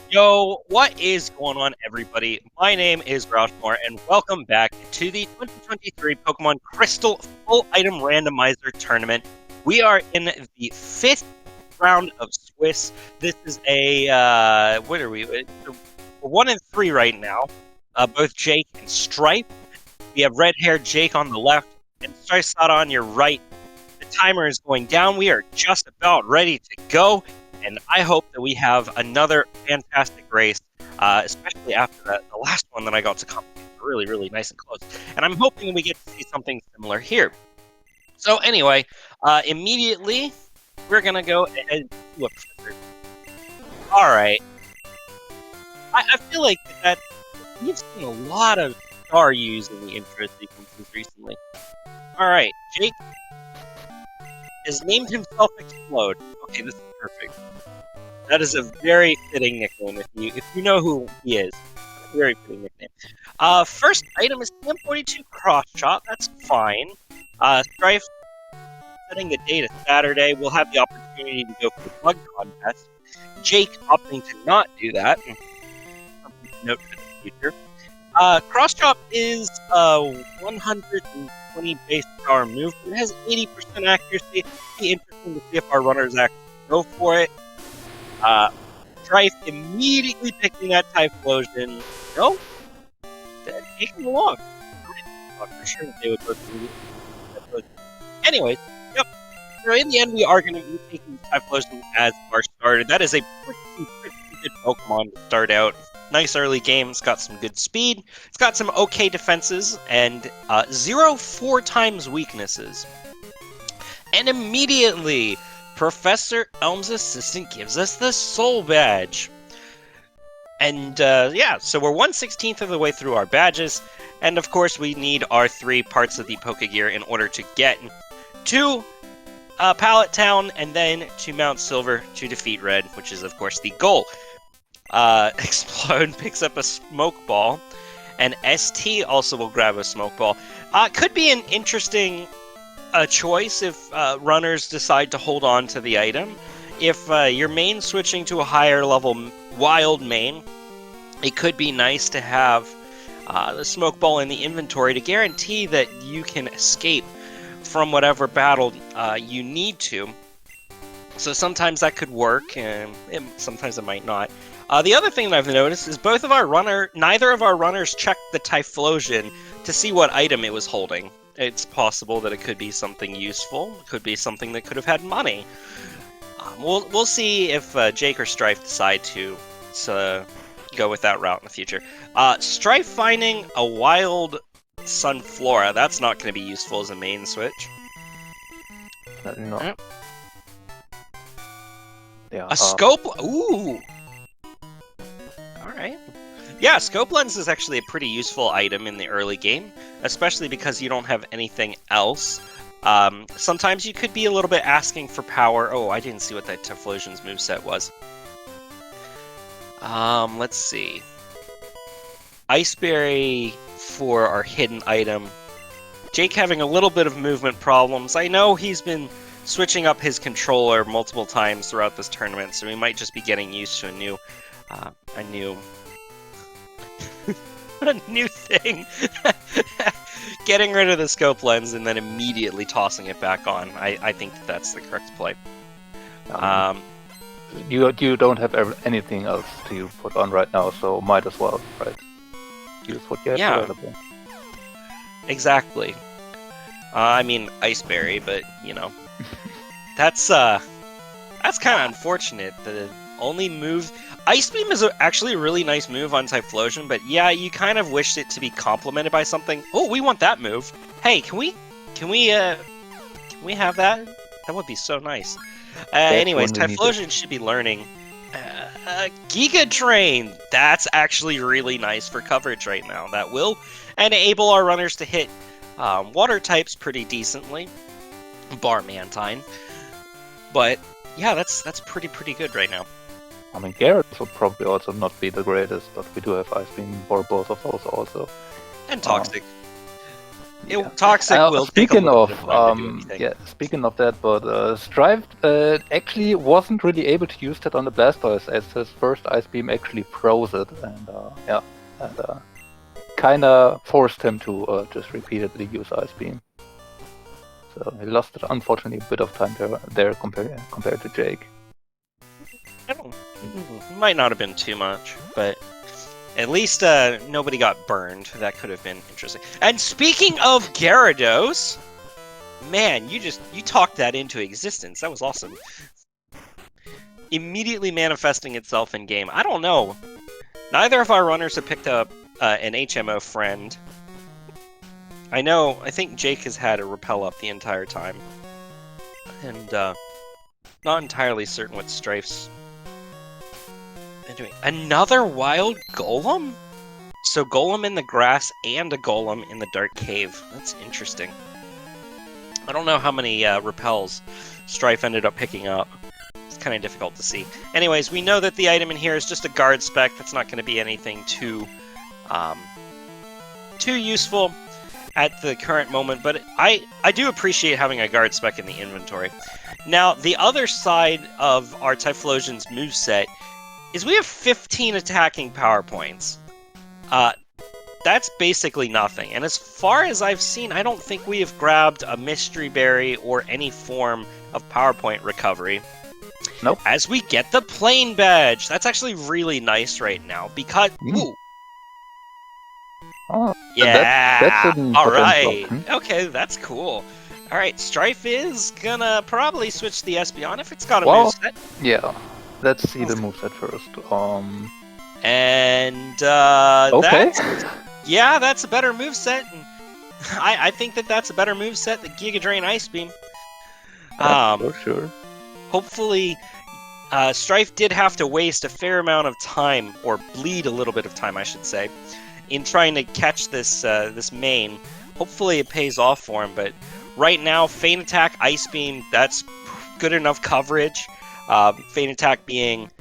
Yo, what is going on, everybody? My name is Roushmore, and welcome back to the 2023 Pokemon Crystal Full Item Randomizer Tournament. We are in the 5th round of Swiss. This is a, what are we? We're 1 and 3 right now. Both Jake and Strife. We have Redhair Jake on the left, and Strifesada on your right. The timer is going down. We are just about ready to go. And I hope that we have another fantastic race, especially after the last one that I got to comment. Really, really nice and close. And I'm hoping we get to see something similar here. So anyway, immediately, we're going to go ahead and do a trigger. All right. I feel like that we've seen a lot of star use in the intro sequences recently. All right, Jake has named himself Explode. Okay, this is perfect. That is a very fitting nickname if you know who he is. Very fitting nickname. First item is TM42 Cross Chop. That's fine. Strife setting the date to Saturday. We'll have the opportunity to go for the bug contest. Jake opting to not do that. Something to note for the future. Cross Chop is a 120 base power move. It has 80% accuracy. It'll be interesting to see if our runners actually go for it. Strife immediately picking that Typhlosion. No? Taking along. For sure that they would go through Typhlosion. Anyways, yep. So in the end, we are going to be taking Typhlosion as our starter. That is a pretty good Pokemon to start out. Nice early game. It's got some good speed. It's got some okay defenses and 0 4x weaknesses. And immediately, Professor Elm's assistant gives us the Soul Badge. And yeah, so we're 1/16 of the way through our badges. And of course, we need our 3 parts of the Pokegear in order to get to Pallet Town and then to Mount Silver to defeat Red, which is, of course, the goal. Explode picks up a Smoke Ball, and ST also will grab a Smoke Ball. Could be an interesting choice if runners decide to hold on to the item. If your main switching to a higher level wild main, it could be nice to have the Smoke Ball in the inventory to guarantee that you can escape from whatever battle you need to. So sometimes that could work, and sometimes it might not. The other thing that I've noticed is neither of our runners checked the Typhlosion to see what item it was holding. It's possible that it could be something useful. It could be something that could have had money. We'll see if Jake or Strife decide to go with that route in the future. Strife finding a wild Sunflora. That's not going to be useful as a main switch. No. Yeah. A Scope. Ooh. Alright. Yeah, Scope Lens is actually a pretty useful item in the early game, especially because you don't have anything else. Sometimes you could be a little bit asking for power. Oh, I didn't see what that Typhlosion's moveset was. Let's see. Ice Berry for our hidden item. Jake having a little bit of movement problems. I know he's been switching up his controller multiple times throughout this tournament, so he might just be getting used to a new thing. Getting rid of the Scope Lens and then immediately tossing it back on. I think that's the correct play. You don't have anything else to put on right now, so might as well, right? Use what you have available. Exactly. I mean, Ice Berry, but you know, that's kind of unfortunate. The only move. Ice Beam is actually a really nice move on Typhlosion, but yeah, you kind of wished it to be complemented by something. Oh, we want that move. Hey, can we have that? That would be so nice. Anyways, Typhlosion should be learning Giga Drain. That's actually really nice for coverage right now. That will enable our runners to hit water types pretty decently, bar Mantine. But yeah, that's pretty good right now. I mean, Gyarados would probably also not be the greatest, but we do have Ice Beam for both of those also. And Toxic. Toxic will take a speaking little of, bit of time to do anything. yeah, speaking of that, but Strife actually wasn't really able to use that on the Blastoise, as his first Ice Beam actually froze it, and kind of forced him to just repeatedly use Ice Beam. So he lost, unfortunately, a bit of time there compared to Jake. It might not have been too much, but at least nobody got burned. That could have been interesting. And speaking of Gyarados, man, you talked that into existence. That was awesome. Immediately manifesting itself in game. I don't know. Neither of our runners have picked up an HMO friend. I think Jake has had a repel up the entire time. And not entirely certain what Strife's been doing. Another wild Golem? So Golem in the grass and a Golem in the dark cave. That's interesting. I don't know how many repels Strife ended up picking up. It's kind of difficult to see. Anyways, we know that the item in here is just a guard spec. That's not going to be anything too useful at the current moment, but I do appreciate having a guard spec in the inventory. Now, the other side of our Typhlosion's moveset is we have 15 attacking power points. That's basically nothing, and as far as I've seen, I don't think we have grabbed a Mystery Berry or any form of power point recovery. Nope. As we get the Plane Badge, that's actually really nice right now, because... Ooh! Oh, yeah! that's an Alright! option. Okay, that's cool. Alright, Strife is gonna probably switch the Espeon if it's got a moveset. Yeah. Let's see the moveset first. And, okay. That's a better moveset. And I think that's a better moveset than Giga Drain Ice Beam. For sure. Hopefully, Strife did have to waste a fair amount of time, or bleed a little bit of time, I should say, in trying to catch this this main. Hopefully it pays off for him, but right now, Feint Attack, Ice Beam, that's good enough coverage. Feint Attack being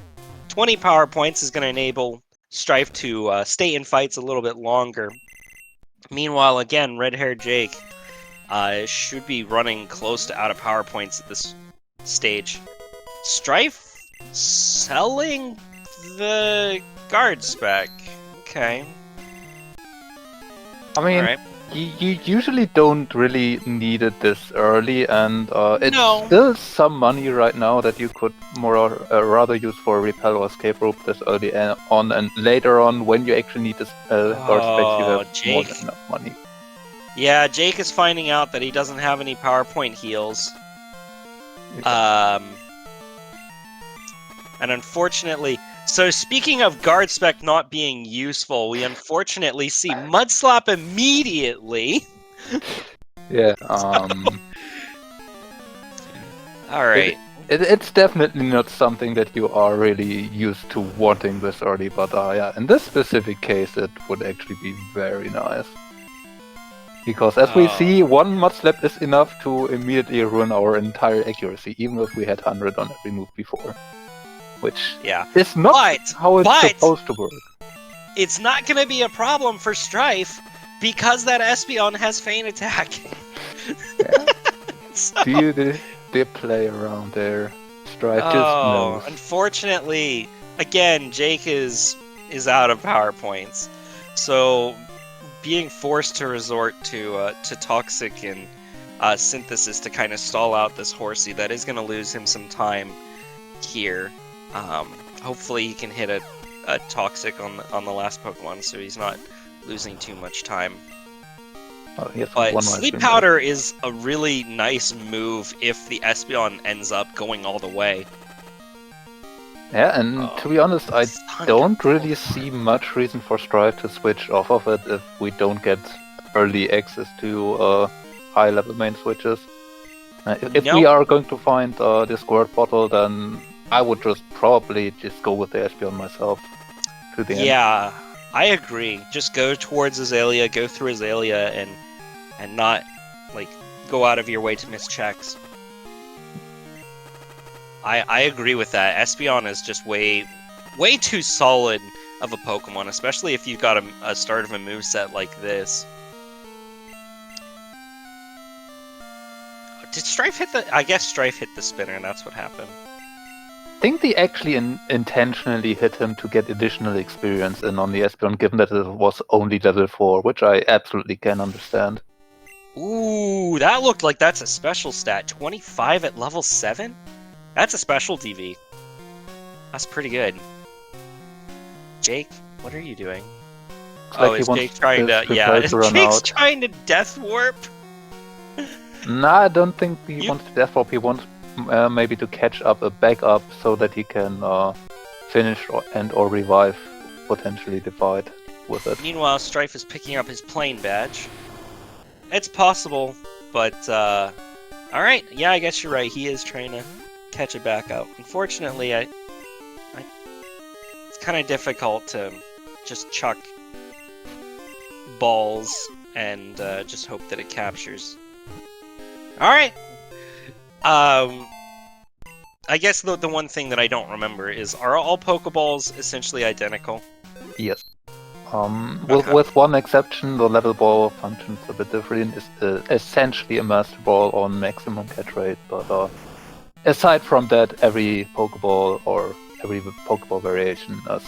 20 power points is going to enable Strife to stay in fights a little bit longer. Meanwhile, again, Redhair Jake should be running close to out of power points at this stage. Strife selling the guard spec. Okay. I mean, right. you usually don't really need it this early, and it's still some money right now that you could rather use for Repel or Escape Rope this early on, and later on, when you actually need this guard specs, you have Jake. more than enough money. Yeah, Jake is finding out that he doesn't have any PowerPoint heals. And unfortunately... So speaking of guard spec not being useful, we unfortunately see Mudslap immediately. Yeah. Alright. It's definitely not something that you are really used to wanting this early, but yeah, in this specific case it would actually be very nice. Because as we see, one Mudslap is enough to immediately ruin our entire accuracy, even if we had 100 on every move before. Which is not how it's supposed to work. It's not going to be a problem for Strife because that Espeon has Feint Attack. So... They play around there. Strife just knows. Unfortunately, again, Jake is out of power points. So being forced to resort to Toxic and Synthesis to kind of stall out this Horsey, that is going to lose him some time here. Hopefully he can hit a Toxic on the last Pokemon, so he's not losing too much time. But Sleep Powder is a really nice move if the Espeon ends up going all the way. Yeah, and to be honest, I don't really see much reason for Strife to switch off of it if we don't get early access to high-level main switches. If we are going to find this Squirt Bottle, then I would probably just go with the Espeon myself to the end. Yeah, I agree. Just go towards Azalea, go through Azalea, and not go out of your way to miss checks. I agree with that. Espeon is just way too solid of a Pokemon, especially if you've got a start of a moveset like this. Did Strife hit the... I guess Strife hit the spinner, and that's what happened. I think they actually intentionally hit him to get additional experience in on the Espeon, given that it was only level 4, which I absolutely can understand. Ooh, that looked like that's a special stat. 25 at level 7? That's a special DV. That's pretty good. Jake, what are you doing? Like is Jake trying to... Yeah, is Jake's trying to Death Warp? Nah, I don't think he wants to Death Warp. He wants maybe to catch up a backup so that he can finish or revive potentially the fight with it. Meanwhile, Strife is picking up his plane badge. It's possible, but alright, yeah, I guess you're right. He is trying to catch it back up. Unfortunately, it's kind of difficult to just chuck balls and just hope that it captures. Alright! I guess the one thing that I don't remember is, are all Pokeballs essentially identical? Yes. Okay. With one exception, the level ball functions a bit different. It's essentially a Master Ball on maximum catch rate, but aside from that, every Pokeball or every Pokeball variation is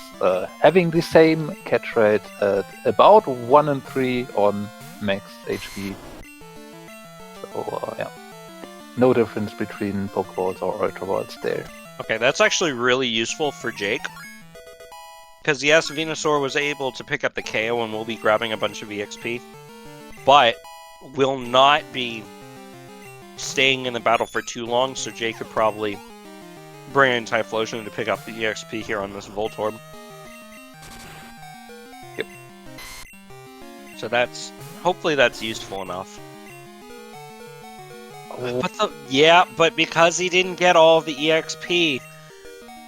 having the same catch rate at about 1 in 3 on max HP. So yeah, no difference between Pokeballs or Ultra Balls there. Okay, that's actually really useful for Jake. Because yes, Venusaur was able to pick up the KO and will be grabbing a bunch of EXP, but will not be staying in the battle for too long, so Jake could probably bring in Typhlosion to pick up the EXP here on this Voltorb. Yep. So hopefully that's useful enough. But because he didn't get all of the EXP,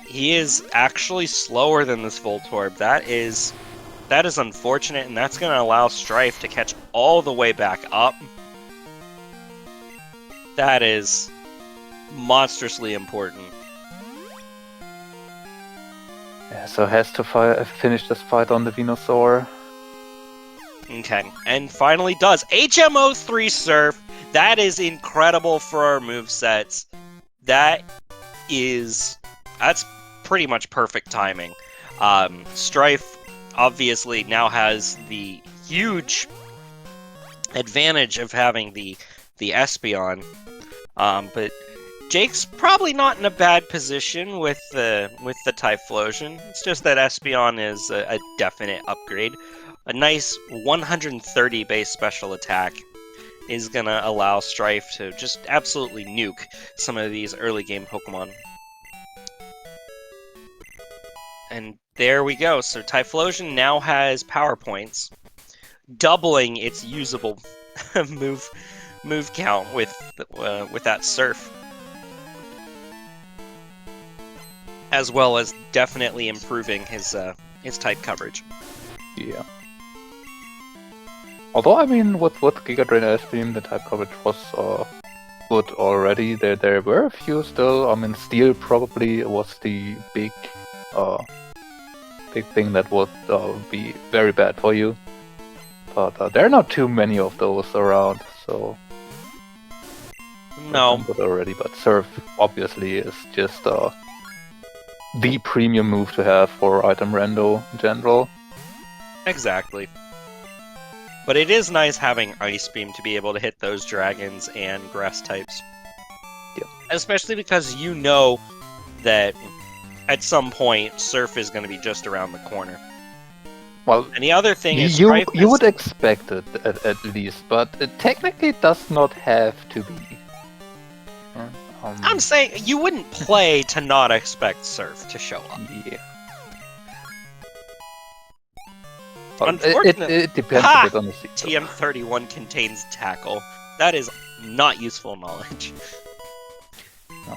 he is actually slower than this Voltorb. That is unfortunate, and that's going to allow Strife to catch all the way back up. That is monstrously important. Yeah, so has to finish this fight on the Venusaur. Okay, and finally does. HMO3 Surf. That is incredible for our movesets. That's pretty much perfect timing. Strife obviously now has the huge advantage of having the Espeon, but Jake's probably not in a bad position with the Typhlosion. It's just that Espeon is a definite upgrade. A nice 130 base special attack is gonna allow Strife to just absolutely nuke some of these early game Pokemon. And there we go. So Typhlosion now has power points, doubling its usable move count with that Surf, as well as definitely improving his type coverage. Yeah. Although I mean, with Giga Drain Ice Beam, the type coverage was good already. There were a few still. I mean, Steel probably was the big thing that would be very bad for you. But there are not too many of those around, so no. Good already. But Surf obviously is just the premium move to have for item rando in general. Exactly. But it is nice having Ice Beam to be able to hit those dragons and grass types. Yep. Especially because you know that at some point Surf is going to be just around the corner. Well, and the other thing is you would expect it at least, but it technically does not have to be. I'm saying you wouldn't play to not expect Surf to show up. Yeah. Unfortunately, it depends a bit on the sequel. TM31 contains Tackle. That is not useful knowledge. No.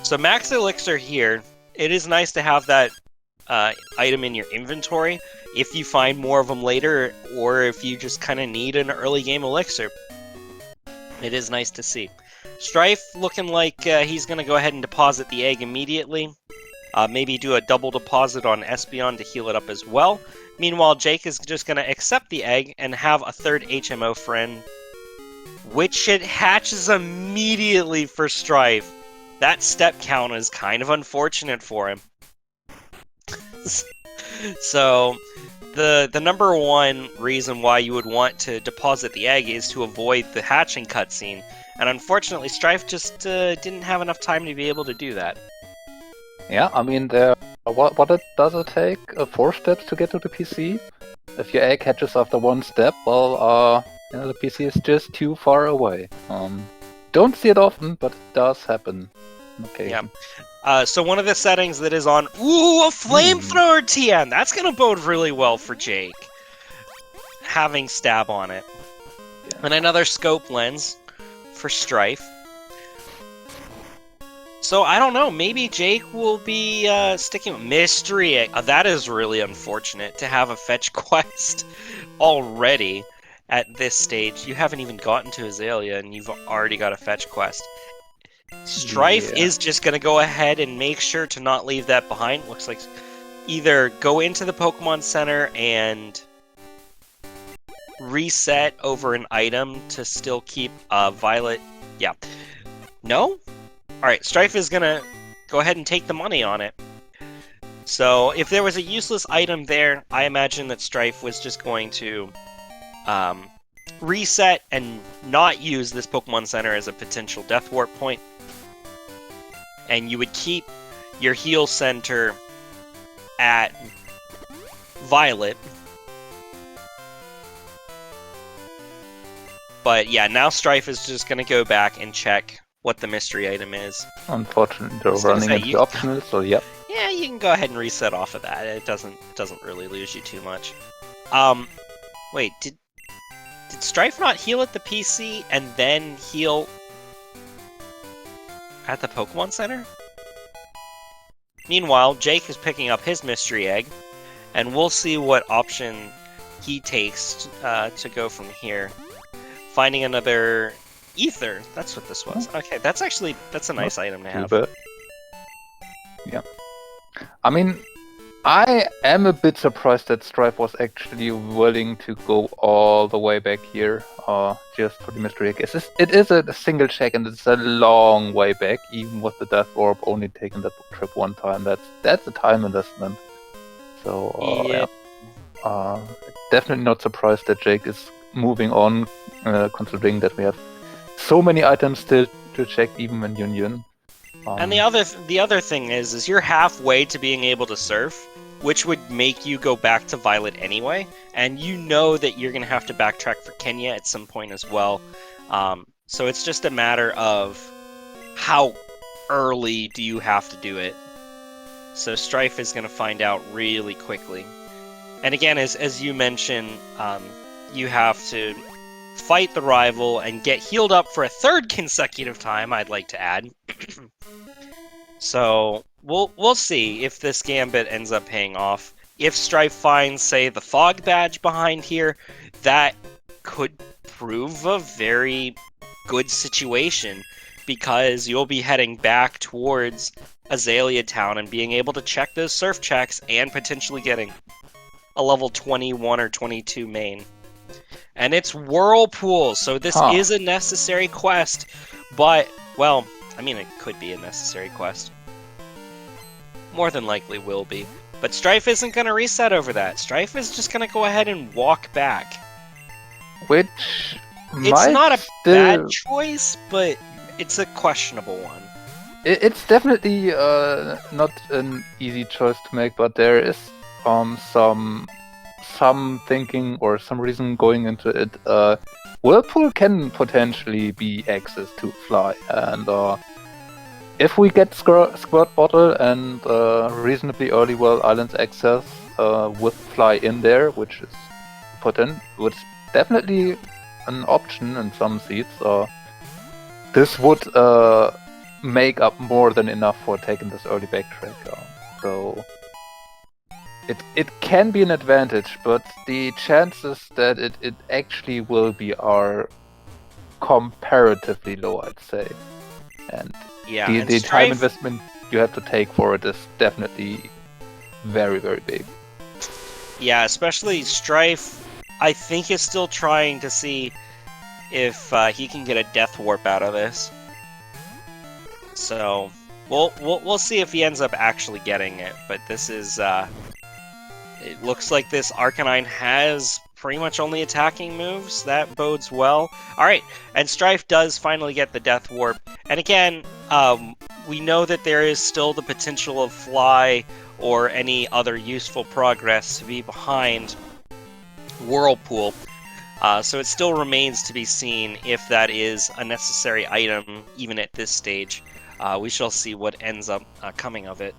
So Max Elixir here, it is nice to have that item in your inventory if you find more of them later, or if you just kind of need an early game Elixir. It is nice to see. Strife looking like he's going to go ahead and deposit the egg immediately. Maybe do a double deposit on Espeon to heal it up as well. Meanwhile, Jake is just going to accept the egg and have a third HMO friend, which it hatches immediately for Strife. That step count is kind of unfortunate for him. So, the number one reason why you would want to deposit the egg is to avoid the hatching cutscene, and unfortunately Strife just didn't have enough time to be able to do that. Yeah, I mean, does it take? 4 steps to get to the PC? If your egg hatches after 1 step, well, the PC is just too far away. Don't see it often, but it does happen. Okay. Yeah. So one of the settings that is on, ooh, a flamethrower TN! That's gonna bode really well for Jake. Having stab on it. Yeah. And another scope lens for Strife. So, I don't know, maybe Jake will be sticking with Mystery Egg. That is really unfortunate to have a fetch quest already at this stage. You haven't even gotten to Azalea and you've already got a fetch quest. Strife is just going to go ahead and make sure to not leave that behind. Looks like either go into the Pokemon Center and reset over an item to still keep Violet. Yeah. No? Alright, Strife is gonna go ahead and take the money on it. So, if there was a useless item there, I imagine that Strife was just going to reset and not use this Pokemon Center as a potential Death Warp point. And you would keep your heal center at Violet. But yeah, now Strife is just gonna go back and check what the mystery item is. Unfortunately, they're running into the optional, so yep. Yeah, you can go ahead and reset off of that. It doesn't really lose you too much. Wait, did Strife not heal at the PC and then heal at the Pokemon Center? Meanwhile, Jake is picking up his mystery egg, and we'll see what option he takes to go from here. Finding another Ether, that's what this was. Okay, that's a nice item to have. Yeah. I mean, I am a bit surprised that Strife was actually willing to go all the way back here, just for the mystery egg. It is a single check and it's a long way back, even with the Death Orb only taking that trip 1 time. That's a time investment. So, yeah. Definitely not surprised that Jake is moving on, considering that we have so many items still to check even when Union. And the other thing is you're halfway to being able to surf, which would make you go back to Violet anyway, and you know that you're going to have to backtrack for Kenya at some point as well. So it's just a matter of how early do you have to do it. So Strife is going to find out really quickly. And again, as you mentioned, you have to fight the rival and get healed up for a 3rd consecutive time, I'd like to add. So we'll see if this gambit ends up paying off. If Strife finds, say, the fog badge behind here, that could prove a very good situation, because you'll be heading back towards Azalea Town and being able to check those surf checks and potentially getting a level 21 or 22 main. And it's Whirlpool, so this is a necessary quest, but, well, I mean, it could be a necessary quest. More than likely will be. But Strife isn't going to reset over that. Strife is just going to go ahead and walk back. Which it's not a bad choice, but it's a questionable one. It's definitely not an easy choice to make, but there is some thinking or some reason going into it. Whirlpool can potentially be access to Fly, and if we get Squirt Bottle and reasonably early World Islands access with Fly in there, which is definitely an option in some seats, this would make up more than enough for taking this early backtrack. So it can be an advantage, but the chances that it actually will be are comparatively low, I'd say. And yeah, the time investment you have to take for it is definitely very, very big. Yeah, especially Strife, I think is still trying to see if he can get a Death Warp out of this. So we'll see if he ends up actually getting it. But this is it looks like this Arcanine has pretty much only attacking moves. That bodes well. All right, and Strife does finally get the Death Warp. And again, we know that there is still the potential of Fly or any other useful progress to be behind Whirlpool. So it still remains to be seen if that is a necessary item, even at this stage. We shall see what ends up coming of it.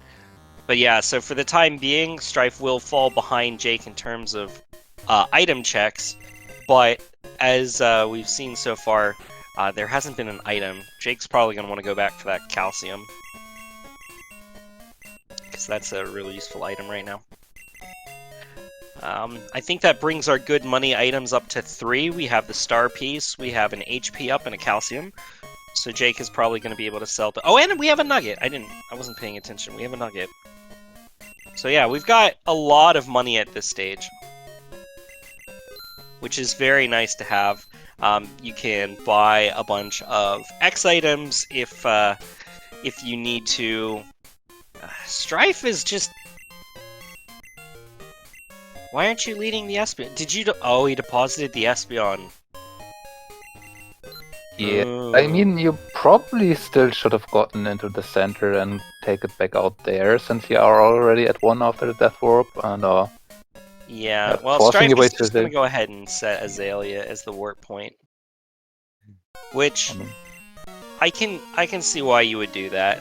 But yeah, so for the time being, Strife will fall behind Jake in terms of item checks. But as we've seen so far, there hasn't been an item. Jake's probably going to want to go back for that calcium, because that's a really useful item right now. I think that brings our good money items up to 3. We have the star piece, we have an HP up, and a calcium. So Jake is probably going to be able to sell the... Oh, and we have a nugget! I wasn't paying attention. We have a nugget. So yeah, we've got a lot of money at this stage, which is very nice to have. You can buy a bunch of X items if you need to. Strife is just... Why aren't you leading the Espeon? Did you... Oh, he deposited the Espeon. Yeah, I mean, you probably still should have gotten into the center and take it back out there, since you are already at 1 after the Death Warp, and yeah, well, Strife is just going to go ahead and set Azalea as the warp point. Which, I can see why you would do that.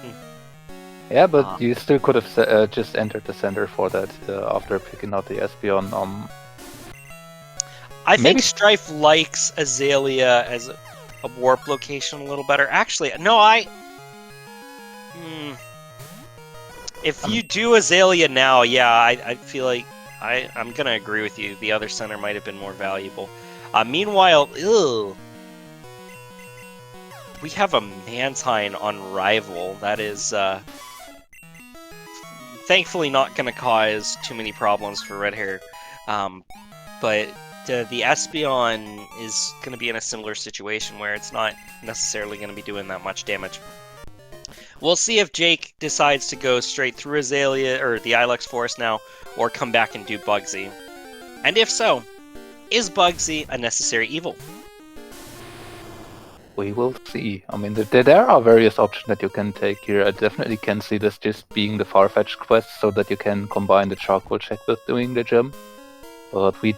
Yeah, but you still could have just entered the center for that after picking out the Espeon. I think Strife likes Azalea as a warp location a little better. Actually, no, if you do Azalea now, yeah, I feel like I'm gonna agree with you. The other center might have been more valuable. Meanwhile, we have a Mantine on Rival. That is thankfully not gonna cause too many problems for Redhair. But the Espeon is going to be in a similar situation where it's not necessarily going to be doing that much damage. We'll see if Jake decides to go straight through Azalea, or the Ilex Forest now, or come back and do Bugsy. And if so, is Bugsy a necessary evil? We will see. I mean, there are various options that you can take here. I definitely can see this just being the Farfetch'd quest, so that you can combine the charcoal check with doing the gym. But we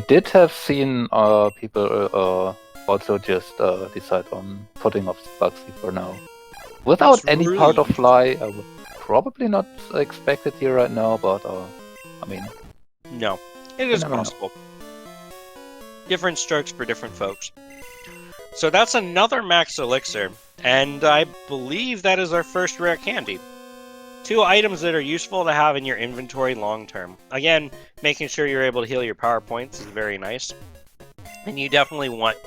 did have seen people also just decide on putting off Bugsy for now. Without any part of Fly, I would probably not expect it here right now, but I mean... No, it is possible. Different strokes for different folks. So that's another Max Elixir, and I believe that is our first rare candy. 2 items that are useful to have in your inventory long term. Again, making sure you're able to heal your power points is very nice. And you definitely want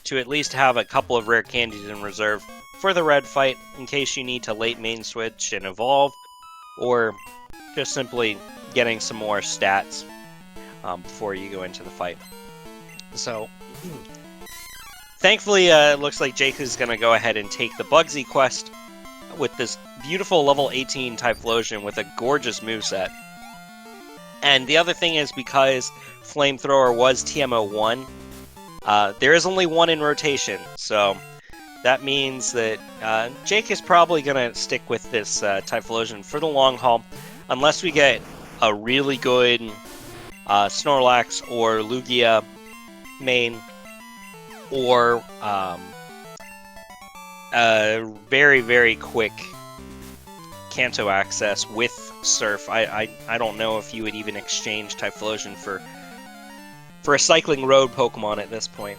to at least have a couple of rare candies in reserve for the red fight, in case you need to late main switch and evolve, or just simply getting some more stats before you go into the fight. So, thankfully, it looks like Jake is going to go ahead and take the Bugsy quest with this beautiful level 18 Typhlosion with a gorgeous moveset. And the other thing is, because Flamethrower was TMO1, there is only 1 in rotation, so that means that Jake is probably going to stick with this Typhlosion for the long haul, unless we get a really good Snorlax or Lugia main, or very, very quick Kanto access with Surf. I don't know if you would even exchange Typhlosion for a Cycling Road Pokemon at this point.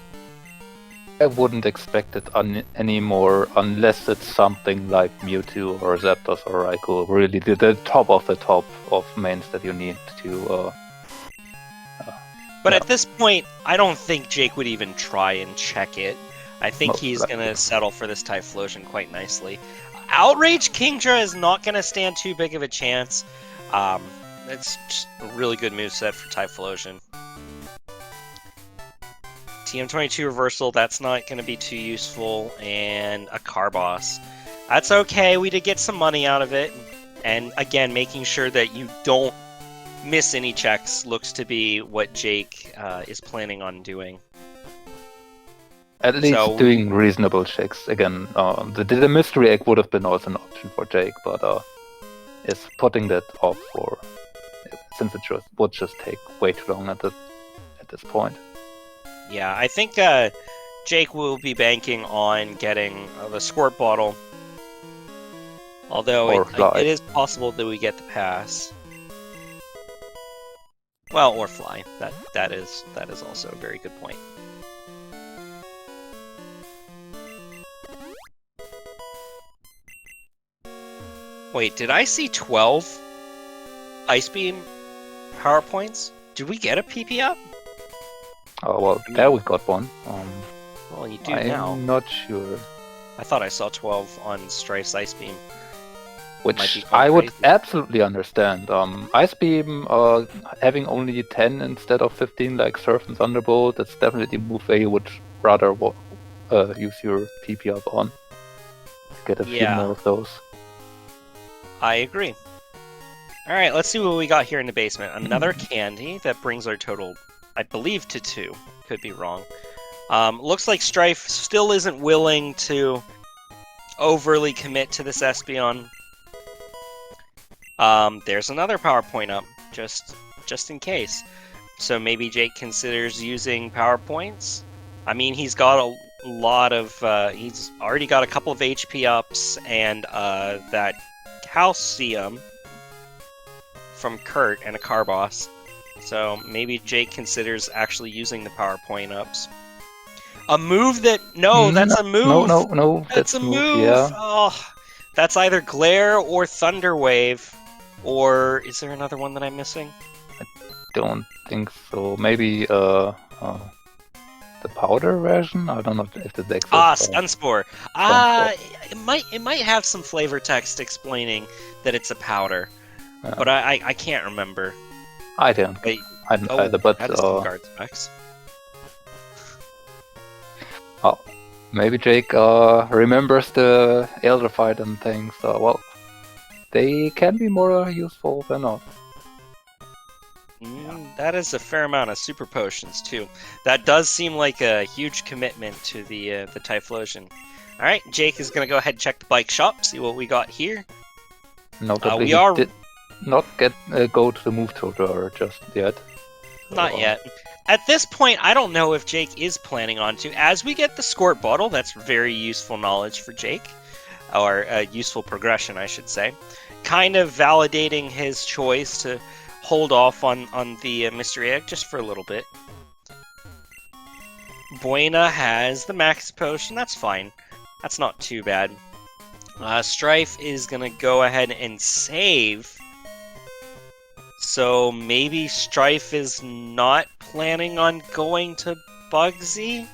I wouldn't expect it anymore unless it's something like Mewtwo or Zapdos or Raikou, really the top of the top of mains that you need to... But at this point, I don't think Jake would even try and check it. I think Most he's likely. going to settle for this Typhlosion quite nicely. Outrage Kingdra is not going to stand too big of a chance. It's just a really good moveset for Typhlosion. TM22 Reversal, that's not going to be too useful. And a Carboss. That's okay, we did get some money out of it. And again, making sure that you don't miss any checks looks to be what Jake is planning on doing. At least So- doing reasonable checks. Again, the mystery egg would have been also an option for Jake, but is putting that off for since it would just take way too long at this point. Yeah, I think Jake will be banking on getting the Squirt Bottle. Although Or Fly. it is possible that we get the pass. Well, or Fly. That is also a very good point. Wait, did I see 12 Ice Beam power points? Did we get a PP up? Oh well, there we got one. Well, you do I'm now. not sure. I thought I saw 12 on Strife's Ice Beam. Might be Which quite I would crazy. absolutely understand. Ice Beam having only 10 instead of 15 like Surf and Thunderbolt, that's definitely a move where you would rather use your PP up on. Get a few Yeah. more of those. I agree. Alright, let's see what we got here in the basement. Another candy that brings our total, I believe, to 2. Could be wrong. Looks like Strife still isn't willing to overly commit to this Espeon. There's another PowerPoint up, just in case. So maybe Jake considers using PowerPoints. I mean, he's got a lot of, he's already got a couple of HP ups and that Calcium from Kurt and a Carboss. So maybe Jake considers actually using the PowerPoint ups. A move that that's a move. No, That's a move. Yeah. Oh, that's either Glare or Thunder Wave, or is there another one that I'm missing? Don't think so. Maybe the powder version. I don't know if the deck. Sunspore. It might have some flavor text explaining that it's a powder, but I can't remember. I don't. Wait, I don't either. But that is some guard specs. maybe Jake remembers the Elder Fight and things. Well, they can be more useful than not. That is a fair amount of super potions too. That does seem like a huge commitment to the Typhlosion. All right, Jake is gonna go ahead and check the bike shop, see what we got here. Notably, we are- he did not go to the move tutor just yet. Not yet. At this point, I don't know if Jake is planning on to. As we get the Squirt Bottle, that's very useful knowledge for Jake. Or useful progression, I should say. Kind of validating his choice to hold off on the Mystery Egg just for a little bit. Buena has the Max Potion, that's fine. That's not too bad. Strife is going to go ahead and save. So maybe Strife is not planning on going to Bugsy?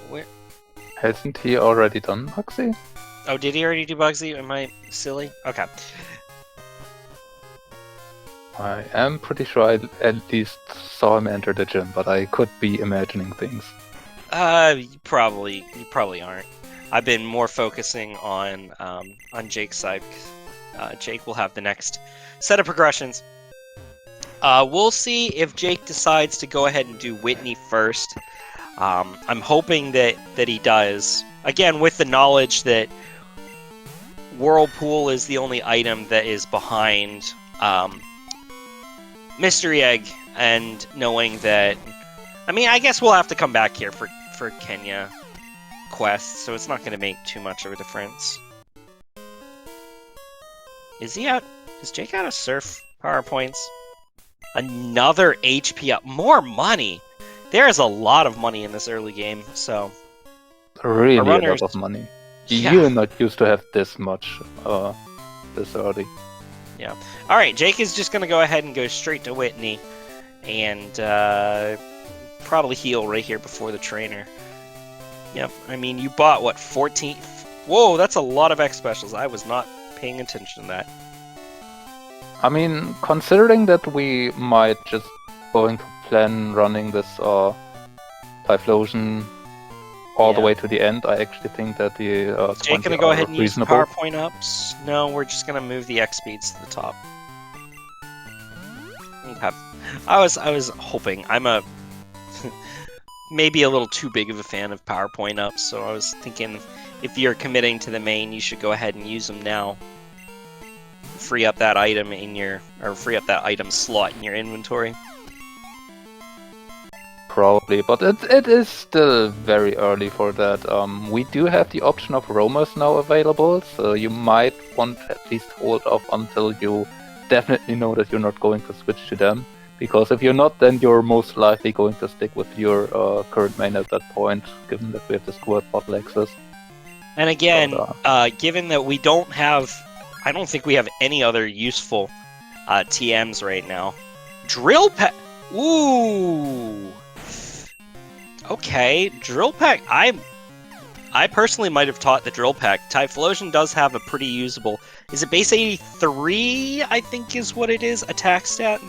Where? Hasn't he already done Bugsy? Oh, did he already do Bugsy? Am I silly? Okay. I am pretty sure I at least saw him enter the gym, but I could be imagining things. You probably aren't. I've been more focusing on Jake's side. Jake will have the next set of progressions. We'll see if Jake decides to go ahead and do Whitney first. I'm hoping that he does. Again, with the knowledge that Whirlpool is the only item that is behind Mystery Egg, and knowing that... I mean, I guess we'll have to come back here for Kenya quests, so it's not going to make too much of a difference. Is Jake out of Surf PowerPoints? Another HP up. More money! There's a lot of money in this early game, so... Really a runners- lot of money. Yeah. You're not used to have this much this early. Yeah. Alright, Jake is just going to go ahead and go straight to Whitney. And probably heal right here before the trainer. Yep, I mean, you bought, what, 14? Whoa, that's a lot of X specials. I was not paying attention to that. I mean, considering that we might just going to plan running this Typhlosion all the way to the end, I actually think that the Is Jake gonna go ahead and use the PowerPoint ups? No, we're just gonna move the X speeds to the top. Okay. I was hoping. I'm a maybe a little too big of a fan of PowerPoint ups, so I was thinking if you're committing to the main, you should go ahead and use them now. Free up that item free up that item slot in your inventory. Probably, but it is still very early for that. We do have the option of roamers now available, so you might want to at least hold off until you definitely know that you're not going to switch to them. Because if you're not, then you're most likely going to stick with your current main at that point, given that we have the squirt bottle access. And again, given that we don't have, I don't think we have any other useful TMs right now. Drill Peck! Ooh! Okay, Drill Peck. I personally might have taught the Drill Peck. Typhlosion does have a pretty usable. Is it base 83? I think is what it is. Attack stat.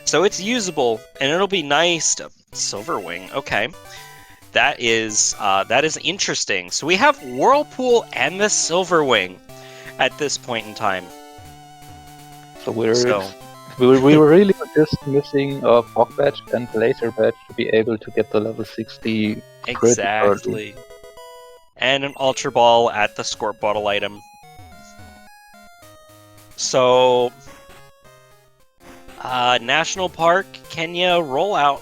So it's usable, and it'll be nice to Silverwing. Okay, that is interesting. So we have Whirlpool and the Silverwing at this point in time. So we were really just missing a Fog Badge and Laser Badge to be able to get the level 60. Exactly. And an Ultra Ball at the Squirt Bottle item. So, National Park, Kenya rollout.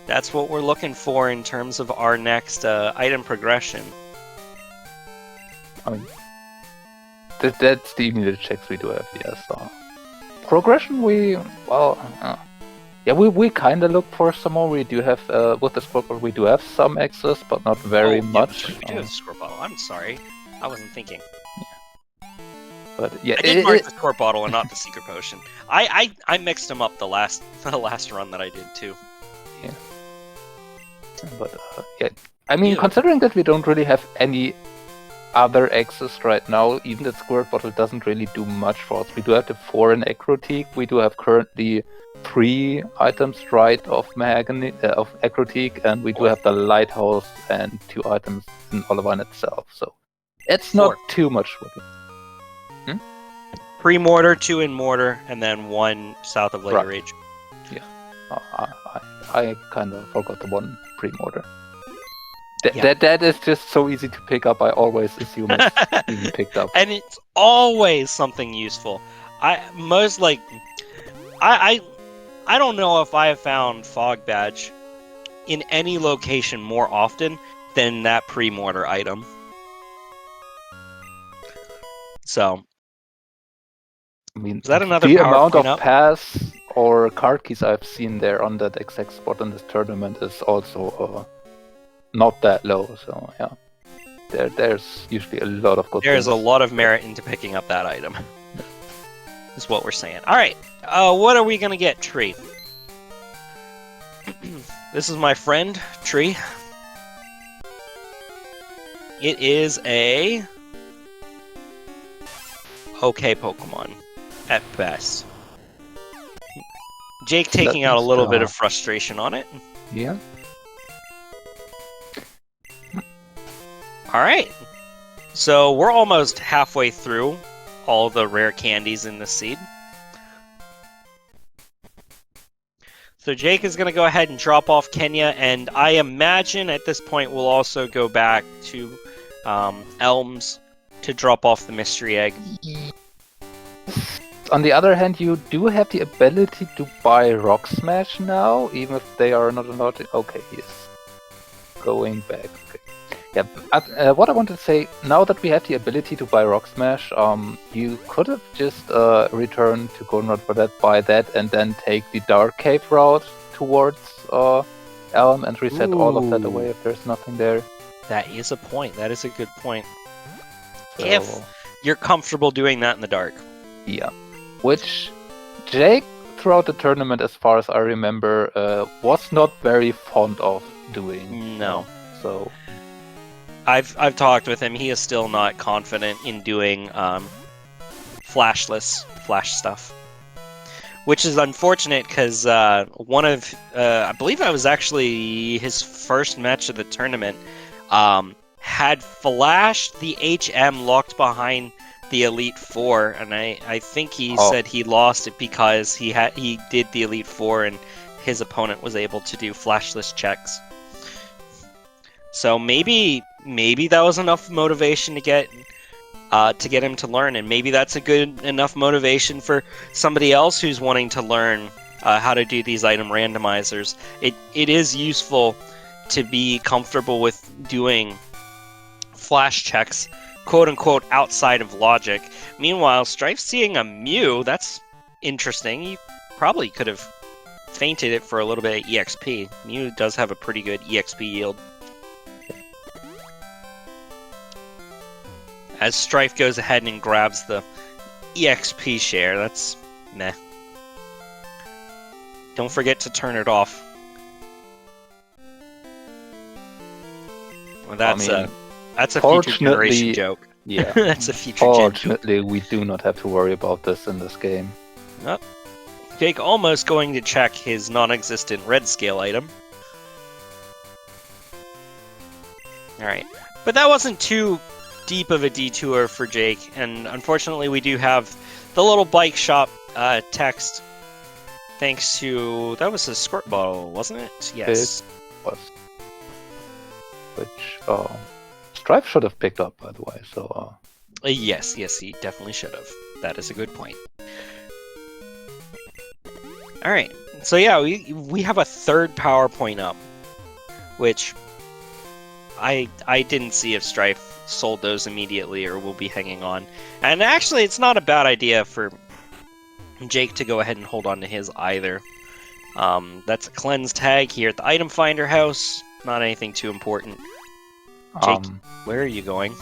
That's what we're looking for in terms of our next item progression. I mean, that's the immediate checks we do have, yes. Progression, we kind of look for some more. We do have, with the Squirt Bottle, we do have some access, but not very much. We do have the Squirt Bottle. I'm sorry. I wasn't thinking. Yeah. But yeah, I did mark the Squirt Bottle and not the Secret Potion. I mixed them up the last run that I did too. Yeah. But yeah, I mean, considering that we don't really have any other access right now, even the Squirt Bottle doesn't really do much for us. We do have the foreign Acrotique. We do have currently 3 items right of Mahogany of Acrotique, and we do have the Lighthouse and 2 items in Olivine itself. So it's not too much with it. Pre-mortar, 2 in mortar, and then 1 south of Lady Rage. Yeah, I kind of forgot the 1 pre-mortar. That is just so easy to pick up. I always assume it's easy picked up, and it's always something useful. I don't know if I have found Fog Badge in any location more often than that pre-mortar item. So, I mean, is that another the amount of up? pass or card keys I've seen there on that exact spot in this tournament is also not that low. So yeah, there's usually a lot of good. There's a lot of merit into picking up that item. Is what we're saying. All right, what are we gonna get, Tree? This is my friend Tree. It is a okay Pokemon at best. Jake taking out a little bit of frustration on it. Yeah. Alright, so we're almost halfway through all the rare candies in the seed. So Jake is going to go ahead and drop off Kenya, and I imagine at this point we'll also go back to Elms to drop off the mystery egg. On the other hand, you do have the ability to buy Rock Smash now, even if they are not allowed to... Okay, yes. Going back, okay. Yeah, what I wanted to say, now that we have the ability to buy Rock Smash, you could have just returned to Goldenrod for that, buy that, and then take the Dark Cave route towards Elm and reset all of that away if there's nothing there. That is a point. That is a good point. So, if you're comfortable doing that in the dark. Yeah. Which Jake throughout the tournament, as far as I remember, was not very fond of doing. No. So I've talked with him. He is still not confident in doing flash stuff, which is unfortunate because one of I believe I was actually his first match of the tournament had flashed the HM locked behind the Elite Four, and I think he said he lost it because he did the Elite Four and his opponent was able to do flashless checks. So maybe that was enough motivation to get him to learn, and maybe that's a good enough motivation for somebody else who's wanting to learn how to do these item randomizers. It is useful to be comfortable with doing flash checks, quote unquote, outside of logic. Meanwhile, Strife seeing a Mew, that's interesting. He probably could have fainted it for a little bit of EXP. Mew does have a pretty good EXP yield. As Strife goes ahead and grabs the EXP share, that's meh. Don't forget to turn it off. Well, that's a future generation joke. Yeah. That's a future gen joke. Fortunately, we do not have to worry about this in this game. Oh. Jake almost going to check his non-existent red scale item. Alright. But that wasn't too deep of a detour for Jake, and unfortunately we do have the little bike shop text, thanks to... that was a squirt bottle, wasn't it? Yes. It was. Which Strife should have picked up, by the way, so... Yes, he definitely should have. That is a good point. Alright, so yeah, we have a third PowerPoint up, which I didn't see if Strife sold those immediately or will be hanging on. And actually, it's not a bad idea for Jake to go ahead and hold on to his either. That's a cleanse tag here at the item finder house. Not anything too important. Jake, where are you going?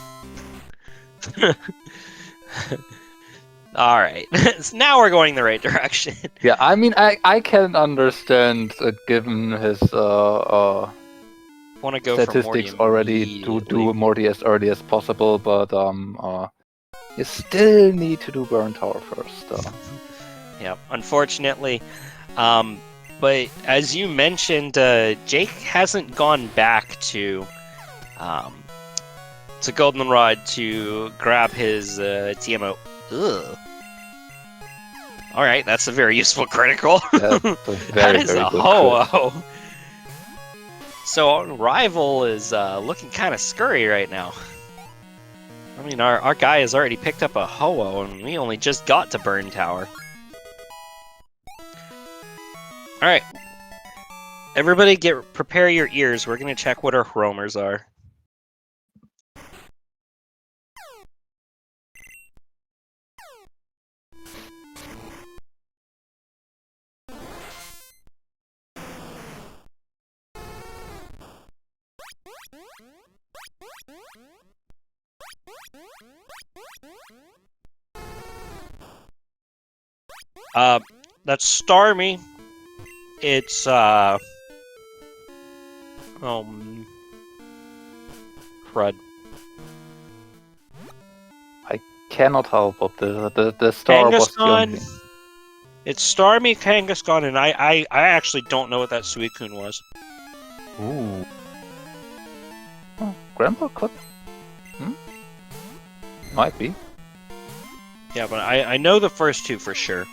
Alright, so now we're going the right direction. Yeah, I mean, I can understand, given his Want to go statistics for already, to do Morty as early as possible, but you still need to do Burn Tower first. Yeah, unfortunately. But as you mentioned, Jake hasn't gone back to Goldenrod to grab his TMO. Ugh. Alright, that's a very useful critical. Yeah, that is a ho-oh. So Rival is looking kind of scurry right now. I mean, our guy has already picked up a ho-oh, and we only just got to Burn Tower. Alright. Everybody prepare your ears. We're going to check what our roamers are. That's Starmie. It's, crud. I cannot help but the star was the only... It's Starmie, Kangaskhan, and I actually don't know what that Suicune was. Ooh. Oh, Grandpa could... Might be. Yeah, but I know the first two for sure.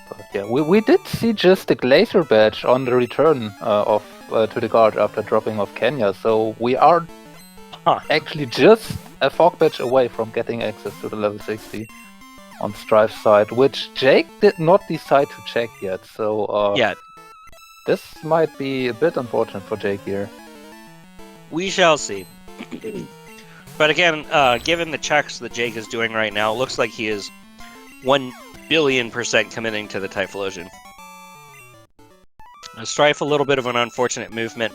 But yeah, we did see just the Glacier badge on the return to the guard after dropping off Kenya, so we are actually just a fog badge away from getting access to the level 60 on Strife's side, which Jake did not decide to check yet, so this might be a bit unfortunate for Jake here. We shall see. But again, given the checks that Jake is doing right now, it looks like he is 1,000,000,000% committing to the Typhlosion. Strife, a little bit of an unfortunate movement,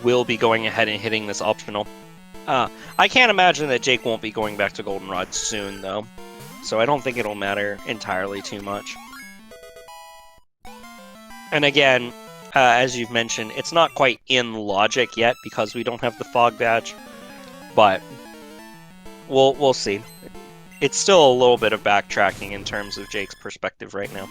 will be going ahead and hitting this optional. I can't imagine that Jake won't be going back to Goldenrod soon, though, so I don't think it'll matter entirely too much. And again, as you've mentioned, it's not quite in logic yet because we don't have the fog badge, but we'll see. It's still a little bit of backtracking in terms of Jake's perspective right now.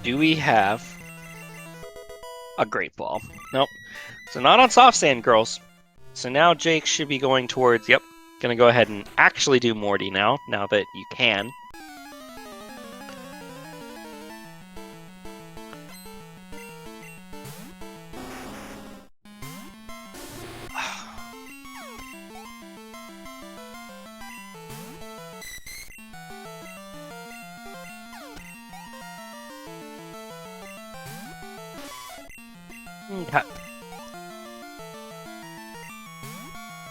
Do we have a Great Ball? Nope. So not on Soft Sand, girls. So now Jake should be going towards, yep, gonna go ahead and actually do Morty now that you can. Okay.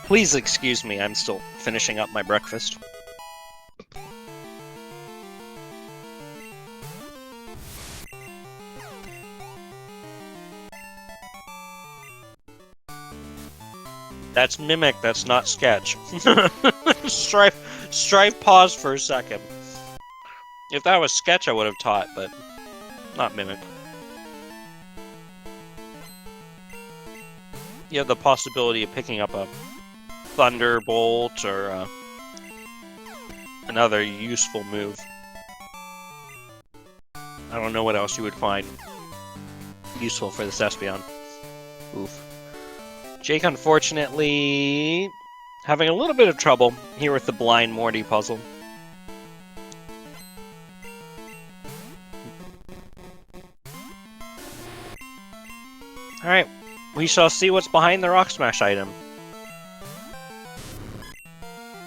Please excuse me, I'm still finishing up my breakfast. That's Mimic, that's not Sketch. Strife paused for a second. If that was Sketch, I would have taught, but not Mimic. You have the possibility of picking up a Thunderbolt or another useful move. I don't know what else you would find useful for this Espeon. Oof. Jake, unfortunately, having a little bit of trouble here with the Blind Morty puzzle. Alright. We shall see what's behind the Rock Smash item.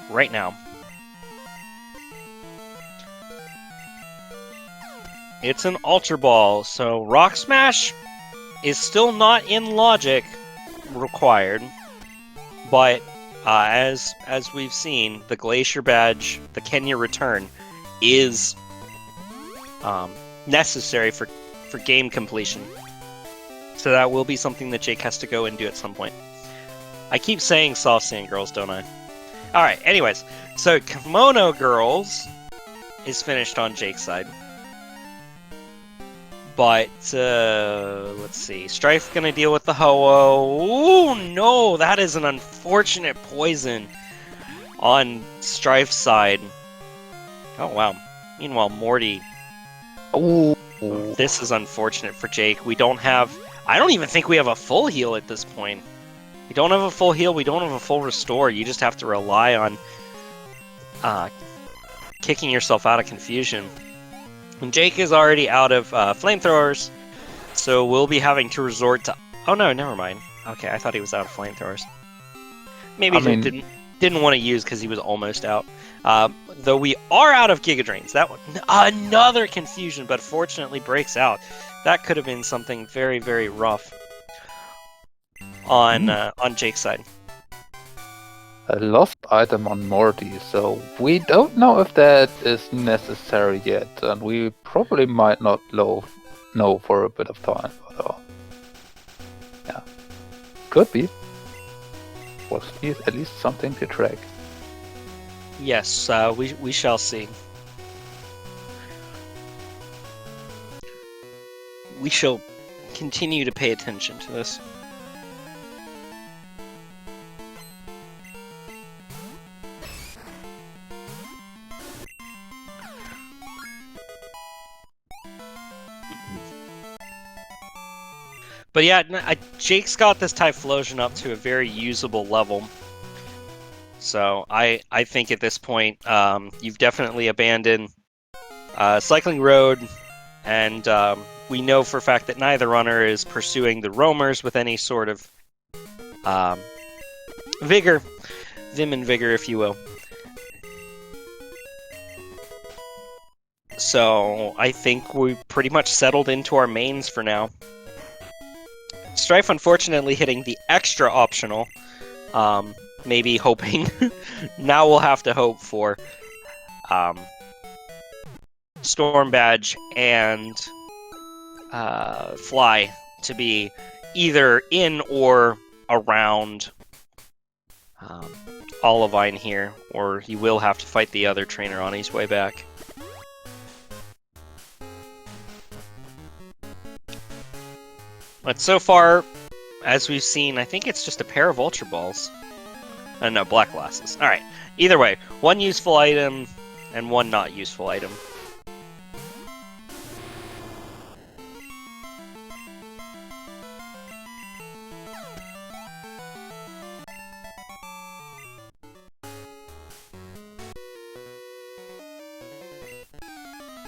Right now. It's an Ultra Ball, so Rock Smash is still not in logic required, but as we've seen, the Glacier Badge, the Kenya Return, is necessary for game completion. So that will be something that Jake has to go and do at some point. I keep saying Soft Sand Girls, don't I? Alright, anyways. So Kimono Girls is finished on Jake's side. But, let's see. Strife gonna deal with the Ho-Oh. Ooh, no! That is an unfortunate poison on Strife's side. Oh, wow. Meanwhile, Morty. Ooh. This is unfortunate for Jake. We don't have... I don't even think we have a full heal at this point. We don't have a full heal, we don't have a full restore. You just have to rely on kicking yourself out of confusion. And Jake is already out of flamethrowers, so we'll be having to resort to... Oh no, never mind. Okay, I thought he was out of flamethrowers. Maybe he didn't want to use because he was almost out. Though we are out of Giga Drains. That one, another confusion, but fortunately breaks out. That could have been something very, very rough on Jake's side. A lost item on Morty, so we don't know if that is necessary yet, and we probably might not know for a bit of time. But, yeah, could be. Was at least something to track. Yes, we shall see. We shall continue to pay attention to this. But yeah, Jake's got this Typhlosion up to a very usable level. So I think at this point, you've definitely abandoned Cycling Road, and we know for a fact that neither runner is pursuing the roamers with any sort of vigor, vim and vigor, if you will. So I think we pretty much settled into our mains for now. Strife, unfortunately, hitting the extra optional. Maybe hoping. Now we'll have to hope for Storm Badge and Fly to be either in or around Olivine here, or he will have to fight the other trainer on his way back. But so far, as we've seen, I think it's just a pair of Ultra Balls. No, Black Glasses. Alright, either way, one useful item and one not useful item.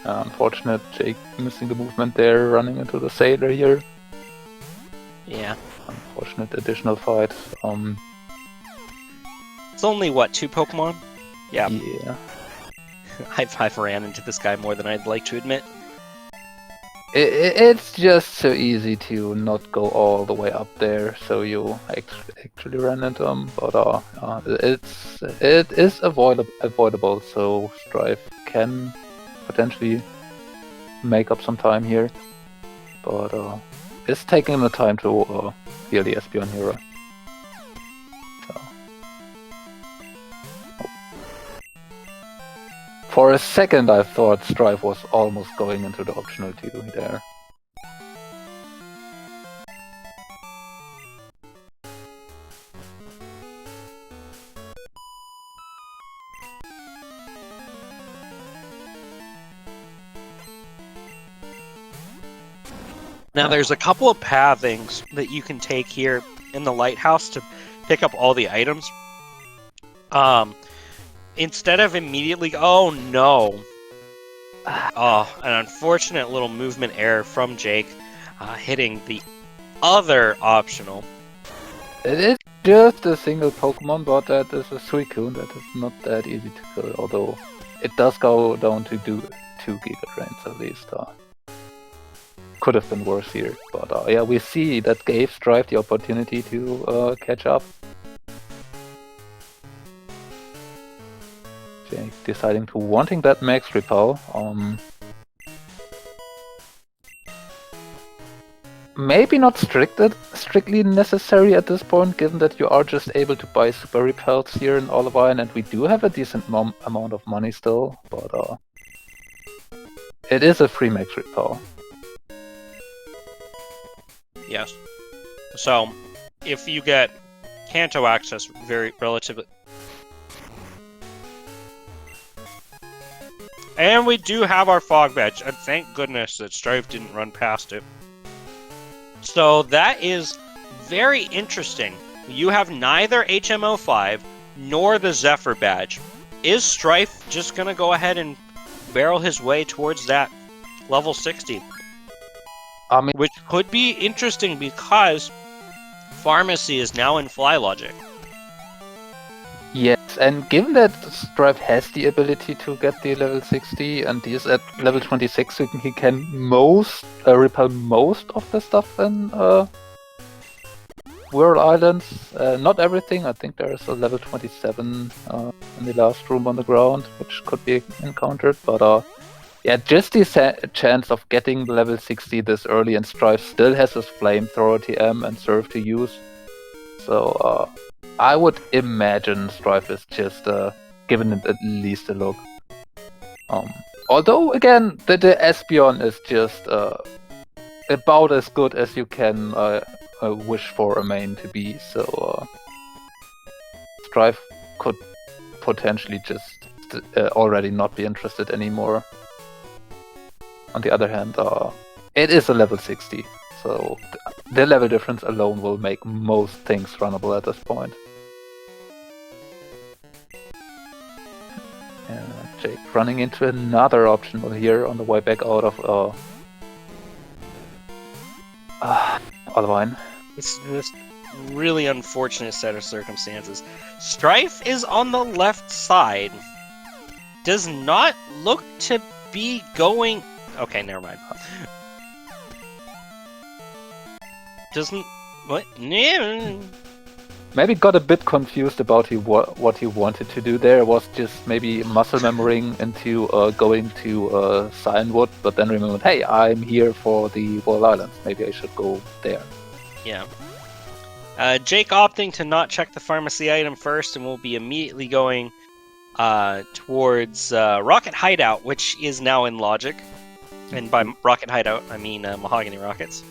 Unfortunate, Jake missing the movement there, running into the Sailor here. Yeah. Unfortunate additional fight. It's only, what, 2 Pokemon? Yeah. Yeah. I've ran into this guy more than I'd like to admit. It's just so easy to not go all the way up there, so you actually ran into him. But it is avoidable, so Strife can potentially make up some time here. But it's taking the time to heal the Espeon hero. So. For a second I thought Strife was almost going into the optional 2 there. Now there's a couple of pathings that you can take here in the lighthouse to pick up all the items. Instead of immediately... Oh, no. Oh, an unfortunate little movement error from Jake, hitting the other optional. It is just a single Pokemon, but that is a Suicune. That is not that easy to kill, although it does go down to 2 Giga Drains at least. Could have been worse here, but yeah, we see that gave Strife the opportunity to catch up. Jake deciding to wanting that max repel. Maybe not strictly necessary at this point, given that you are just able to buy super repels here in Olivine, and we do have a decent amount of money still, but it is a free max repel. Yes. So, if you get Kanto access very relatively... And we do have our Fog Badge, and thank goodness that Strife didn't run past it. So that is very interesting. You have neither HM05 nor the Zephyr Badge. Is Strife just going to go ahead and barrel his way towards that level 60? Which could be interesting because Pharmacy is now in Fly Logic. Yes, and given that Strife has the ability to get the level 60 and he is at level 26, so he can repel most of the stuff in Whirl Islands. Not everything, I think there is a level 27 in the last room on the ground, which could be encountered, but yeah, just the chance of getting level 60 this early, and Strife still has his Flamethrower TM and Surf to use. So I would imagine Strife is just giving it at least a look. Although, again, the Espeon is just about as good as you can wish for a main to be, so Strife could potentially just already not be interested anymore. On the other hand, it is a level 60, so the level difference alone will make most things runnable at this point. Jake running into another optional here on the way back out of Olivine. It's just really unfortunate set of circumstances. Strife is on the left side. Does not look to be going... Okay, never mind. Doesn't... What? Maybe got a bit confused about what he wanted to do there. It was just maybe muscle memorying into going to Cyanwood, but then remembered, hey, I'm here for the Whirl Islands. Maybe I should go there. Yeah. Jake opting to not check the pharmacy item first, and we'll be immediately going towards Rocket Hideout, which is now in Logic. And by Rocket Hideout, I mean Mahogany Rockets.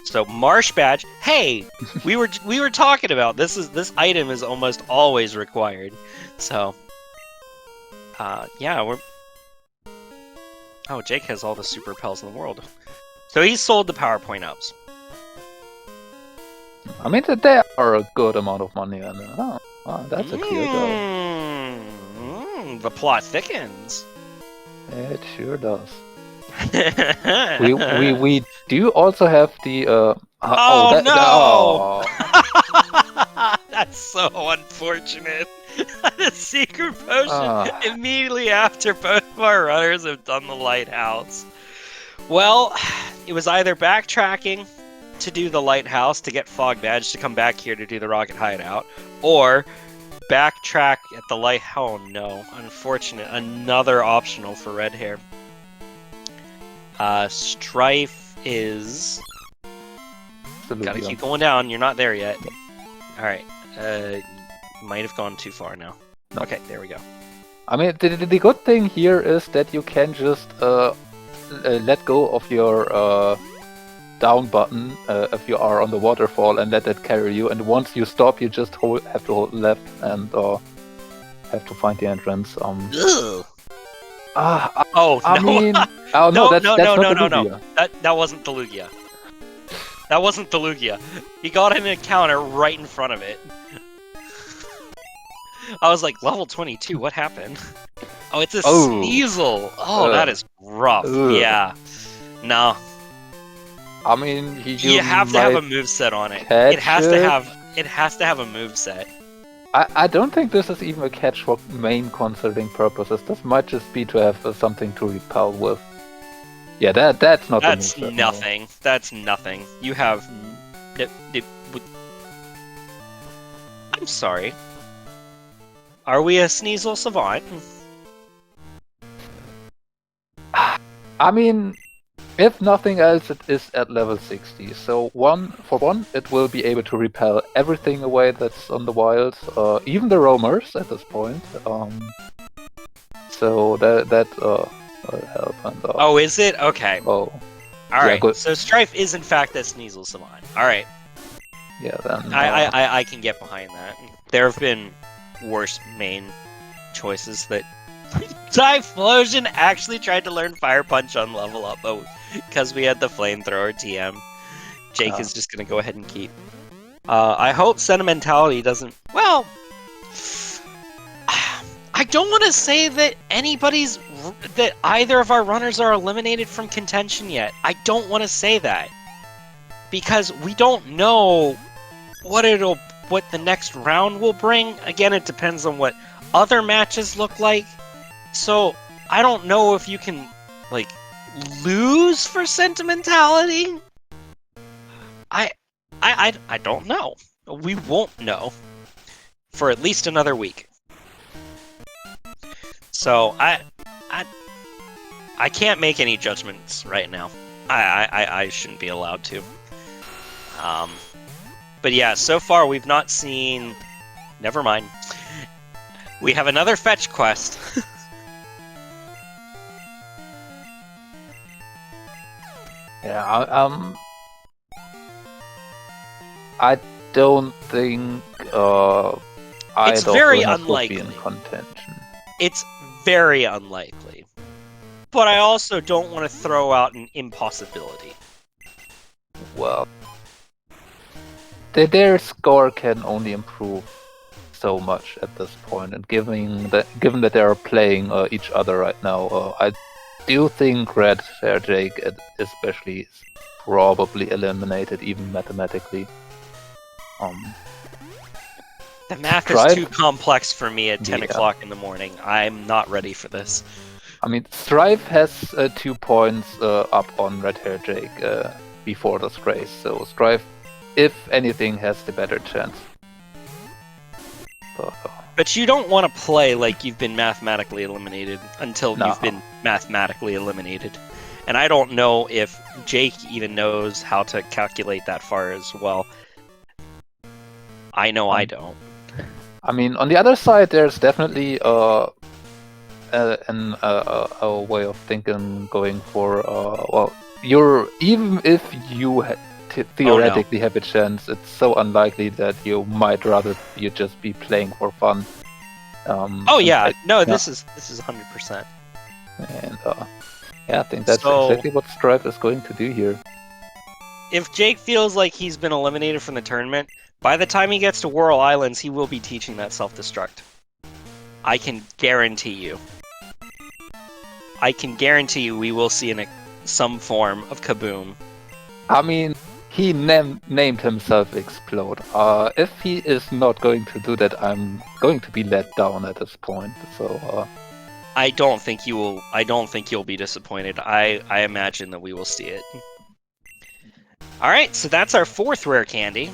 So Marsh Badge. Hey, we were talking about this item is almost always required. So, yeah, we're. Oh, Jake has all the super pals in the world. So he sold the PowerPoint ups. I mean, they are a good amount of money, and that's a clear goal. The plot thickens. It sure does. we do also have the no! That's so unfortunate. The secret potion immediately after both of our runners have done the lighthouse. Well, it was either backtracking to do the lighthouse to get Fog Badge to come back here to do the Rocket Hideout, or backtrack at the light. Oh no, unfortunate. Another optional for Redhair. Strife is. Gotta keep going down. You're not there yet. All right. Might have gone too far now. No. Okay, there we go. I mean, the good thing here is that you can just let go of your down button if you are on the waterfall and let it carry you. And once you stop, you just have to hold left and have to find the entrance. Ugh. I mean, no, no, that's no, not that wasn't the Lugia. That wasn't the Lugia. He got an encounter right in front of it. I was like, level 22, what happened? Oh, it's a Sneasel. Oh, that is rough. Yeah. No. I mean, you have to have a moveset on it. It has to have a moveset. I don't think this is even a catch for main consulting purposes. This might just be to have something to repel with. Yeah, that's not. That's nothing. No. That's nothing. You have. I'm sorry. Are we a Sneasel Savant? I mean, if nothing else, it is at level 60. So for one, it will be able to repel everything away that's on the wild, even the roamers at this point. So that will help. And, oh, is it? Okay. Oh. Alright, yeah, so Strife is in fact a Sneasel Savant. Alright. Yeah, then... I can get behind that. There have been worse main choices that... Typhlosion actually tried to learn Fire Punch on level up, but because we had the Flamethrower TM, Jake is just going to go ahead and keep. I hope Sentimentality doesn't... Well... I don't want to say that that either of our runners are eliminated from contention yet. I don't want to say that. Because we don't know what the next round will bring. Again, it depends on what other matches look like. So, I don't know if you can, like, lose for Sentimentality. I don't know. We won't know for at least another week. So, I can't make any judgments right now. I shouldn't be allowed to. But yeah, so far we've not seen... Never mind. We have another fetch quest. Yeah, I don't think it's very unlikely would be in contention. It's very unlikely. But I also don't want to throw out an impossibility. Well, their score can only improve so much at this point, and given that they are playing each other right now, I do think Redhair Jake especially is probably eliminated, even mathematically. The math is too complex for me at 10 o'clock in the morning. I'm not ready for this. I mean, Strife has 2 points up on Redhair Jake before this race, so Strife, if anything, has the better chance. But you don't want to play like you've been mathematically eliminated until you've been mathematically eliminated. And I don't know if Jake even knows how to calculate that far as well. I know I don't. I mean, on the other side, there's definitely a way of thinking going for well, even if you theoretically have a chance, it's so unlikely that you might rather you just be playing for fun. Oh yeah, this is 100%. And yeah, I think that's exactly what Strife is going to do here. If Jake feels like he's been eliminated from the tournament, by the time he gets to Whirl Islands, he will be teaching that self-destruct. I can guarantee you. I can guarantee you we will see some form of Kaboom. I mean, he named himself Explode. If he is not going to do that, I'm going to be let down at this point. So I don't think you will. I don't think you'll be disappointed. I imagine that we will see it. All right, so that's our 4th rare candy.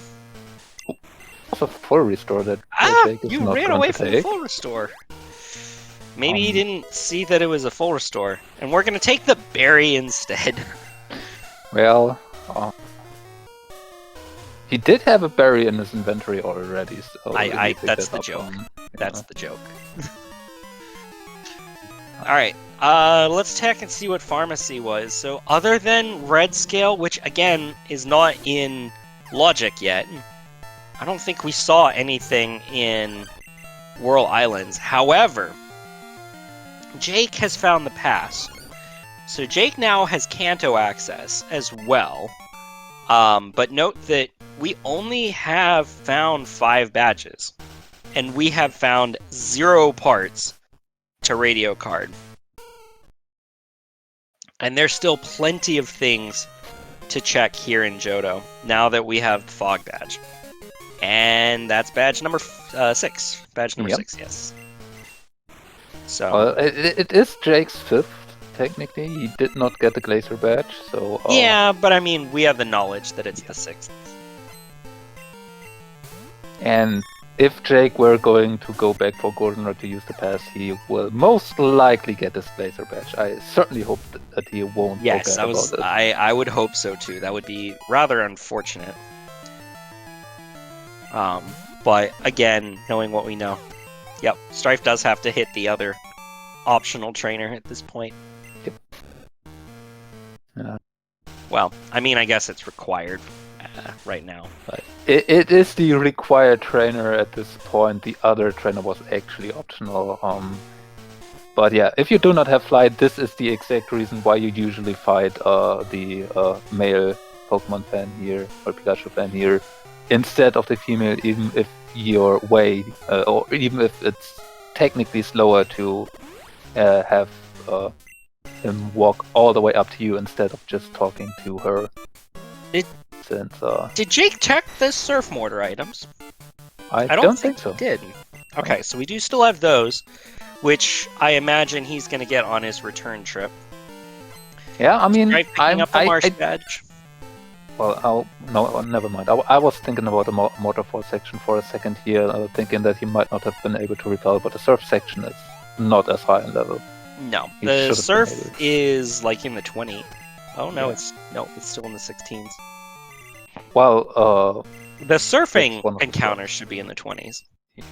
Also, full restore that. You ran away from the full restore. Maybe he didn't see that it was a full restore, and we're gonna take the berry instead. Well, he did have a berry in his inventory already. So that's the joke. That's the joke. All right, let's check and see what pharmacy was. So other than red scale, which again is not in logic yet, I don't think we saw anything in Whirl Islands. However, Jake has found the pass. So Jake now has Kanto access as well. But note that we only have found 5 badges. And we have found 0 parts to radio card. And there's still plenty of things to check here in Johto, now that we have the Fog badge. And that's badge number 6. Badge number 6, yes. So it is Jake's 5th, technically. He did not get the Glacier badge, so... yeah, but I mean, we have the knowledge that it's the 6th. And if Jake were going to go back for Goldenrod to use the pass, he will most likely get this Glacier badge. I certainly hope that he won't forget about it. I would hope so too. That would be rather unfortunate. But again, knowing what we know, yep, Strife does have to hit the other optional trainer at this point. Yep. Well, I mean, I guess it's required right now. But it is the required trainer at this point. The other trainer was actually optional. But yeah, if you do not have Flight, this is the exact reason why you usually fight the male Pokemon fan here, or Pikachu fan here, instead of the female, even if your way, or even if it's technically slower to have him walk all the way up to you instead of just talking to her. Did Jake check the Surf Mortar items? I don't think so. He did. Okay, so we do still have those, which I imagine he's going to get on his return trip. Yeah, I mean, picking up the Marsh badge. Well, no, never mind. I was thinking about the Waterfall section for a second here, thinking that he might not have been able to repel, but the Surf section is not as high in level. No, the Surf is like in the 20. Oh no, it's still in the 16s. Well, the surfing encounter should be in the 20s. Yeah.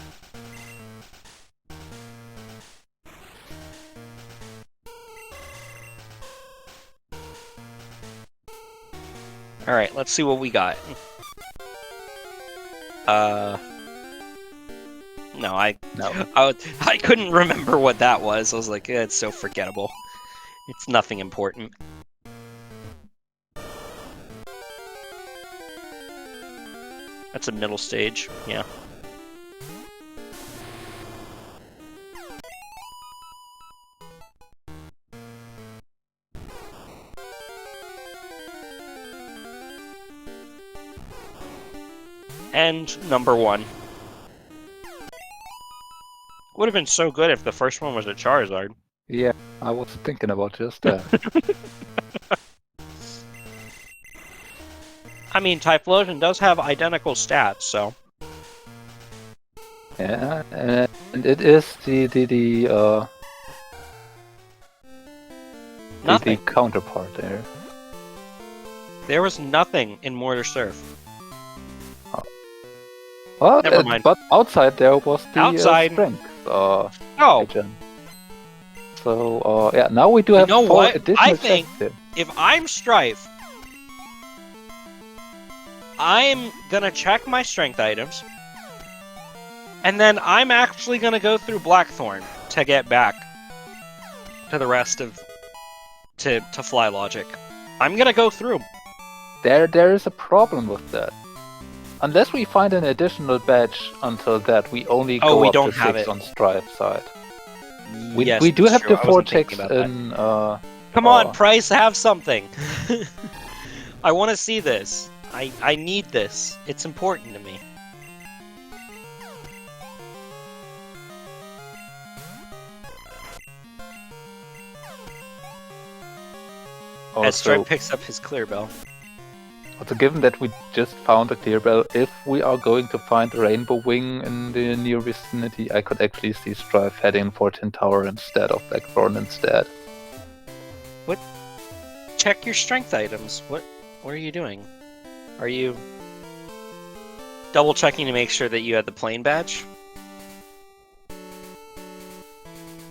All right, let's see what we got. No, I couldn't remember what that was. I was like, it's so forgettable. It's nothing important. That's a middle stage, yeah. And number 1. Would have been so good if the first one was a Charizard. Yeah, I was thinking about just that. I mean, Typhlosion does have identical stats, so... Yeah, and it is the counterpart there. There was nothing in Mortar Surf. Well, Never mind. but outside there was the Outside. strength Oh, agent. So yeah, now we do have know 4 what? additional I think checks here. if I'm Strife, I'm gonna check my strength items, and then I'm actually gonna go through Blackthorn to get back to the rest of to Fly Logic. I'm gonna go through. There is a problem with that. Unless we find an additional badge until that, we only go we up don't to have 6 it. on Stripe side. We Yes, do that's have true. the I 4 wasn't thinking checks about that. in. Come on, Price, have something. I want to see this. I need this. It's important to me. As Stripe picks up his clear bell. Also, given that we just found a clear bell, if we are going to find a Rainbow Wing in the near vicinity, I could actually see Strife heading for Tin Tower instead of Blackthorn instead. What? Check your strength items. What are you doing? Are you double checking to make sure that you had the plane badge?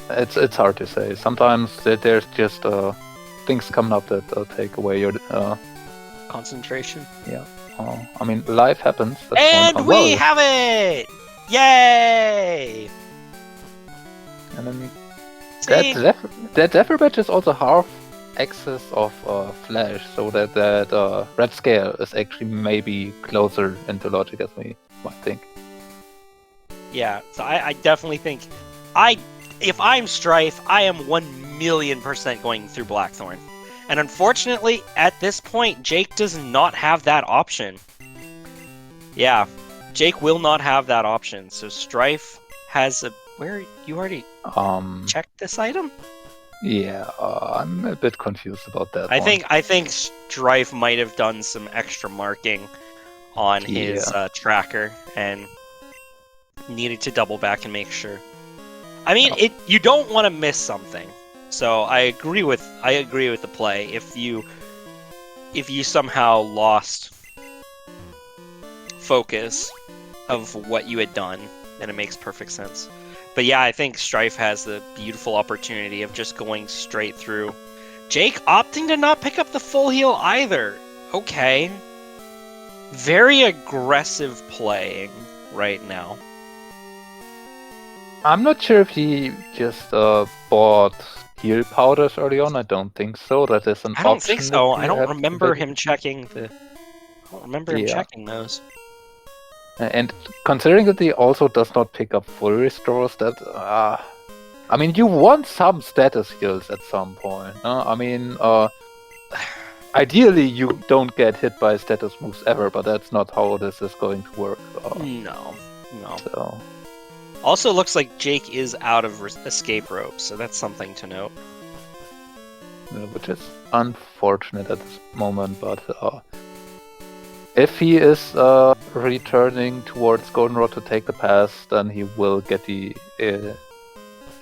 It's hard to say. Sometimes there's just things coming up that take away your concentration. Yeah. I mean, life happens. And we have it! Yay! And then that Zephyr badge is also half axis of Flash, so that red scale is actually maybe closer into logic as we might think. Yeah, so I definitely think if I'm Strife, I am 1,000,000% going through Blackthorn. And unfortunately, at this point, Jake does not have that option. Yeah, Jake will not have that option. So Strife has a... Where... You already checked this item? Yeah, I'm a bit confused about that I think Strife might have done some extra marking on his tracker and needed to double back and make sure. I mean, you don't want to miss something. So I agree with the play. If you somehow lost focus of what you had done, then it makes perfect sense. But yeah, I think Strife has the beautiful opportunity of just going straight through. Jake opting to not pick up the full heal either. Okay. Very aggressive playing right now. I'm not sure if he just bought heal powders early on. I don't think so. That is an option. I don't think so. I don't remember him checking the... I don't remember him checking those. And considering that he also does not pick up full restores, that... I mean, you want some status heals at some point. I mean, ideally you don't get hit by status moves ever, but that's not how this is going to work. No. So... Also looks like Jake is out of escape rope, so that's something to note. Which is unfortunate at this moment, but if he is returning towards Goldenrod to take the pass, then he will get the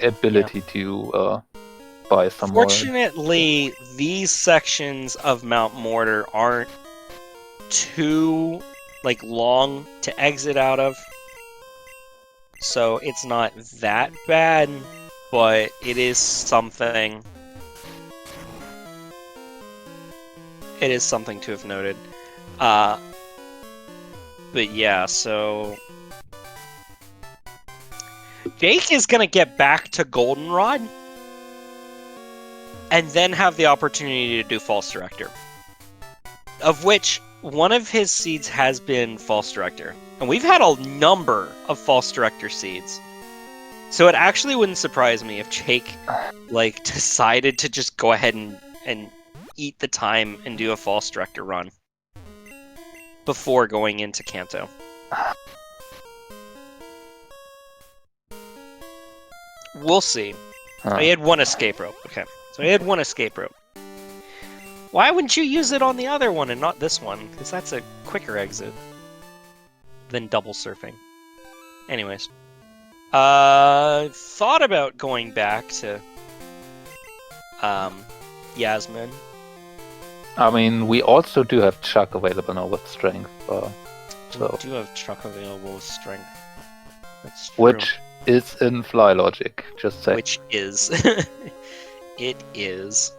ability to buy some more. Fortunately, these sections of Mount Mortar aren't too long to exit out of. So it's not that bad, but it is something. It is something to have noted. But yeah, so Jake is gonna get back to Goldenrod, and then have the opportunity to do False Director, of which one of his seeds has been False Director. And we've had a number of False Director seeds. So it actually wouldn't surprise me if Jake, decided to just go ahead and eat the time and do a False Director run before going into Kanto. We'll see. He had one escape rope. Okay. So he had one escape rope. Why wouldn't you use it on the other one and not this one? Because that's a quicker exit than double surfing. Anyways. Thought about going back to Yasmin. I mean, we also do have Chuck available now with strength. So, We do have truck available with strength. That's true. which is in fly logic, just say. Which is. It is.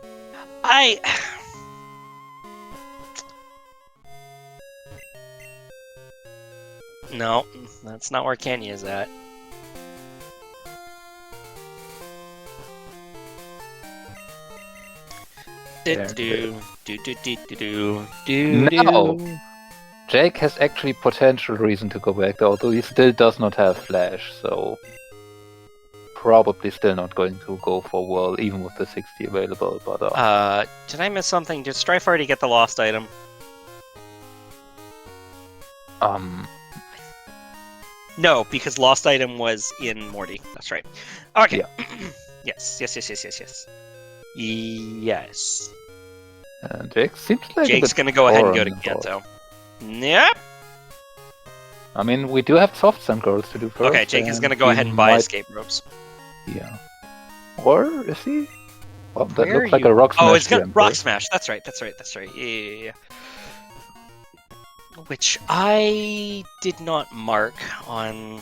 No, that's not where Kenya is at. No! Jake has actually potential reason to go back, although he still does not have Flash, so probably still not going to go for Whirl, even with the 60 available, but did I miss something? Did Strife already get the lost item? No, because lost item was in Morty. That's right. Okay. Yeah. Yes. Yes. Jake seems like Jake's gonna go ahead and go to Kanto. Yep. I mean, we do have soft sand girls to do first. Okay, Jake is gonna go ahead and buy escape ropes. Yeah. Or is he? Well, that Where looks like a rock smash. Oh, it's gonna rock smash. That's right. Yeah. Which I did not mark on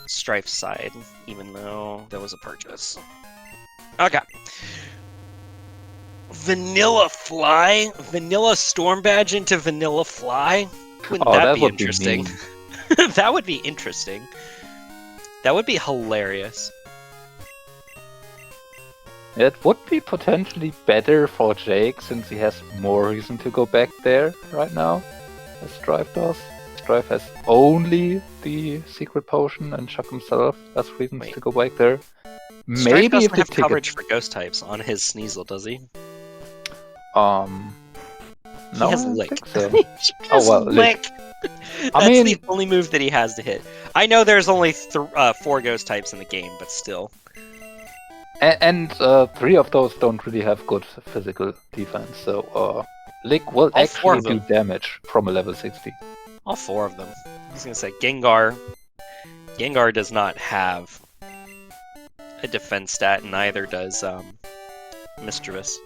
Strife's side, even though there was a purchase. Okay. Vanilla Fly? Vanilla Storm Badge into Vanilla Fly? Wouldn't that be interesting? That would be interesting. That would be hilarious. It would be potentially better for Jake, since he has more reason to go back there right now, as Strife does. Strife has only the secret potion, and Chuck himself has reasons to go back there. Strife Maybe doesn't if the have ticket... coverage for ghost types on his Sneasel, does he? No, he has Lick. So. He has Lick. That's the only move that he has to hit. I know there's only 4 ghost types in the game, but still. And 3 of those don't really have good physical defense, so Lick will actually do damage from a level 60. All 4 of them. I was gonna say, Gengar does not have a defense stat, and neither does Mischievous.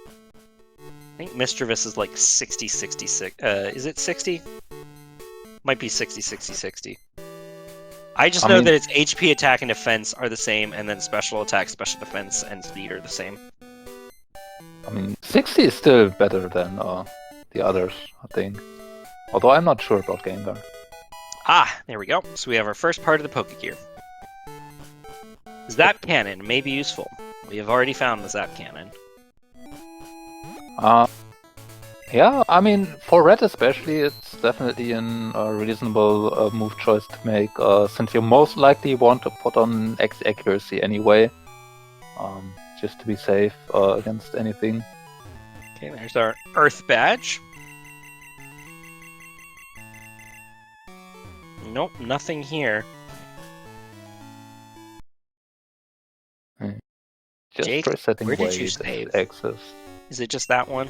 I think Mischievous is like 60-66. Is it 60? Might be 60-60-60. I just know that its HP, attack, and defense are the same, and then special attack, special defense, and speed are the same. I mean, 60 is still better than the others, I think. Although I'm not sure about Gengar. Ah, there we go. So we have our first part of the Pokegear. Zap Cannon may be useful. We have already found the Zap Cannon. Yeah, I mean, for Red especially, it's definitely a reasonable move choice to make, since you most likely want to put on X accuracy anyway, just to be safe against anything. Okay, there's our Earth Badge. Nope, nothing here. Just Jake, resetting where did you save? Access. Is it just that one?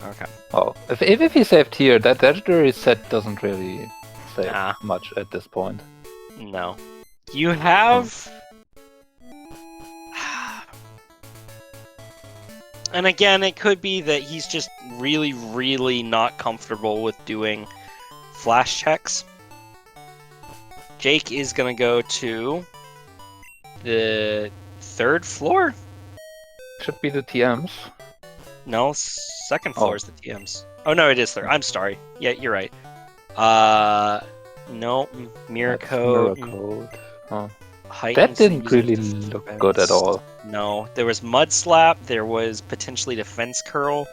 Okay. Oh, if he saved here, that reset doesn't really save much at this point. No. You have... And again, it could be that he's just really, really not comfortable with doing flash checks. Jake is going to go to the 3rd floor? Should be the TMs. No, 2nd floor is the TMs. Oh no, it is 3rd. I'm sorry. Yeah, you're right. No, Mirror Code. Oh. That didn't really look good at all. No, there was Mud Slap, there was potentially Defense Curl,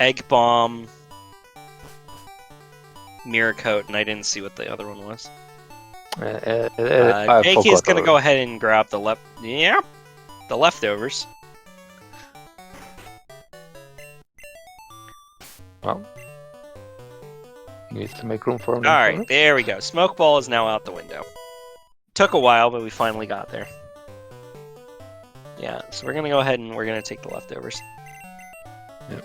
Egg Bomb, Mirror Coat, and I didn't see what the other one was. Jake is going to go ahead and grab the the leftovers. Well, needs to make room for him. Alright, there we go. Smoke Ball is now out the window. Took a while, but we finally got there. Yeah, so we're going to go ahead and we're going to take the leftovers. Yeah.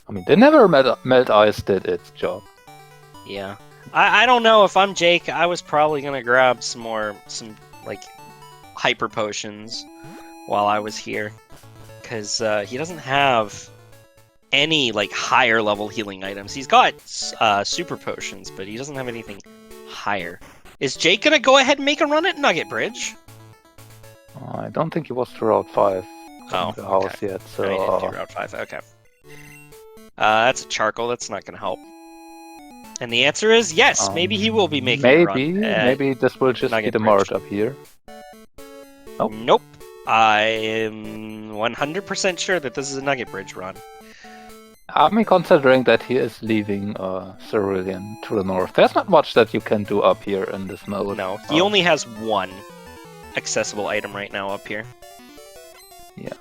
I mean, they never Melt Ice did its job. Yeah. I don't know, if I'm Jake, I was probably going to grab some like, Hyper Potions while I was here. Because he doesn't have any like higher level healing items. He's got super potions, but he doesn't have anything higher. Is Jake gonna go ahead and make a run at Nugget Bridge? I don't think he was to Route 5 Oh, in the house okay. yet, No, he didn't so... do Route 5, okay. That's a charcoal, that's not gonna help. And the answer is yes, maybe he will be making a run. Maybe this will just be Nugget the Bridge. mark up here. Nope. Nope. I am 100% sure that this is a Nugget Bridge run. I mean, considering that he is leaving Cerulean to the north, there's not much that you can do up here in this mode. No, he only has one accessible item right now up here. Yeah.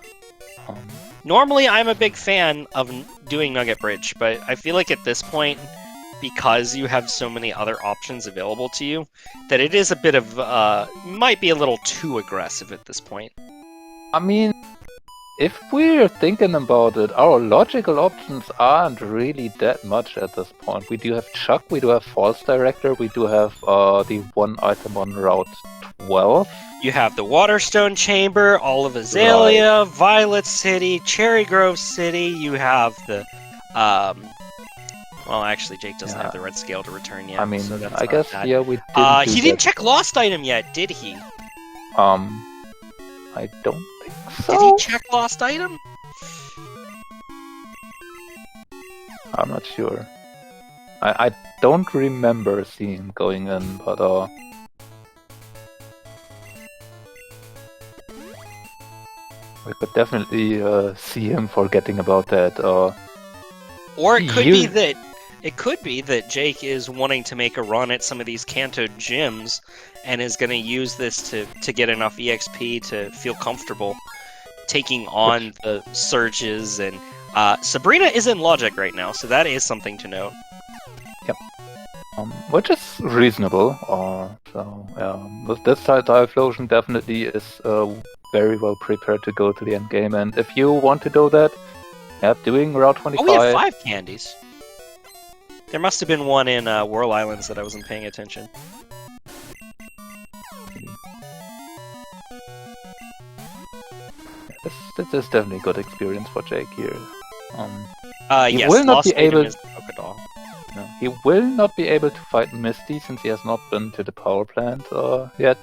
Normally, I'm a big fan of doing Nugget Bridge, but I feel like at this point, because you have so many other options available to you, that it is a bit of, might be a little too aggressive at this point. I mean, if we're thinking about it, our logical options aren't really that much at this point. We do have Chuck, we do have False Director, we do have the one item on Route 12. You have the Waterstone Chamber, all of Azalea, Violet City, Cherry Grove City, you have the, well, actually, Jake doesn't have the red scale to return yet. I mean, so that's I guess, bad. yeah, we didn't he didn't check Lost Item yet, did he? I don't think so. Did he check Lost Item? I'm not sure. I don't remember seeing him going in, but we could definitely see him forgetting about that. Or it could be that Jake is wanting to make a run at some of these Kanto gyms and is going to use this to get enough EXP to feel comfortable taking on the surges. And Sabrina is in Logic right now, so that is something to note. Yep. Which is reasonable. With this side, Typhlosion definitely is very well prepared to go to the end game. And if you want to do that, doing Route 25... Oh, we have 5 candies. There must have been one in Whirl Islands that I wasn't paying attention. This is definitely a good experience for Jake here. He yes, will not Lost be able. Item is the Crocodile. No, he will not be able to fight Misty since he has not been to the power plant yet.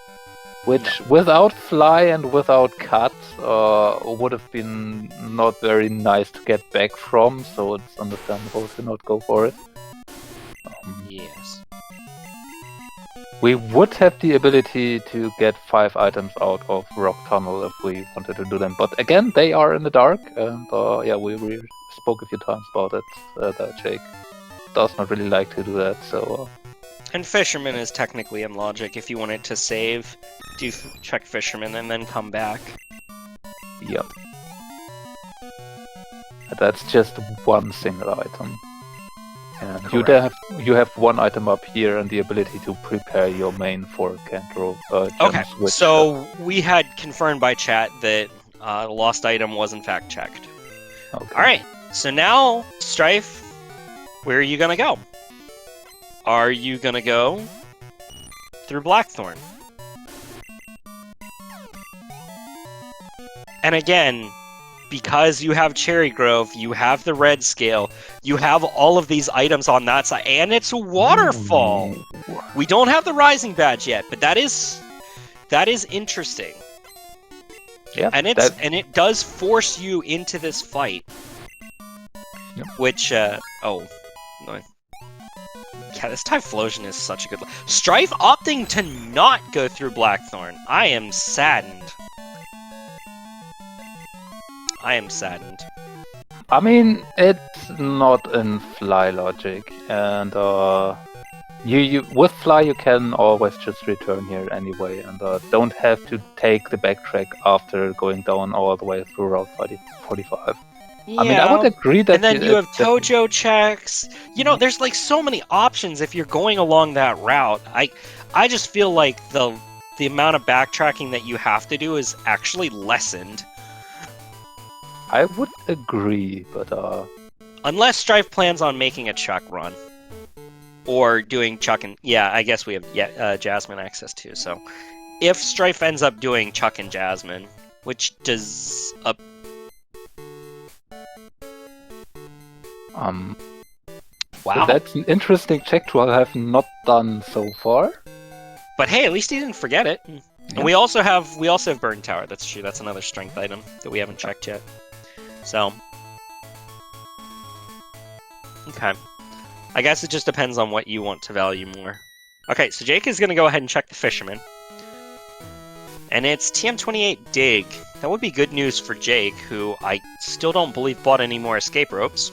Which, without Fly and without Cut, would have been not very nice to get back from. So it's understandable to not go for it. Yes. We would have the ability to get 5 items out of Rock Tunnel if we wanted to do them. But again, they are in the dark, and we spoke a few times about it, that Jake does not really like to do that, so... And Fisherman is technically in Logic. If you wanted to save, do check Fisherman and then come back. Yep. That's just one single item. And you have one item up here and the ability to prepare your main for Kanto. Okay, so we had confirmed by chat that the lost item was in fact checked. Okay. Alright, so now, Strife, where are you gonna go? Are you gonna go through Blackthorn? And again, because you have Cherry Grove, you have the red scale, you have all of these items on that side, and it's a waterfall. We don't have the rising badge yet, but that is interesting. Yeah, and it does force you into this fight. Yep. Which no. Yeah, this Typhlosion is such a good... Strife opting to not go through Blackthorn. I am saddened. I mean, it's not in Fly logic, and you with Fly you can always just return here anyway, and don't have to take the backtrack after going down all the way through Route 45. Yeah. I mean, I would agree that... And then you have Tojo checks. You know, there's like so many options if you're going along that route. I just feel like the amount of backtracking that you have to do is actually lessened. I would agree, but unless Strife plans on making a Chuck run. Or doing Chuck and... Yeah, I guess we have Jasmine access too, so... If Strife ends up doing Chuck and Jasmine, which does... Wow. That's an interesting check to have not done so far. But hey, at least he didn't forget it. Yeah. And we also have Burn Tower. That's true. That's another strength item that we haven't checked yet. So, okay. I guess it just depends on what you want to value more. Okay, so Jake is going to go ahead and check the Fisherman. And it's TM28 Dig. That would be good news for Jake, who I still don't believe bought any more escape ropes.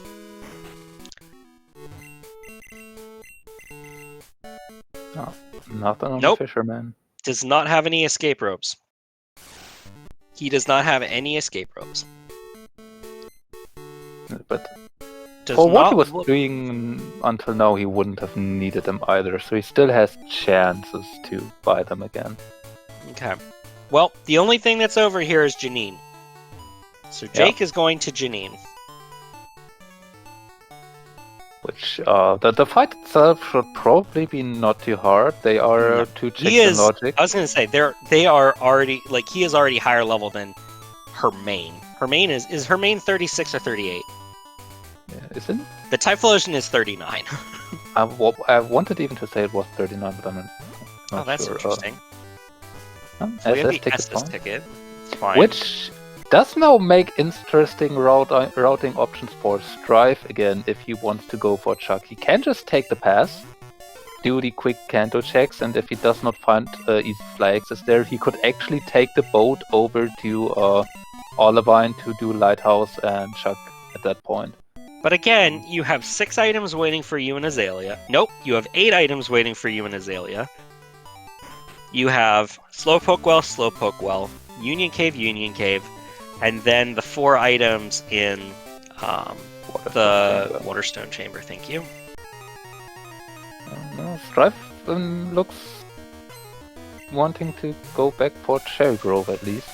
Oh, nothing on the Fisherman. Does not have any escape ropes. He does not have any escape ropes. But for what he was doing until now, he wouldn't have needed them either, so he still has chances to buy them again. Okay. Well, the only thing that's over here is Janine. So Jake is going to Janine. Which, the fight itself should probably be not too hard. They are two checks in logic. I was going to say, they are already, like, he is already higher level than Hermaine. Hermaine is Hermaine 36 or 38? Yeah, isn't? The Typhlosion is 39. I wanted even to say it was 39, but I'm not that's sure. Interesting. So we have the SS ticket. It's fine. Which does now make interesting routing options for Strife again if he wants to go for Chuck. He can just take the pass, do the quick Kanto checks, and if he does not find easy fly access there, he could actually take the boat over to Olivine to do Lighthouse and Chuck at that point. But again, you have 6 items waiting for you and Azalea. Nope, you have 8 items waiting for you and Azalea. You have Slowpoke Well, Union Cave, and then the 4 items in the Waterstone Chamber. Thank you. Strife looks wanting to go back for Cherry Grove at least.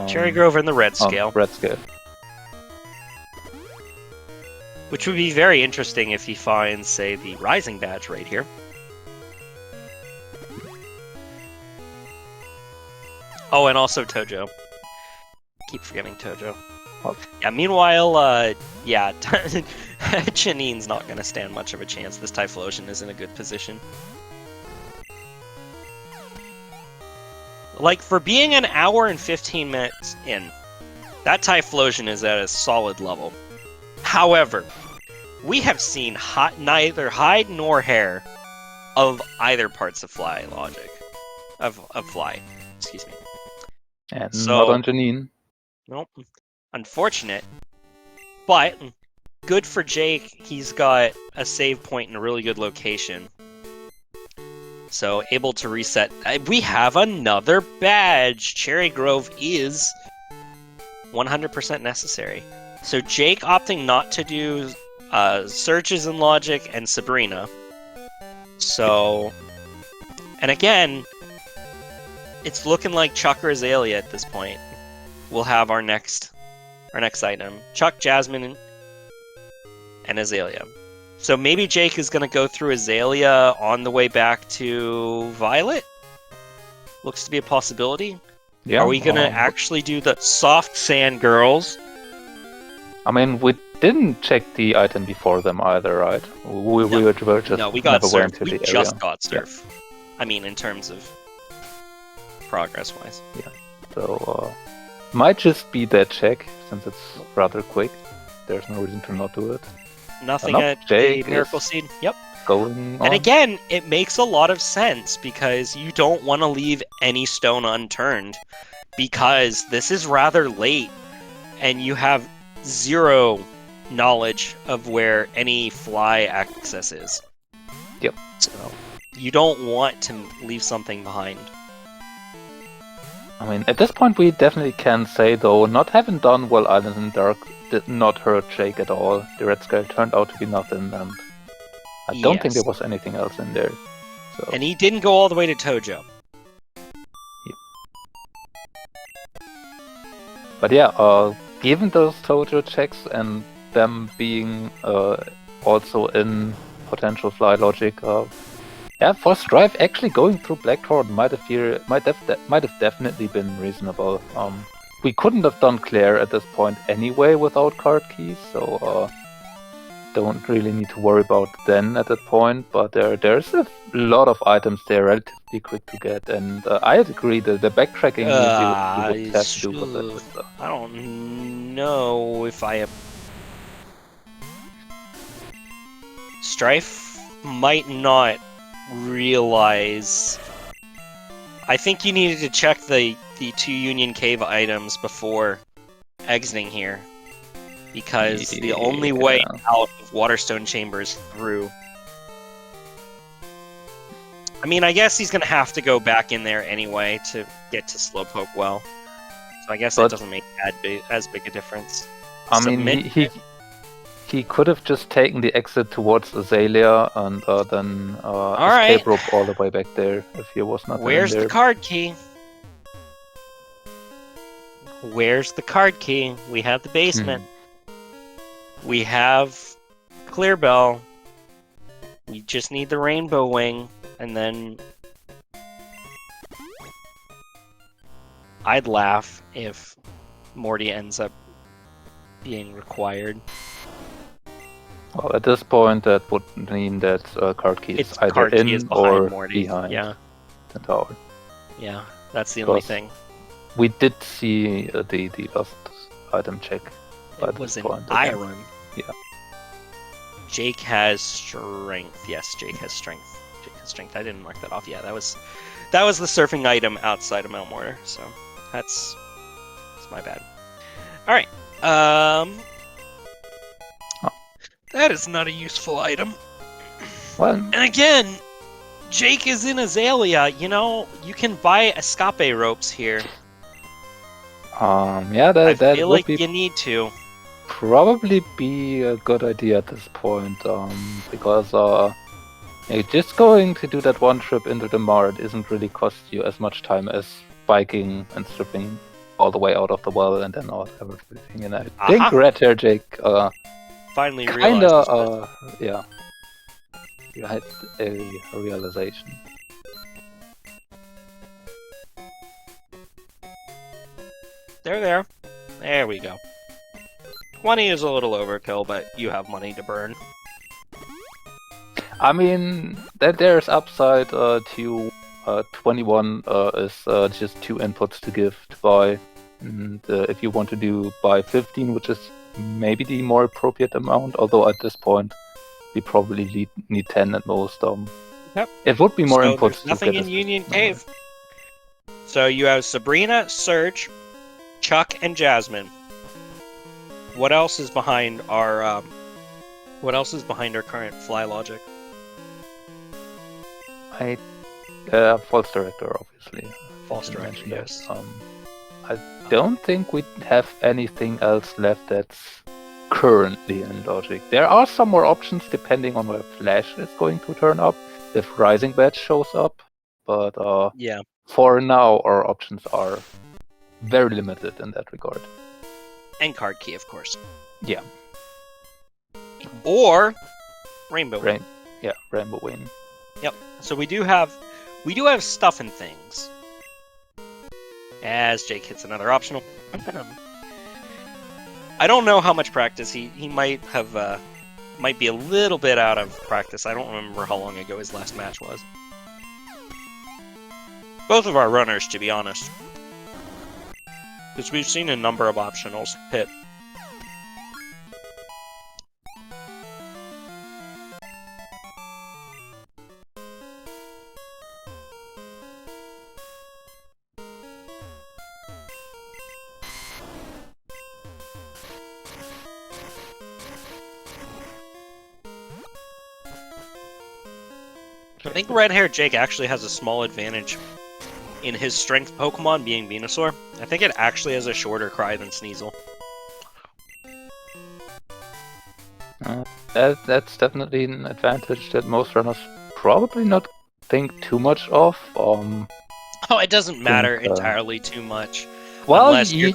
Cherry Grove in the red scale. Red scale. Which would be very interesting if he finds, say, the Rising Badge right here. Oh, and also Tojo. Keep forgetting Tojo. What? Yeah, meanwhile, Janine's not going to stand much of a chance. This Typhlosion is in a good position. Like, for being an hour and 15 minutes in, that Typhlosion is at a solid level. However, we have seen neither hide nor hair of either parts of Fly logic. Of Fly, excuse me. And not on Janine. Nope. Unfortunate. But, good for Jake, he's got a save point in a really good location. So, able to reset. We have another badge! Cherry Grove is 100% necessary. So Jake opting not to do Surges in Logic and Sabrina. So, and again, it's looking like Chuck or Azalea at this point. We'll have our next item. Chuck, Jasmine, and Azalea. So maybe Jake is going to go through Azalea on the way back to Violet? Looks to be a possibility. Yeah, are we going to actually do the Soft Sand Girls? I mean, we didn't check the item before them either, right? We were just no, we got never Surf. We just got Surf. Yeah. I mean, in terms of progress-wise. Yeah. So, might just be that check, since it's rather quick. There's no reason to not do it. Nothing at the Miracle Seed. Yep. Going on. And again, it makes a lot of sense, because you don't want to leave any stone unturned, because this is rather late, and you have 0 knowledge of where any fly access is. Yep. So you don't want to leave something behind. I mean, at this point we definitely can say, though, not having done Well Island in Dark did not hurt Jake at all. The red scale turned out to be nothing, and I don't think there was anything else in there. So. And he didn't go all the way to Tojo. Yep. But yeah, given those Tojo checks and them being also in potential fly logic, for Strife actually going through Blackthorn might have definitely been reasonable. We couldn't have done Claire at this point anyway without card keys, so don't really need to worry about then at that point, but there's a lot of items there relatively quick to get, and I agree that the backtracking you would have to do for that stuff. I don't know if I... Strife might not realize... I think you needed to check the 2 Union Cave items before exiting here. Because the only way out of Waterstone Chamber is through. I mean, I guess he's going to have to go back in there anyway to get to Slowpoke Well. So I guess that doesn't make as big a difference. I mean, he could have just taken the exit towards Azalea and then escape rope all the way back there if he was not Where's there. the card key? Where's the card key? We have the basement. We have Clear Bell. We just need the Rainbow Wing, and then... I'd laugh if Morty ends up being required. Well, at this point, that would mean that card key is either in or behind the tower. Yeah, that's the only thing. We did see the last item check. It was an iron. Yeah. Jake has strength. Yes, Jake has strength. Jake has strength. I didn't mark that off. Yeah, that was the surfing item outside of Mount Mortar. So that's my bad. All right. That is not a useful item. Well, and again, Jake is in Azalea. You know, you can buy escape ropes here. Yeah, that feel would like you need to. Probably be a good idea at this point, because just going to do that one trip into the mart isn't really cost you as much time as biking and stripping all the way out of the well and then everything. And I think Redhair Jake finally realized you had a realization. There we go. 20 is a little overkill, but you have money to burn. I mean, there's upside to 21 is just 2 inputs to give to buy. And if you want to buy 15, which is maybe the more appropriate amount, although at this point we probably need 10 at most. Yep. It would be more inputs. There's nothing in Union Cave. So you have Sabrina, Surge, Chuck, and Jasmine. What else is behind our current fly logic? False Director, obviously. False Director, yes. I don't think we have anything else left that's currently in logic. There are some more options depending on where Flash is going to turn up, if Rising Badge shows up, but for now our options are very limited in that regard. And card key, of course. Yeah. Or Rainbow Wing. Rainbow Wing. Yep. So we do have stuff and things. As Jake hits another optional. I don't know how much practice he might have. Might be a little bit out of practice. I don't remember how long ago his last match was. Both of our runners, to be honest. Because we've seen a number of optionals hit. I think Redhair Jake actually has a small advantage in his strength Pokemon being Venusaur. I think it actually has a shorter cry than Sneasel. That's definitely an advantage that most runners probably not think too much of. Oh, it doesn't matter entirely too much. Well, unless you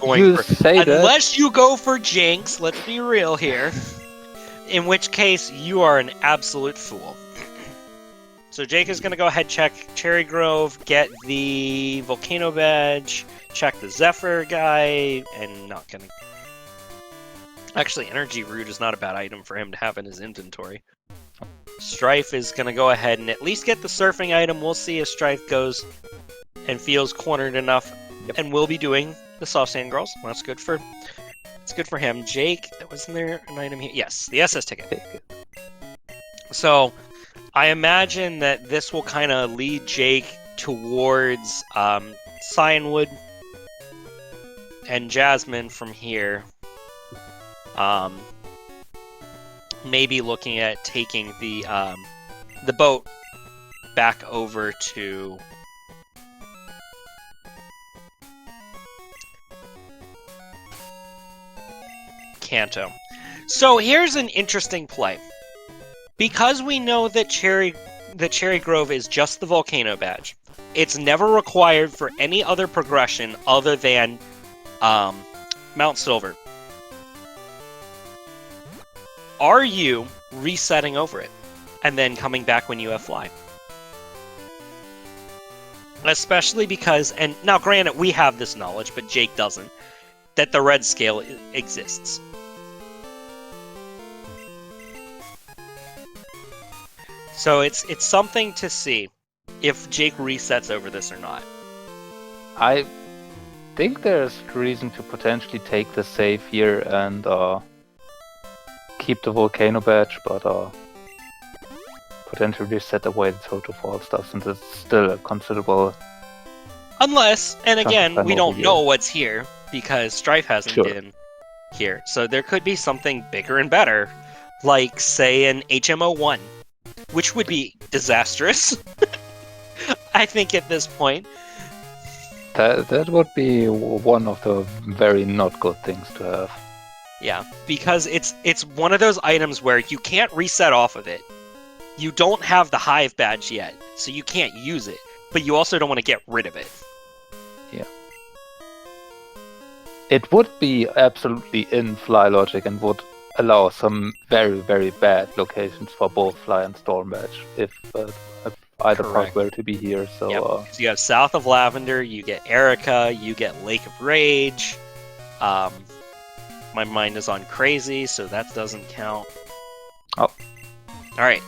go for Jinx, let's be real here. In which case, you are an absolute fool. So Jake is going to go ahead, check Cherry Grove, get the Volcano Badge, check the Zephyr guy, and not going to... Actually, Energy Root is not a bad item for him to have in his inventory. Strife is going to go ahead and at least get the surfing item. We'll see if Strife goes and feels cornered enough, and will be doing the Soft Sand Girls. Well, that's good for him. Jake, wasn't there an item here? Yes, the SS ticket. So I imagine that this will kind of lead Jake towards Cyanwood and Jasmine from here. Maybe looking at taking the boat back over to Kanto. So here's an interesting play. Because we know that Cherry Grove is just the Volcano Badge, it's never required for any other progression other than Mount Silver. Are you resetting over it and then coming back when you have Fly? Especially because, and now granted we have this knowledge, but Jake doesn't, that the red scale exists. So it's something to see if Jake resets over this or not. I think there's reason to potentially take the save here and keep the Volcano Badge, but potentially reset away the Total Fall stuff, since it's still a considerable... Unless, and again, we don't know what's here, because Strife hasn't been here. So there could be something bigger and better, like, say, an HMO 1, which would be disastrous, I think, at this point. That would be one of the very not good things to have. Yeah, because it's one of those items where you can't reset off of it. You don't have the Hive badge yet, so you can't use it, but you also don't want to get rid of it. Yeah. It would be absolutely in Fly logic and would allow some very, very bad locations for both Fly and Storm badge if either part were to be here. So, so you have South of Lavender, you get Erica, you get Lake of Rage. My mind is on Crazy, so that doesn't count. Oh. Alright.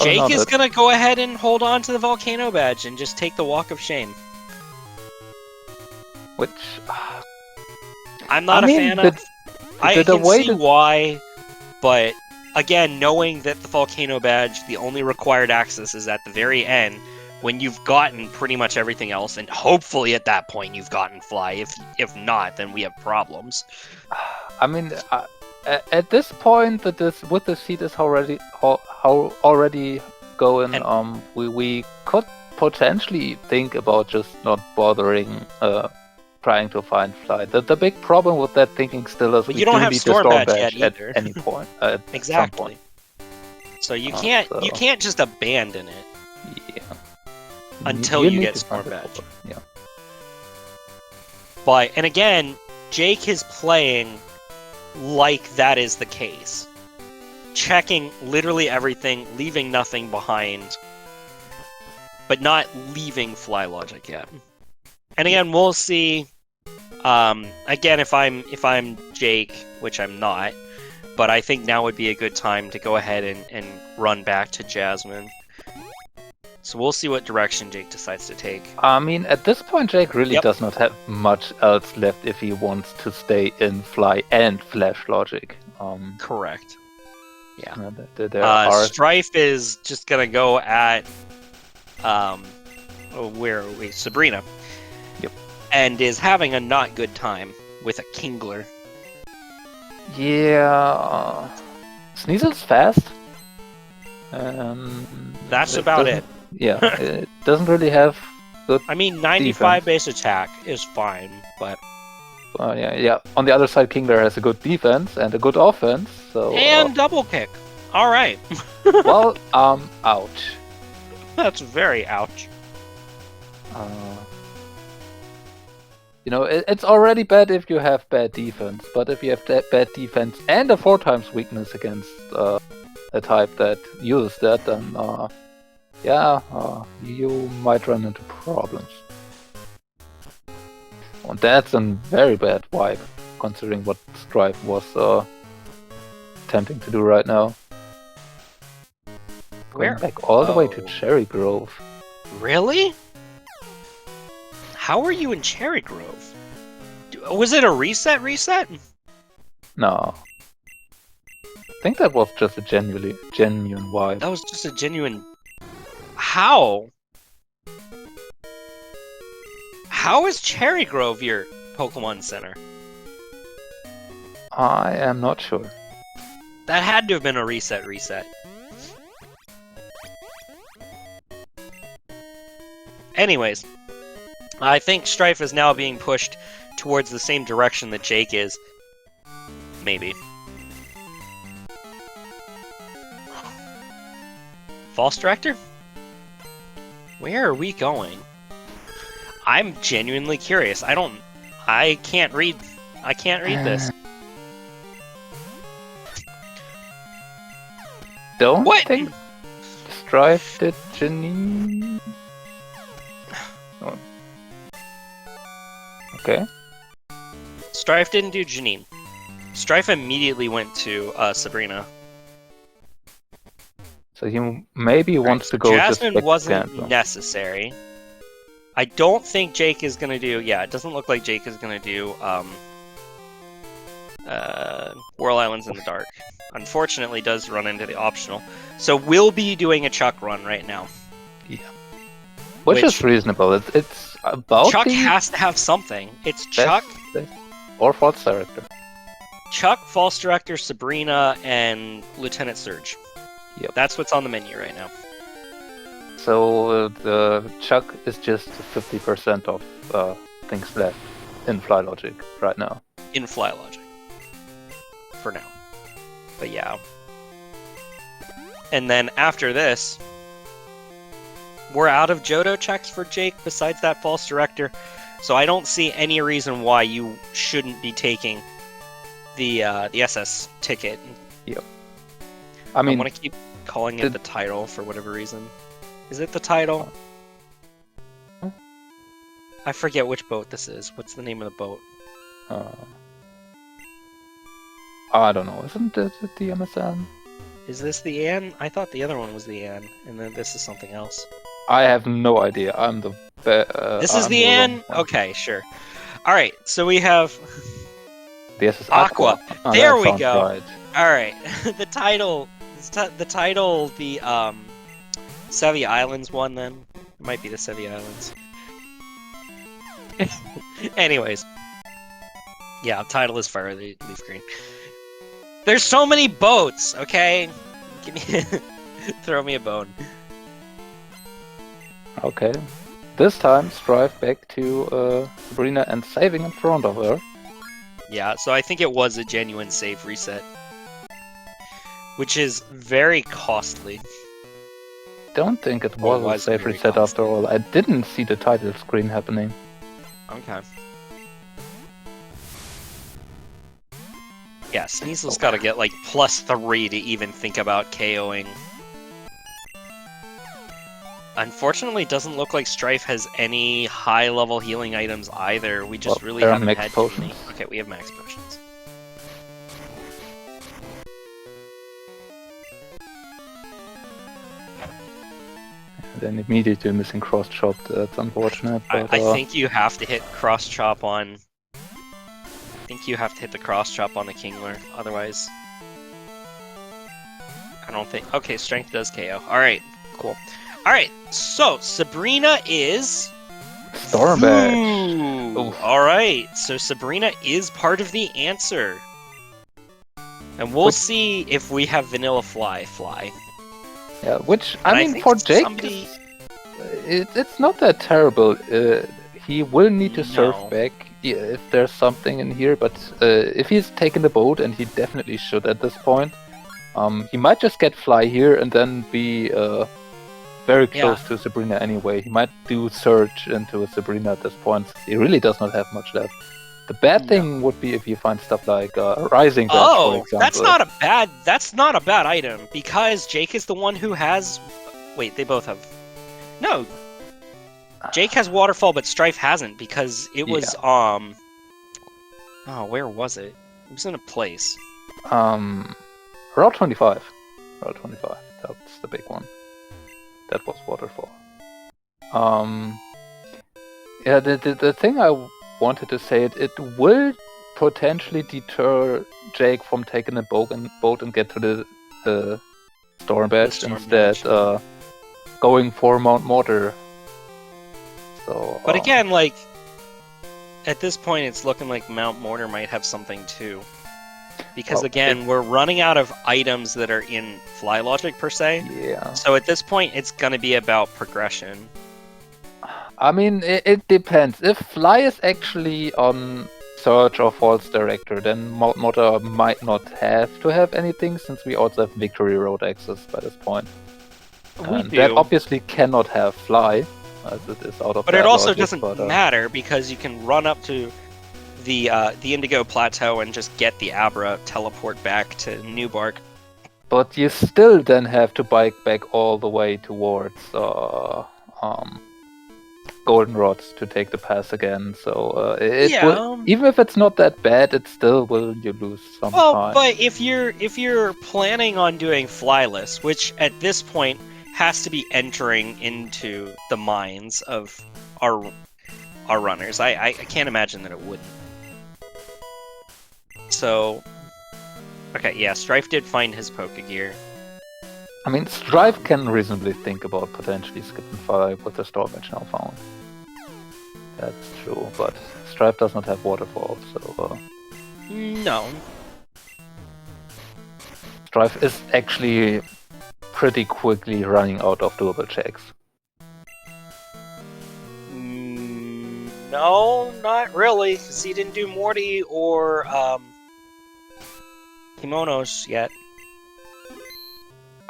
Jake is going to go ahead and hold on to the Volcano Badge and just take the Walk of Shame. Which... I'm not a fan of... I can see why, but again, knowing that the Volcano Badge, the only required access is at the very end, when you've gotten pretty much everything else, and hopefully at that point you've gotten Fly. If not, then we have problems. I mean, at this point, with the seed is already going, and we could potentially think about just not bothering trying to find Fly. The big problem with that thinking still is you don't have Storm badge yet at any point. Exactly. So you can't just abandon it. Yeah. Until you get Storm badge. Yeah. But and again, Jake is playing like that is the case. Checking literally everything, leaving nothing behind, but not leaving Fly logic yet. And again, we'll see. Again, if I'm Jake, which I'm not, but I think now would be a good time to go ahead and run back to Jasmine. So we'll see what direction Jake decides to take. I mean, at this point, Jake really does not have much else left if he wants to stay in Fly and Flash logic. Correct. Yeah. Strife is just gonna go at where are we? Sabrina. Yep. And is having a not good time with a Kingler. Yeah. Sneasel's fast. That's about it. Yeah, it doesn't really have good. I mean, 95 base attack is fine, but. Yeah. On the other side, Kingler has a good defense and a good offense. So. And double kick. All right. Well, ouch. That's very ouch. It's already bad if you have bad defense, but if you have bad defense and a 4x weakness against a type that uses that, then you might run into problems. And that's a very bad wipe, considering what Strife was attempting to do right now. Where? Going back all the way to Oh. Cherry Grove. Really? How are you in Cherry Grove? Was it a reset? No. I think that was just a genuine vibe. That was just a genuine... How? How is Cherry Grove your Pokemon Center? I am not sure. That had to have been a reset. Anyways, I think Strife is now being pushed towards the same direction that Jake is. Maybe. False Director? Where are we going? I'm genuinely curious. I can't read this. Don't What? think Strife did Janine. Oh. Okay. Strife didn't do Janine. Strife immediately went to Sabrina. So he maybe wants to go Jasmine to wasn't Spectacles. necessary. I don't think Jake is gonna do. Yeah, it doesn't look like Jake is gonna do Whirl Islands in the Dark. Unfortunately, does run into the optional. So we'll be doing a Chuck run right now. Yeah. Which is reasonable. It's about Chuck the has to have something. It's Chuck, best or False Director. Chuck, False Director, Sabrina, and Lieutenant Surge. Yep. That's what's on the menu right now. So the Chuck is just 50% of things left in Fly Logic right now. In Fly Logic. For now. But yeah. And then after this, we're out of Johto checks for Jake besides that False Director. So I don't see any reason why you shouldn't be taking the SS ticket. Yep. I mean, I want to keep calling it the title for whatever reason. Is it the title? I forget which boat this is. What's the name of the boat? I don't know. Isn't it the MSN? Is this the Anne? I thought the other one was the Anne, and then this is something else. I have no idea. I'm the this is the Anne? Okay, sure. Alright, so we have... This is Aqua. Oh, there that we sounds go. right. Alright, the title... The Sevi Islands one, then. It might be the Sevi Islands. Anyways. Yeah, title is Fire Leaf Green. There's so many boats, okay? Give me... Throw me a bone. Okay. This time, Strive back to Sabrina and saving in front of her. Yeah, so I think it was a genuine save reset. Which is very costly. Don't think it was a safe reset after all. I didn't see the title screen happening. Okay. Yeah, Sneasel's gotta get like +3 to even think about KOing. Unfortunately, it doesn't look like Strife has any high-level healing items either. We just really haven't had too many. Okay, we have max potions. Then immediately missing cross chop. That's unfortunate. But, I think you have to hit cross chop on. I think you have to hit the cross chop on the Kingler, otherwise. I don't think. Okay, strength does KO. All right, cool. All right, so Sabrina is Storm Badge. All right, so Sabrina is part of the answer, and we'll see if we have Vanilla Fly. Yeah, which I mean for Jake, it's not that terrible. He will need to surf back if there's something in here, but if he's taken the boat, and he definitely should at this point, he might just get Fly here and then be very close to Sabrina anyway. He might do Surge into Sabrina at this point. He really does not have much left. The bad thing would be if you find stuff like Rising Badge, for example. That's not a bad item, because Jake is the one who has... Wait, they both have... No! Jake has Waterfall, but Strife hasn't, because it was, Oh, where was it? It was in a place. I Route 25. Route 25. That's the big one. That was Waterfall. Yeah, the thing I wanted to say, it will potentially deter Jake from taking a boat and get to the Storm Badge instead going for Mount Mortar. So, but again, like, at this point, it's looking like Mount Mortar might have something too. Because again, we're running out of items that are in Fly Logic per se. Yeah. So at this point, it's going to be about progression. I mean, it depends. If Fly is actually on Search or False Director, then Mount Mortar might not have to have anything, since we also have Victory Road access by this point. We do. That obviously cannot have Fly, as it is out of. But it also doesn't matter, because you can run up to the Indigo Plateau and just get the Abra, teleport back to Newbark. But you still then have to bike back all the way towards Goldenrod to take the pass again. So will, even if it's not that bad, it still will you lose some time. But if you're planning on doing Flyless, which at this point has to be entering into the minds of our runners, I can't imagine that it wouldn't. So, okay, yeah, Strife did find his Pokegear. I mean, Strife can reasonably think about potentially skipping 5 with the Storm Edge now found. That's true, but Strife does not have Waterfall, so... No. Strife is actually pretty quickly running out of doable checks. No, not really, because he didn't do Morty or Kimonos yet.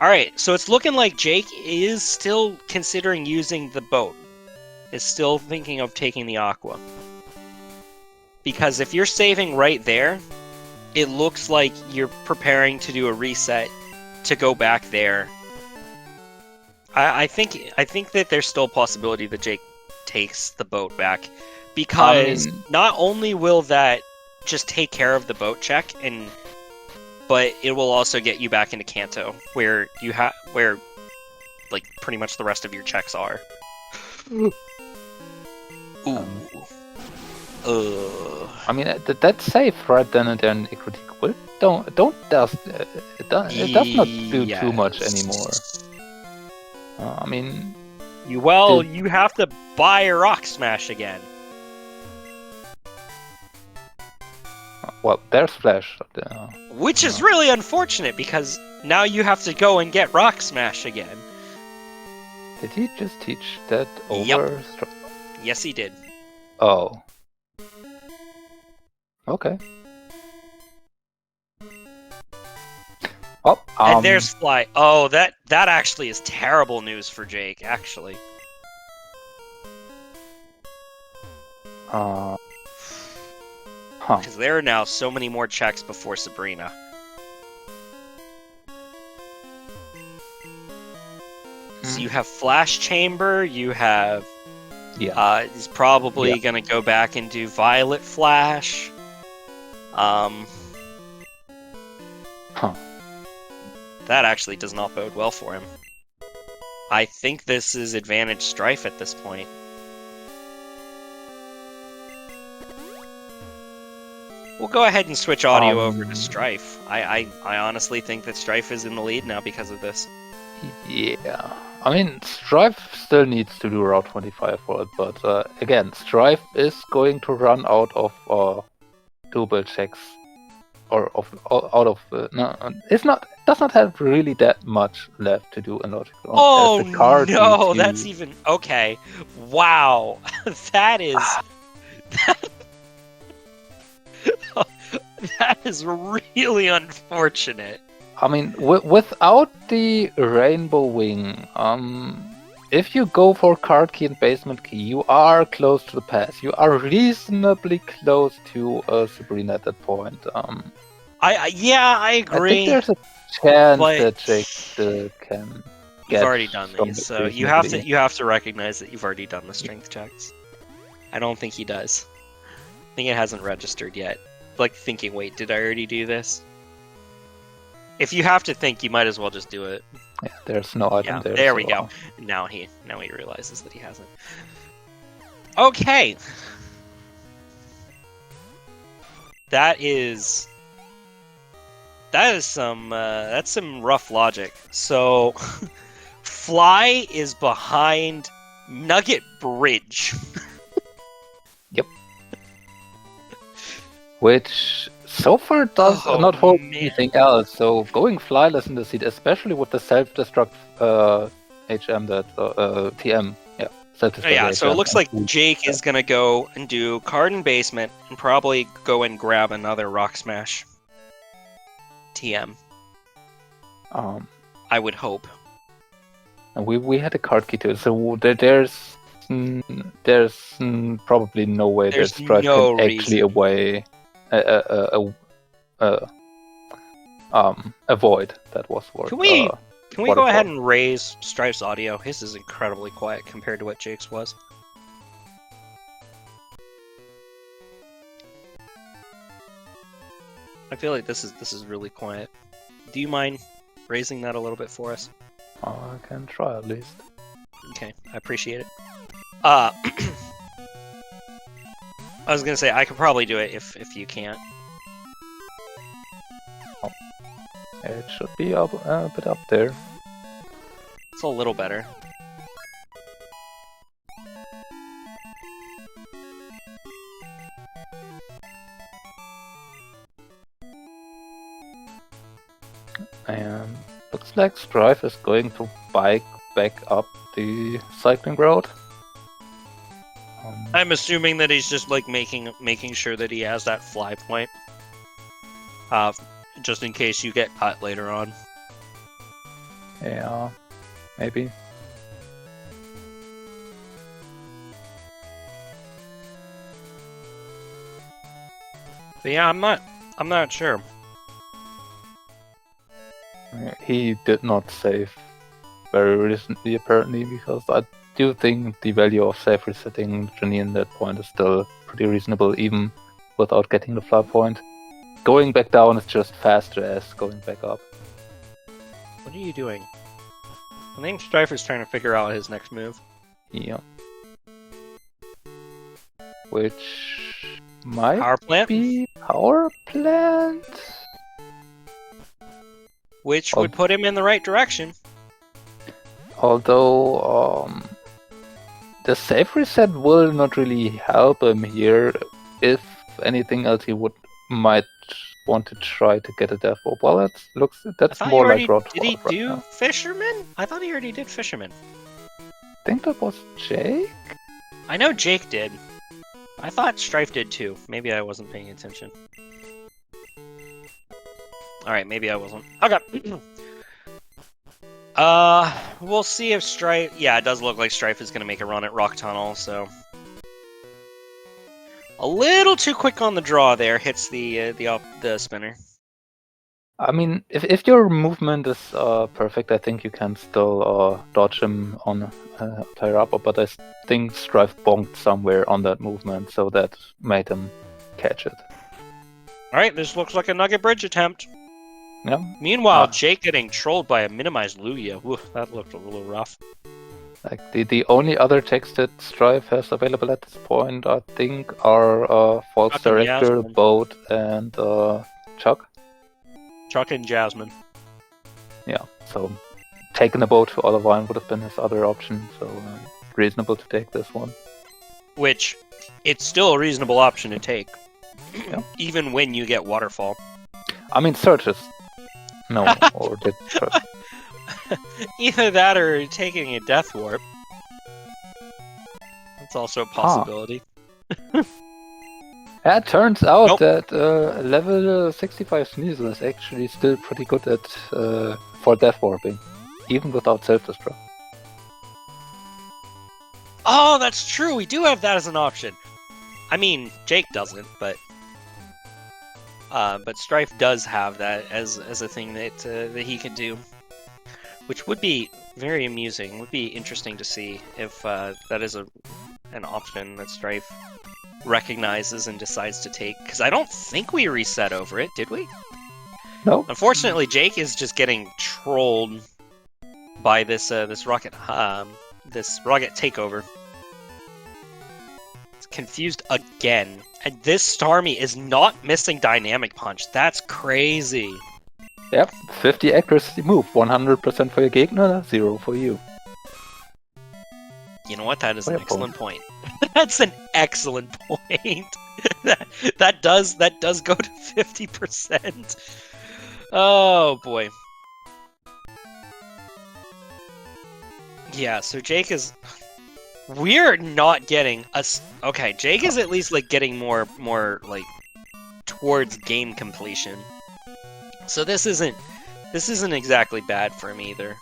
Alright, so it's looking like Jake is still considering using the boat. Is still thinking of taking the Aqua. Because if you're saving right there, it looks like you're preparing to do a reset to go back there. I think that there's still a possibility that Jake takes the boat back. Because not only will that just take care of the boat check, but it will also get you back into Kanto, where like pretty much the rest of your checks are. Ooh. I mean, that's safe right then and there in Equity. It does not do too much anymore. I mean, you have to buy a Rock Smash again. Well, there's Flash. Which is really unfortunate, because now you have to go and get Rock Smash again. Did he just teach that over? Yep. Yes, he did. Oh. Okay. Oh, and there's Fly. Oh, that actually is terrible news for Jake, actually. Because there are now so many more checks before Sabrina. So you have Flash Chamber, you have... Yeah. He's probably gonna go back and do Violet Flash. That actually does not bode well for him. I think this is advantage Strife at this point. We'll go ahead and switch audio over to Strife. I honestly think that Strife is in the lead now because of this. Yeah. I mean, Strife still needs to do Route 25 for it, but again, Strife is going to run out of doable checks, or does not have really that much left to do in Logic. Oh no, that's even okay. Wow, that is that is really unfortunate. I mean, without the Rainbow Wing, if you go for Card Key and Basement Key, you are close to the pass. You are reasonably close to Sabrina at that point. I agree. I think there's a chance that Jake still can. You've already done these, so you have to recognize that you've already done the strength checks. I don't think he does. I think it hasn't registered yet. Like thinking, wait, did I already do this? If you have to think, you might as well just do it. Yeah, there's no item there. There so, we go. Now he realizes that he hasn't. Okay. That's some rough logic. So Fly is behind Nugget Bridge. Yep. Which so far does not hold anything else. So going flyless in the seat, especially with the self-destruct HM that TM. Yeah, self-destruct. Yeah, HM. so it looks like Jake is gonna go and do Garden Basement and probably go and grab another Rock Smash. TM. I would hope. And we had a card key too, so there's probably no way that Strife can actually avoid that was worth. Can we go ahead and raise Strife's audio? His is incredibly quiet compared to what Jake's was. I feel like this is really quiet. Do you mind raising that a little bit for us? I can try at least. Okay, I appreciate it. I was gonna say I could probably do it if you can't. Oh. It should be a bit up there. It's a little better. And looks like Strife is going to bike back up the cycling road. I'm assuming that he's just like making sure that he has that fly point, just in case you get cut later on. Yeah, maybe. But yeah, I'm not sure. He did not save very recently, apparently, because I do think the value of safe resetting Janine at that point is still pretty reasonable, even without getting the fly point. Going back down is just faster as going back up. What are you doing? I think Strife is trying to figure out his next move. Yeah. Which might be Power Plant? Which would put him in the right direction. Although, the safe reset will not really help him here. If anything else, he might want to try to get a death orb. Well, that's more like Road. Did he do Fisherman? I thought he already did Fisherman. I think that was Jake? I know Jake did. I thought Strife did too. Maybe I wasn't paying attention. Alright, maybe I wasn't. Okay. We'll see if Strife... Yeah, it does look like Strife is going to make a run at Rock Tunnel, so... A little too quick on the draw there, hits the spinner. I mean, if your movement is perfect, I think you can still dodge him on tire up, but I think Strife bonked somewhere on that movement, so that made him catch it. Alright, this looks like a Nugget Bridge attempt. Yeah. Meanwhile, Jake getting trolled by a minimized Lugia. Oof, that looked a little rough. Like the only other text that Strife has available at this point, I think, are False Director, Boat, and Chuck. Chuck and Jasmine. Yeah, so taking a Boat for Olivine would have been his other option, so reasonable to take this one. Which, it's still a reasonable option to take. Yeah. Even when you get Waterfall. I mean, Searches. No, or did Search. Either that or taking a Death Warp. That's also a possibility. It turns out that level 65 Sneasel is actually still pretty good at for Death Warping, even without self-destruct. Oh, that's true. We do have that as an option. I mean, Jake doesn't, but Strife does have that as a thing that he can do, which would be very amusing. Would be interesting to see if that is an option that Strife recognizes and decides to take. Because I don't think we reset over it, did we? Nope. Unfortunately, Jake is just getting trolled by this rocket takeover. It's confused again, and this Starmie is not missing Dynamic Punch. That's crazy. Yep, 50 accuracy move, 100% for your Gegner, 0 for you. You know what? That is For an your excellent point. That's an excellent point. that does go to 50%. Oh boy. Yeah, so Jake is. We're not getting us. Okay, Jake is at least like getting more like towards game completion. So this isn't exactly bad for him either.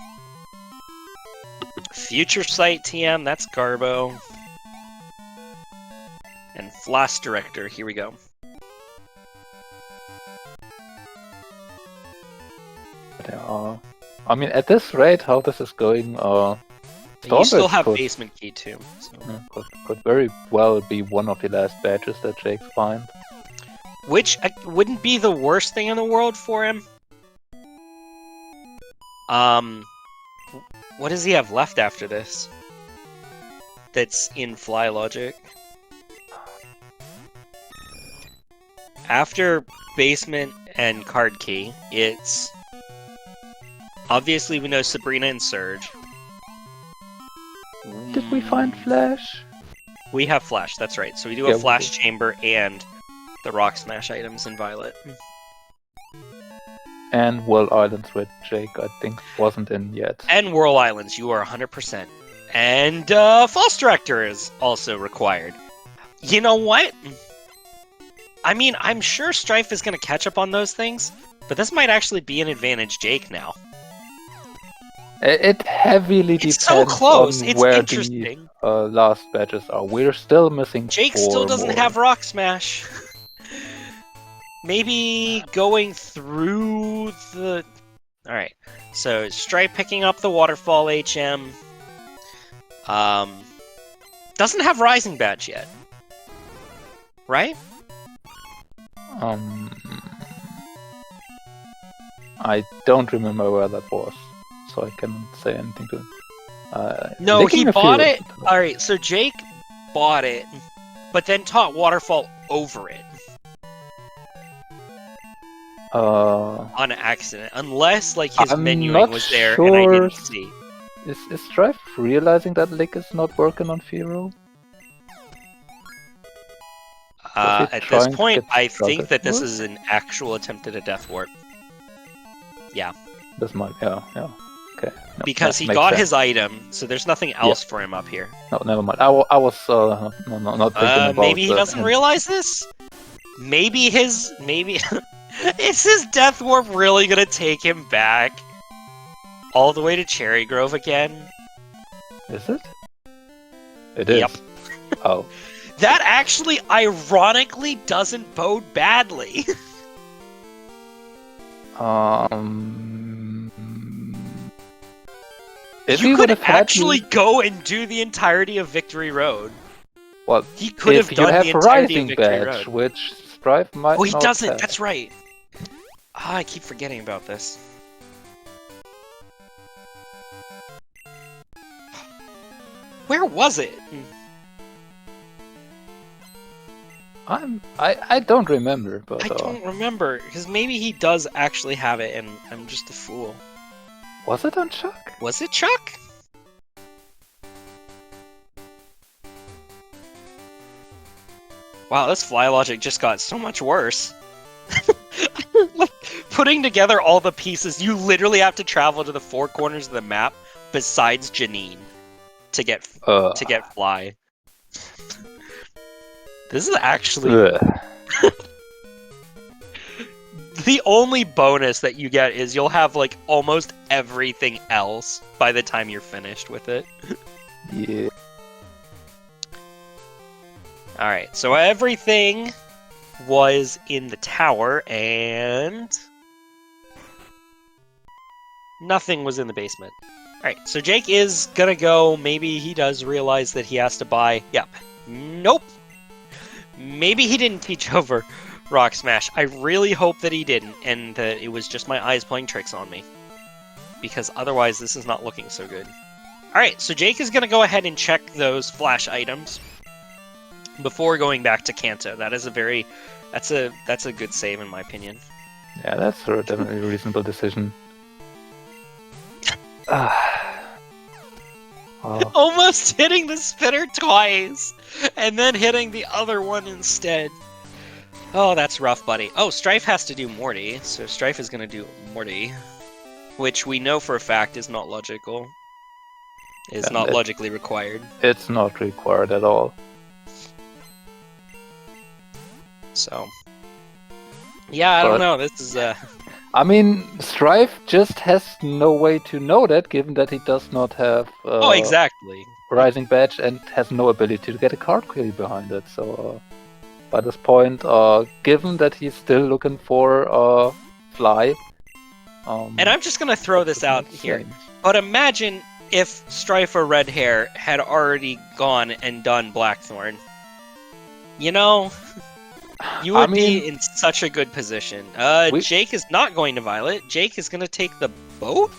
Future Sight TM, that's Garbo. And Flash Director, here we go. I mean, at this rate, how this is going, You still have Basement Key too. So. Could very well be one of the last badges that Jake finds. Which wouldn't be the worst thing in the world for him. What does he have left after this? That's in Fly Logic. After Basement and Card Key, it's... Obviously we know Sabrina and Surge. Did we find Flash? We have Flash, that's right. So we do have Flash Chamber and the Rock Smash items in Violet. And World Islands, which Jake, I think, wasn't in yet. And Whirl Islands, you are 100%. And False Director is also required. You know what? I mean, I'm sure Strife is going to catch up on those things, but this might actually be an advantage Jake now. It heavily depends so close. on It's where interesting. the last badges are. We're still missing Jake 4 still doesn't more. have Rock Smash. Maybe going through the... Alright, so Stripe picking up the Waterfall HM. Doesn't have Rising Badge yet. Right? I don't remember where that was, so I can't say anything to it. No, he bought it. Alright, so Jake bought it, but then taught Waterfall over it. On accident. Unless, like, his menuing was there and I didn't see. Is Strife realizing that Lick is not working on Firo? At this point, I think that this is an actual attempt at a Death Warp. Yeah. This might, yeah. Okay. No, because he got his item, so there's nothing else for him up here. No, never mind. I was not thinking about. Maybe he doesn't realize this. Maybe is his Death Warp really gonna take him back all the way to Cherry Grove again? Is it? It is. Yep. Oh. That actually, ironically, doesn't bode badly. If you could actually go and do the entirety of Victory Road. Well, he could have done the entirety of Victory badge, Road. Which Strife might Oh, he not doesn't. have. That's right. I keep forgetting about this. Where was it? I don't remember, but I don't remember, because maybe he does actually have it, and I'm just a fool. Was it on Chuck? Was it Chuck? Wow, this Fly Logic just got so much worse. Like, putting together all the pieces, you literally have to travel to the 4 corners of the map besides Janine to get Fly. This is actually the only bonus that you get is you'll have like almost everything else by the time you're finished with it. Yeah. Alright, so everything was in the tower, and nothing was in the basement. Alright, so Jake is gonna go, maybe he does realize that he has to buy... Yep. Nope. Maybe he didn't teach over Rock Smash. I really hope that he didn't, and that it was just my eyes playing tricks on me. Because otherwise, this is not looking so good. Alright, so Jake is going to go ahead and check those flash items before going back to Kanto. That is a very... That's a good save, in my opinion. Yeah, that's definitely a reasonable decision. Almost hitting the spinner twice, and then hitting the other one instead. Oh, that's rough, buddy. Oh, Strife has to do Morty, so Strife is going to do Morty, which we know for a fact is not logical. Is not logically required. It's not required at all. So, yeah, I don't know. This is I mean, Strife just has no way to know that, given that he does not have oh, exactly. Rising Badge and has no ability to get a card query behind it. So, by this point, given that he's still looking for Fly... and I'm just going to throw this out here. But imagine if Strife or Redhair had already gone and done Blackthorn. You know... You would be in such a good position. Jake is not going to Violet. Jake is going to take the boat?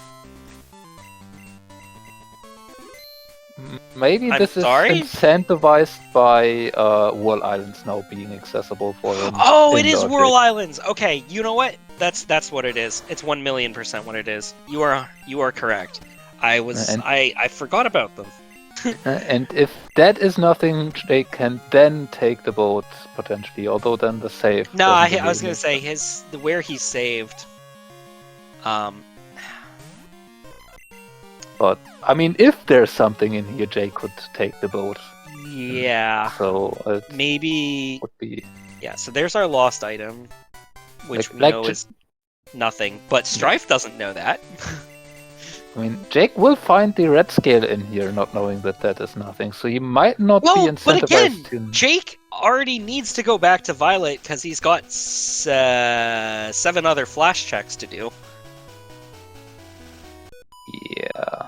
Maybe this is incentivized by Whirl Islands now being accessible for him. Oh, it is Whirl Islands! Okay, you know what? That's what it is. It's 1,000,000% what it is. You are correct. I forgot about them. And if that is nothing, Jake can then take the boat potentially. Although then the save. No, I was gonna say where he saved. But I mean, if there's something in here, Jake could take the boat. Yeah. So maybe would be. Yeah. So there's our lost item, which we know is nothing. But Strife doesn't know that. I mean, Jake will find the red scale in here, not knowing that that is nothing. So he might not be incentivized. But again, Jake already needs to go back to Violet because he's got 7 other flash checks to do. Yeah.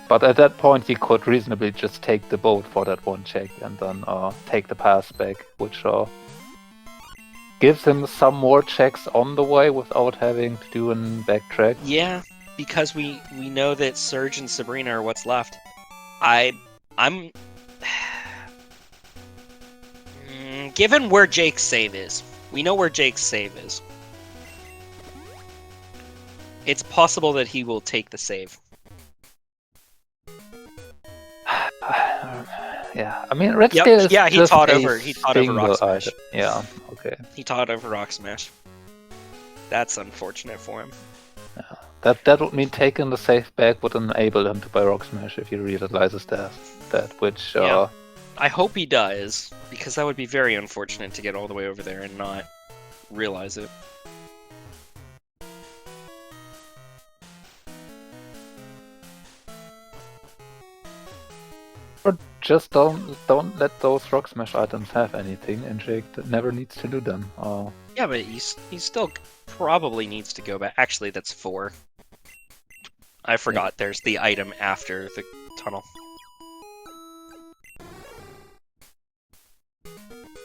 But at that point, he could reasonably just take the boat for that one check and then take the pass back, which gives him some more checks on the way without having to do a backtrack. Yeah, because we know that Surge and Sabrina are what's left. I'm given where Jake's save is. We know where Jake's save is. It's possible that he will take the save. Yeah, I mean, red scale is he just taught a over Rock Smash. Yeah, okay. He taught over Rock Smash. That's unfortunate for him. Yeah. That would mean taking the save back would enable him to buy Rock Smash if he realizes that which I hope he does, because that would be very unfortunate to get all the way over there and not realize it. Or just don't let those Rock Smash items have anything, and Jake never needs to do them. Yeah, but he still probably needs to go back. Actually, that's 4. I forgot. Yeah. There's the item after the tunnel.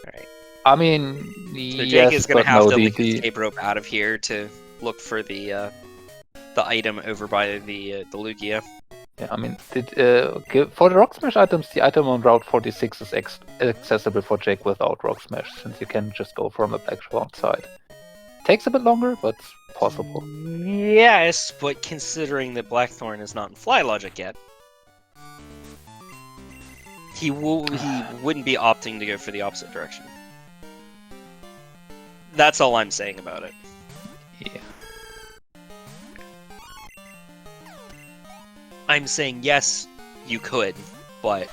Alright. I mean, so Jake is going to have to leave the escape rope out of here to look for the item over by the Lugia. Yeah, I mean, for the Rock Smash items, the item on Route 46 is accessible for Jake without Rock Smash, since you can just go from a background side. Takes a bit longer, but possible. Yes, but considering that Blackthorn is not in Fly Logic yet, he wouldn't be opting to go for the opposite direction. That's all I'm saying about it. Yeah. I'm saying yes, you could, but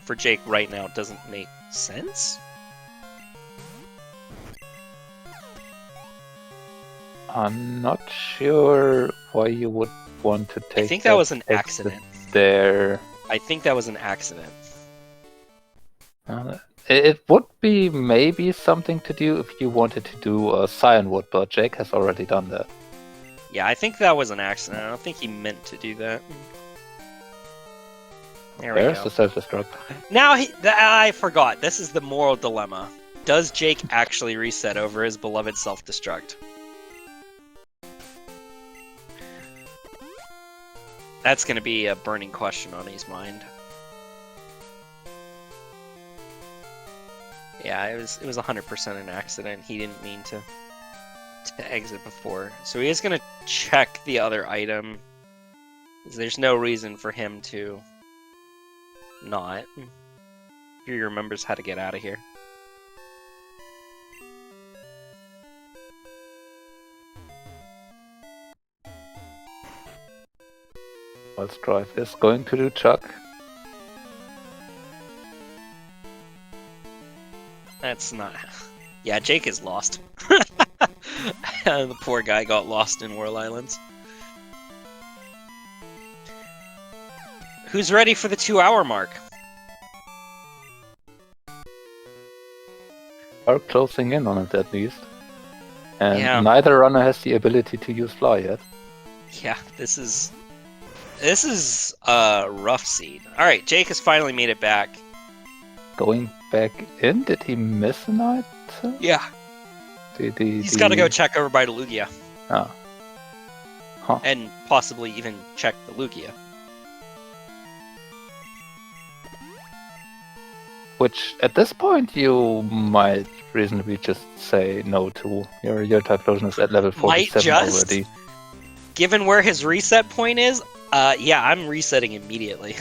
for Jake right now, it doesn't make sense. I'm not sure why you would want to take. I think that was an accident. There. I think that was an accident. It would be maybe something to do if you wanted to do Cyanwood, but Jake has already done that. Yeah, I think that was an accident. I don't think he meant to do that. There's the self-destruct. Now I forgot. This is the moral dilemma. Does Jake actually reset over his beloved self-destruct? That's going to be a burning question on his mind. Yeah, it was 100% an accident. He didn't mean to exit before. So he is going to check the other item. There's no reason for him to not. He remembers how to get out of here. Well, Strife is going to do Chuck. That's not... Yeah, Jake is lost. The poor guy got lost in Whirl Islands. Who's ready for the 2-hour mark? Are closing in on it at least. And Yeah. neither runner has the ability to use fly yet. Yeah, this is a rough seed. Alright, Jake has finally made it back. Going back in? Did he miss an item? Yeah. He's got to go check over by the Lugia. Ah. Huh. And possibly even check the Lugia. Which, at this point, you might reasonably just say no to. Your Typhlosion is at level 47 already. Given where his reset point is, yeah, I'm resetting immediately.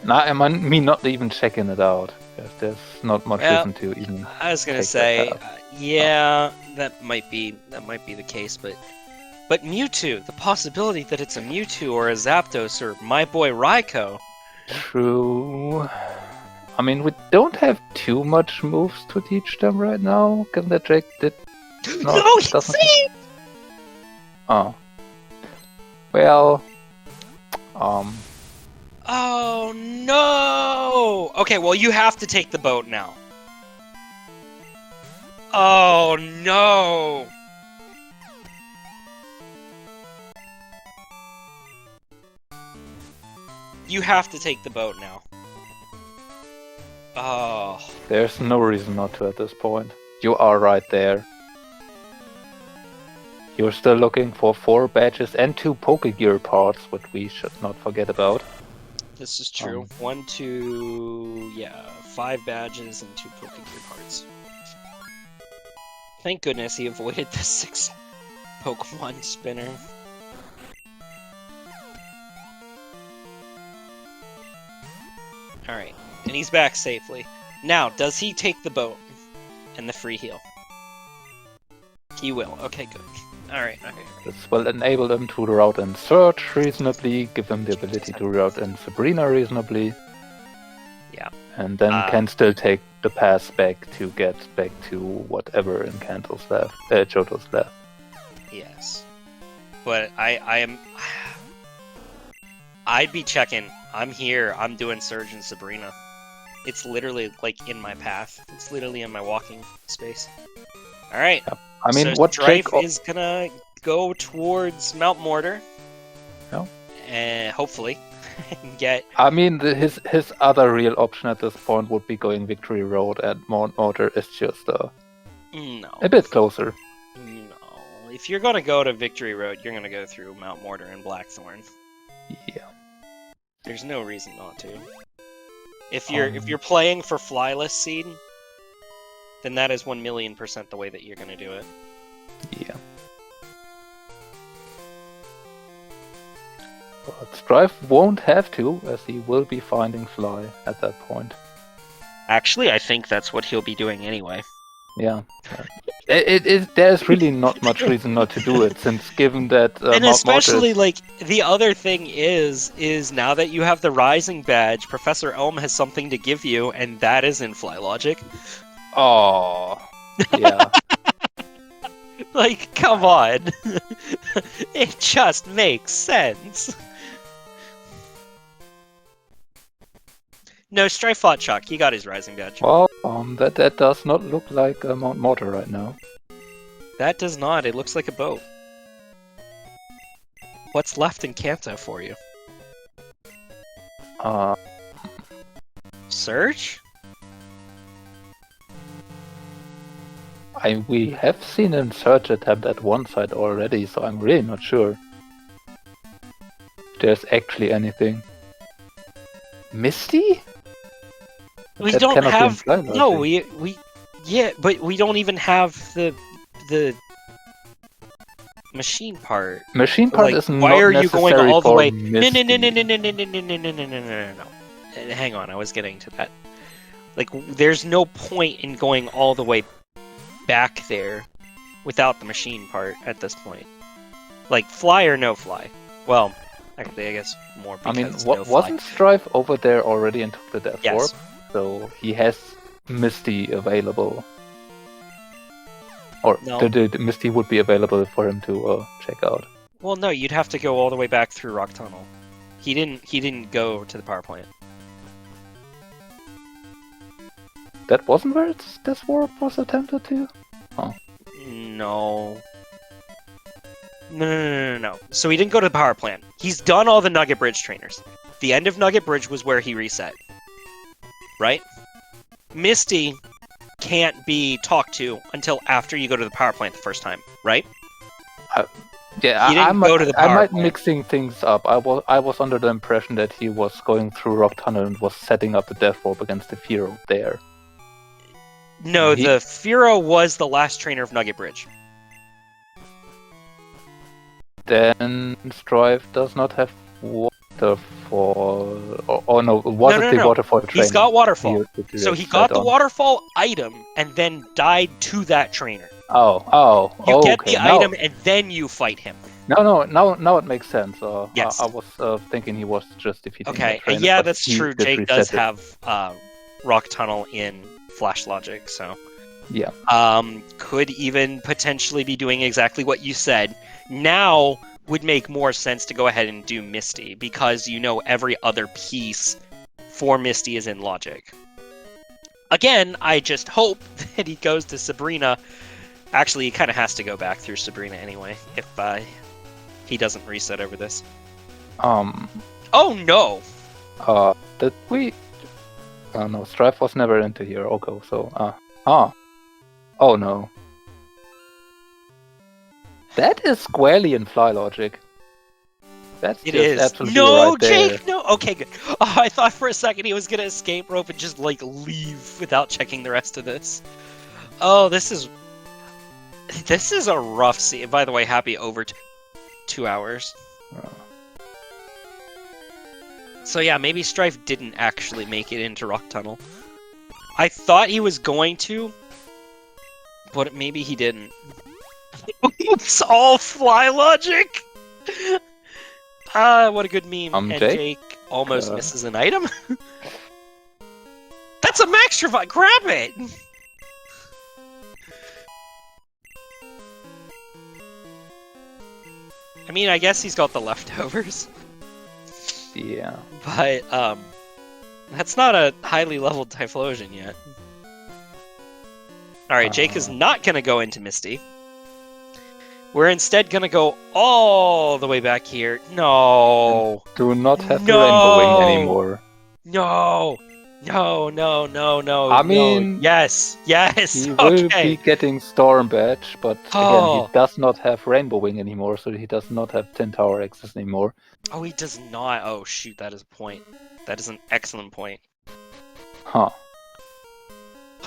Nah, I mean not even checking it out. There's not much reason to even. I was gonna take say, that path. yeah, that might be the case, but Mewtwo, the possibility that it's a Mewtwo or a Zapdos or my boy Raikou. True. I mean, we don't have too much moves to teach them right now, given that Jake did not. No, he doesn't. saved! Oh. Well. Oh no! Okay, well you have to take the boat now. Oh no! You have to take the boat now. Oh. There's no reason not to at this point. You are right there. You're still looking for 4 badges and 2 Pokegear parts, which we should not forget about. This is true. 1, 2, yeah, 5 badges and 2 Pokegear parts. Thank goodness he avoided the 6 Pokemon spinner. Alright, and he's back safely. Now, does he take the boat and the free heal? He will. Okay, good. Alright, okay. This will enable them to route and search reasonably, give them the ability to route and Sabrina reasonably. Yeah. And then can still take the pass back to get back to whatever in Kanto's left, Johto's left. Yes. But I'd be checking. I'm here. I'm doing Surge and Sabrina. It's literally like in my path. It's literally in my walking space. All right. Yep. I mean, so what Strife Jake is gonna go towards Mount Mortar. No. And hopefully get. I mean, his other real option at this point would be going Victory Road, and Mount Mortar is just No. a bit closer. No. If you're gonna go to Victory Road, you're gonna go through Mount Mortar and Blackthorn. Yeah. There's no reason not to. If you're playing for Flyless Seed, then that is 1,000,000% the way that you're gonna do it. Yeah. But Strife won't have to, as he will be finding Fly at that point. Actually, I think that's what he'll be doing anyway. Yeah. There's really not much reason not to do it, since given that and Mount especially, Mortar like, the other thing is now that you have the Rising Badge, Professor Elm has something to give you, and that is in Flylogic. Oh, yeah. Like, come on. It just makes sense. No, Strife fought Chuck. He got his Rising Badge. Well, that does not look like Mount Mortar right now. That does not. It looks like a boat. What's left in Kanto for you? Uh, Surge? We have seen a search attempt at one side already, so I'm really not sure if there's actually anything. Misty? We That don't cannot be have implied, no. logic. We yeah, but we don't even have the machine part. Machine part is why not are you going necessary all the for way? Misty. No. Hang on, I was getting to that. Like, there's no point in going all the way back there without the machine part at this point. Like, fly or no fly? Well, actually, I guess more because I mean, no fly. wasn't Strife over there already and took the Death Yes. Warp? So he has Misty available. Or No. the Misty would be available for him to check out. Well, no, you'd have to go all the way back through Rock Tunnel. He didn't go to the power plant. That wasn't where Death Warp was attempted to? No. No. So he didn't go to the power plant. He's done all the Nugget Bridge trainers. The end of Nugget Bridge was where he reset. Right? Misty can't be talked to until after you go to the power plant the first time, right? Yeah, He didn't go to the I power might plant. mixing things up. I was under the impression that he was going through Rock Tunnel and was setting up the Death Warp against the Firo there. No, the Firo was the last trainer of Nugget Bridge. Then Strife does not have Waterfall. Or no, was it the Waterfall trainer? He's got Waterfall. So he got the on. Waterfall item and then died to that trainer. Oh. You get okay. the item and then you fight him. No, now it makes sense. Yes. I was thinking he was just defeating Okay, the trainer, yeah, but that's he true. did Jake reset does it. have Rock Tunnel in Flash Logic, so... Yeah. Could even potentially be doing exactly what you said. Now would make more sense to go ahead and do Misty, because you know every other piece for Misty is in Logic. Again, I just hope that he goes to Sabrina. Actually, he kind of has to go back through Sabrina anyway, if he doesn't reset over this. Oh no! Did we... no, Strife was never into here. Okay, so... Oh no. That is squarely in Fly Logic. That's It just is. absolutely No, right there. Jake, no. Okay, good. Oh, I thought for a second he was gonna escape rope and just like leave without checking the rest of this. Oh, this is a rough scene. By the way, happy over 2 hours. Oh. So yeah, maybe Strife didn't actually make it into Rock Tunnel. I thought he was going to, but maybe he didn't. It's all Fly Logic. What a good meme. And Jake almost misses an item. That's a Max Revive. Grab it. I mean, I guess he's got the leftovers. Yeah. But, that's not a highly leveled Typhlosion yet. Alright, Jake is not gonna go into Misty. We're instead gonna go all the way back here. No! Do not have the Rainbow Wing anymore. No! I mean... No. Yes! He will be getting Storm Badge, but again, he does not have Rainbow Wing anymore, so he does not have Tin Tower access anymore. Oh, he does not. Oh, shoot, that is a point. That is an excellent point. Huh.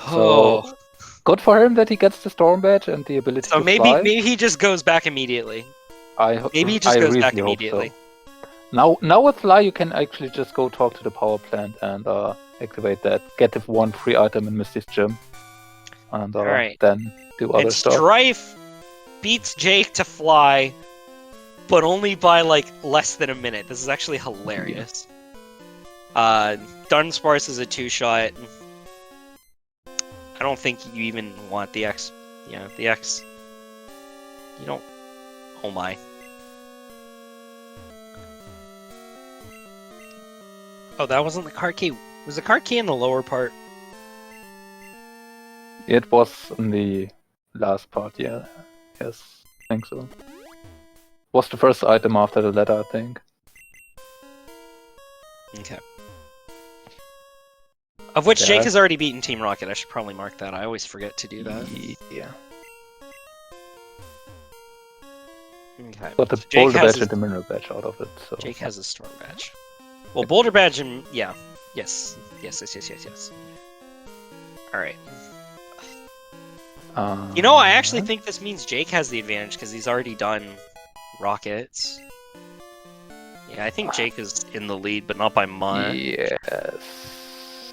Oh. So, good for him that he gets the Storm Badge and the ability to maybe fly. maybe he just goes back immediately. Maybe he just goes back immediately. So. Now with Fly, you can actually just go talk to the power plant and activate that. Get the one free item in Misty's gym. And then do other stuff. Strife beats Jake to fly, but only by like less than a minute. This is actually hilarious. Dunsparce is a 2-shot. I don't think you even want the X. Yeah, the X. You don't. Oh my. Oh, that wasn't the card key. Was the card key in the lower part? It was in the last part, yeah. Yes, I think so. Was the first item after the letter, I think. Okay. Of which Jake Yeah. has already beaten Team Rocket. I should probably mark that. I always forget to do that. Yeah. Okay. Got the Jake Boulder has Badge his- and the Mineral Badge out of it. So. Jake has a Storm Badge. Well, Boulder Badge and... Yeah. Yes. Alright. You know, I actually think this means Jake has the advantage because he's already done Rockets. Yeah, I think Jake is in the lead, but not by much. Yes.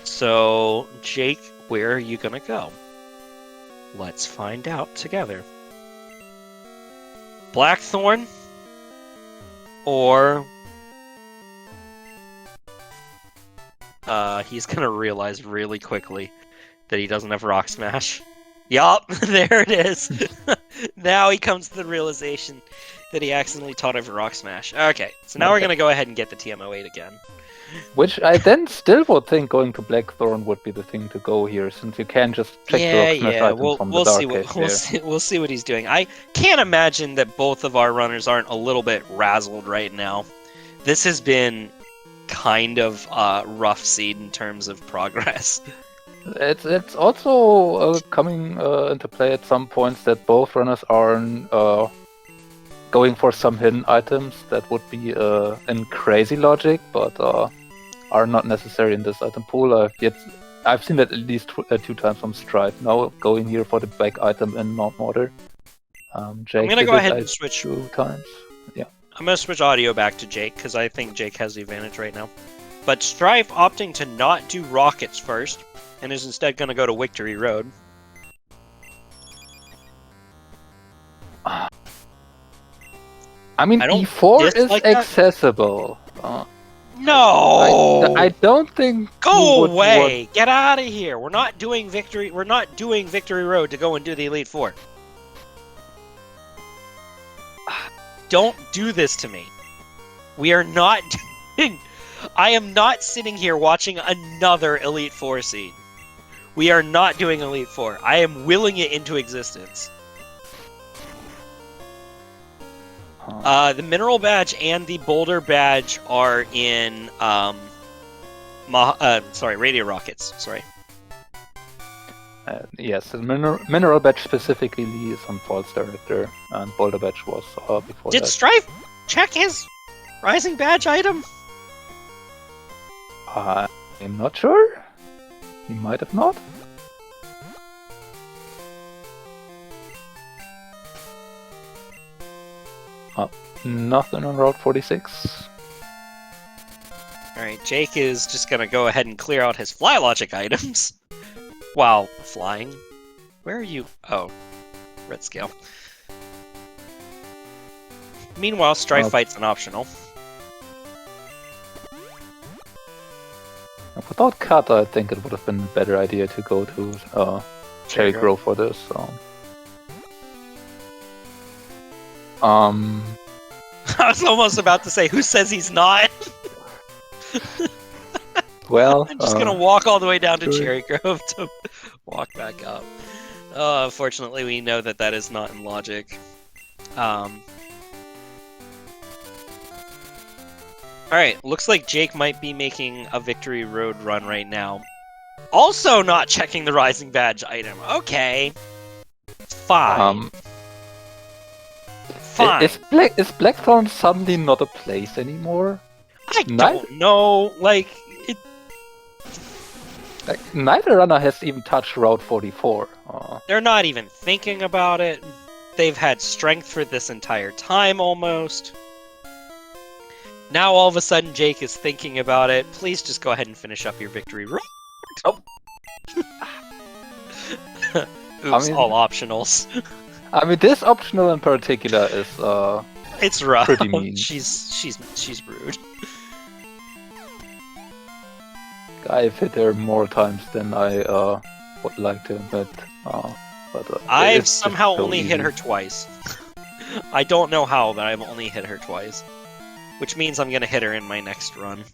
So, Jake, where are you gonna go? Let's find out together. Blackthorn? Or... he's gonna realize really quickly that he doesn't have Rock Smash. Yup, there it is. Now he comes to the realization that he accidentally taught over Rock Smash. Okay, so now we're gonna go ahead and get the TM08 again. Which I then still would think going to Blackthorn would be the thing to go here, since you can just check the Rock Smash items from the Dark Cave. We'll see what he's doing. I can't imagine that both of our runners aren't a little bit razzled right now. This has been kind of rough seed in terms of progress. It's also coming into play at some points that both runners are going for some hidden items that would be in crazy logic, but are not necessary in this item pool. I've seen that at least 2 times from Strife. Now going here for the back item in Mount Mortar. Jake I'm gonna go ahead and switch 2 times. Yeah. I'm gonna switch audio back to Jake because I think Jake has the advantage right now. But Strife opting to not do Rockets first and is instead gonna go to Victory Road. I mean, I don't E4 is dislike that. accessible. No! I don't think. you Go would away! Get out of here! We're not doing Victory. We're not doing Victory Road to go and do the Elite Four. Don't do this to me. We are not doing. I am not sitting here watching another Elite Four seed. We are not doing Elite Four. I am willing it into existence. The Mineral Badge and the Boulder Badge are in, Radio Rockets. Sorry. Yes, the Mineral Badge specifically is on False Director, and Boulder Badge was before Did that. Strife check his Rising Badge item? I'm not sure. He might have not. Nothing on Route 46. Alright, Jake is just gonna go ahead and clear out his Fly Logic items. While flying. Where are you? Oh, red scale. Meanwhile, Strife Fight's an optional. Without Cut, I think it would have been a better idea to go to Cherry Grove for this. I was almost about to say, who says he's not? Well, I'm just gonna walk all the way down to Cherry Grove to walk back up. Unfortunately, we know that that is not in logic. Alright, looks like Jake might be making a Victory Road run right now. Also not checking the Rising Badge item. Okay. Fine. Fine. Is Blackthorn suddenly not a place anymore? I don't know. Like neither runner has even touched Route 44. They're not even thinking about it. They've had strength for this entire time almost. Now all of a sudden Jake is thinking about it. Please just go ahead and finish up your Victory Road. Oh. Oops, all optionals. I mean, this optional in particular is it's rough. Pretty mean. She's rude. I've hit her more times than I would like to admit. But I've somehow only hit her twice. I don't know how, but I've only hit her twice. Which means I'm gonna hit her in my next run.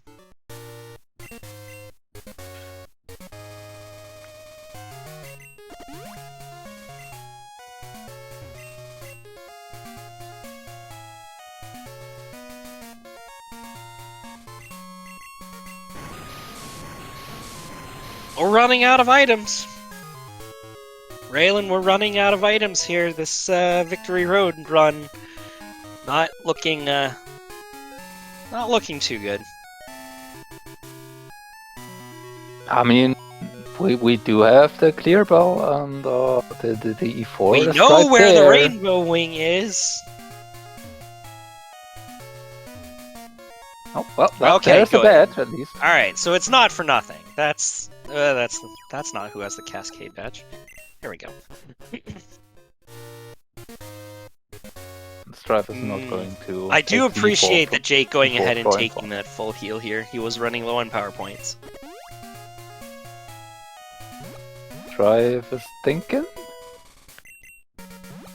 We're running out of items. Raylan, we're running out of items here. This Victory Road run not looking too good. I mean, we do have the clear bow and the E4. We is know right where there. the rainbow wing is. Oh, well, Okay, there's good. a badge at least. All right, so it's not for nothing. That's not who has the Cascade badge. Here we go. Strife is not going to. I do take the appreciate E4 that Jake going ahead and drawing taking for. that full heal here. He was running low on power points. Strife is thinking.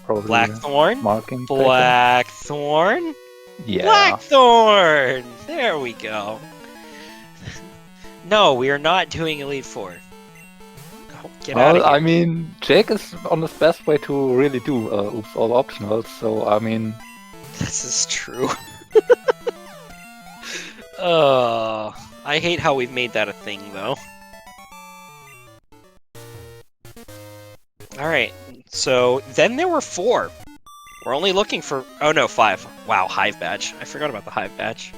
Probably Blackthorn. marking. Blackthorn. Yeah. Blackthorn. There we go. No, we are not doing Elite Four. Oh, get out of Well, here. I mean, Jake is on his best way to really do oops all optionals. So I mean, This is true. Oh, I hate how we've made that a thing, though. Alright, so then there were 4. We're only looking for... Oh no, 5. Wow, Hive Badge. I forgot about the Hive Badge.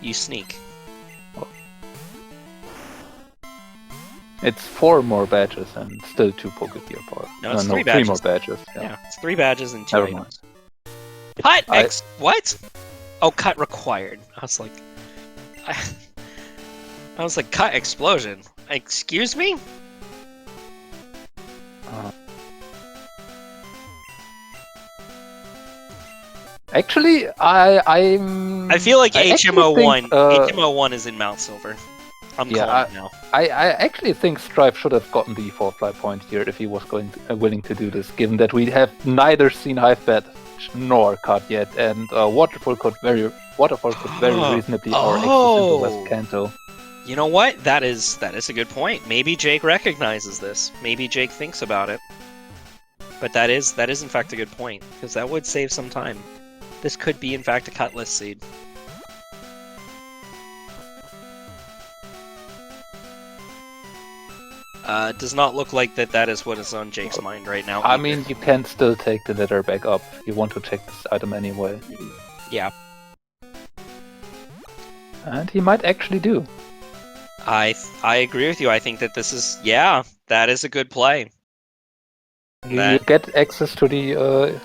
You sneak. it's 4 more badges and still 2 Pokegear power. No, it's 3 3 badges. more badges. Yeah, it's 3 badges and 2 Never items. mind. Cut! What? Oh, cut required. I was like... I was like, cut explosion. Excuse me? Actually, I feel like I actually HMO1. think, HMO1 is in Mount Silver. I'm Yeah, calling it now. I actually think Strife should have gotten the E4 fly point here if he was willing to do this, given that we have neither seen Hive Badge nor Cut yet, and Waterfall could very reasonably our access into West Kanto. You know what? That is a good point. Maybe Jake recognizes this. Maybe Jake thinks about it. But that is in fact a good point, because that would save some time. This could be in fact a Cutlass seed. It does not look like that is what is on Jake's mind right now. I either. mean, you can still take the letter back up. You want to check this item anyway. Yeah. And he might actually do. I agree with you. I think that this is... Yeah, that is a good play. You get access to the...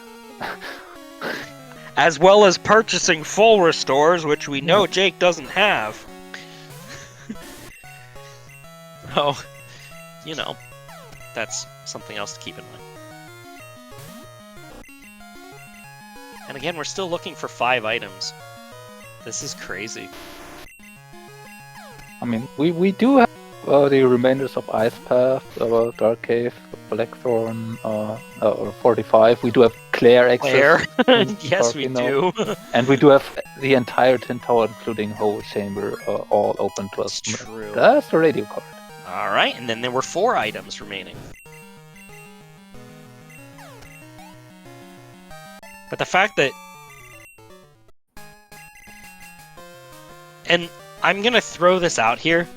As well as purchasing full restores, which we know Jake doesn't have. Oh, you know, that's something else to keep in mind. And again, we're still looking for 5 items. This is crazy. I mean, we do have the remainders of Ice Path, Dark Cave, Blackthorn, 45. We do have Claire access. Claire? Yes, we do. And we do have the entire Tin Tower, including Whole Chamber, all open to us. That's true. That's the radio card. Alright, and then there were 4 items remaining. But the fact that... And I'm gonna throw this out here.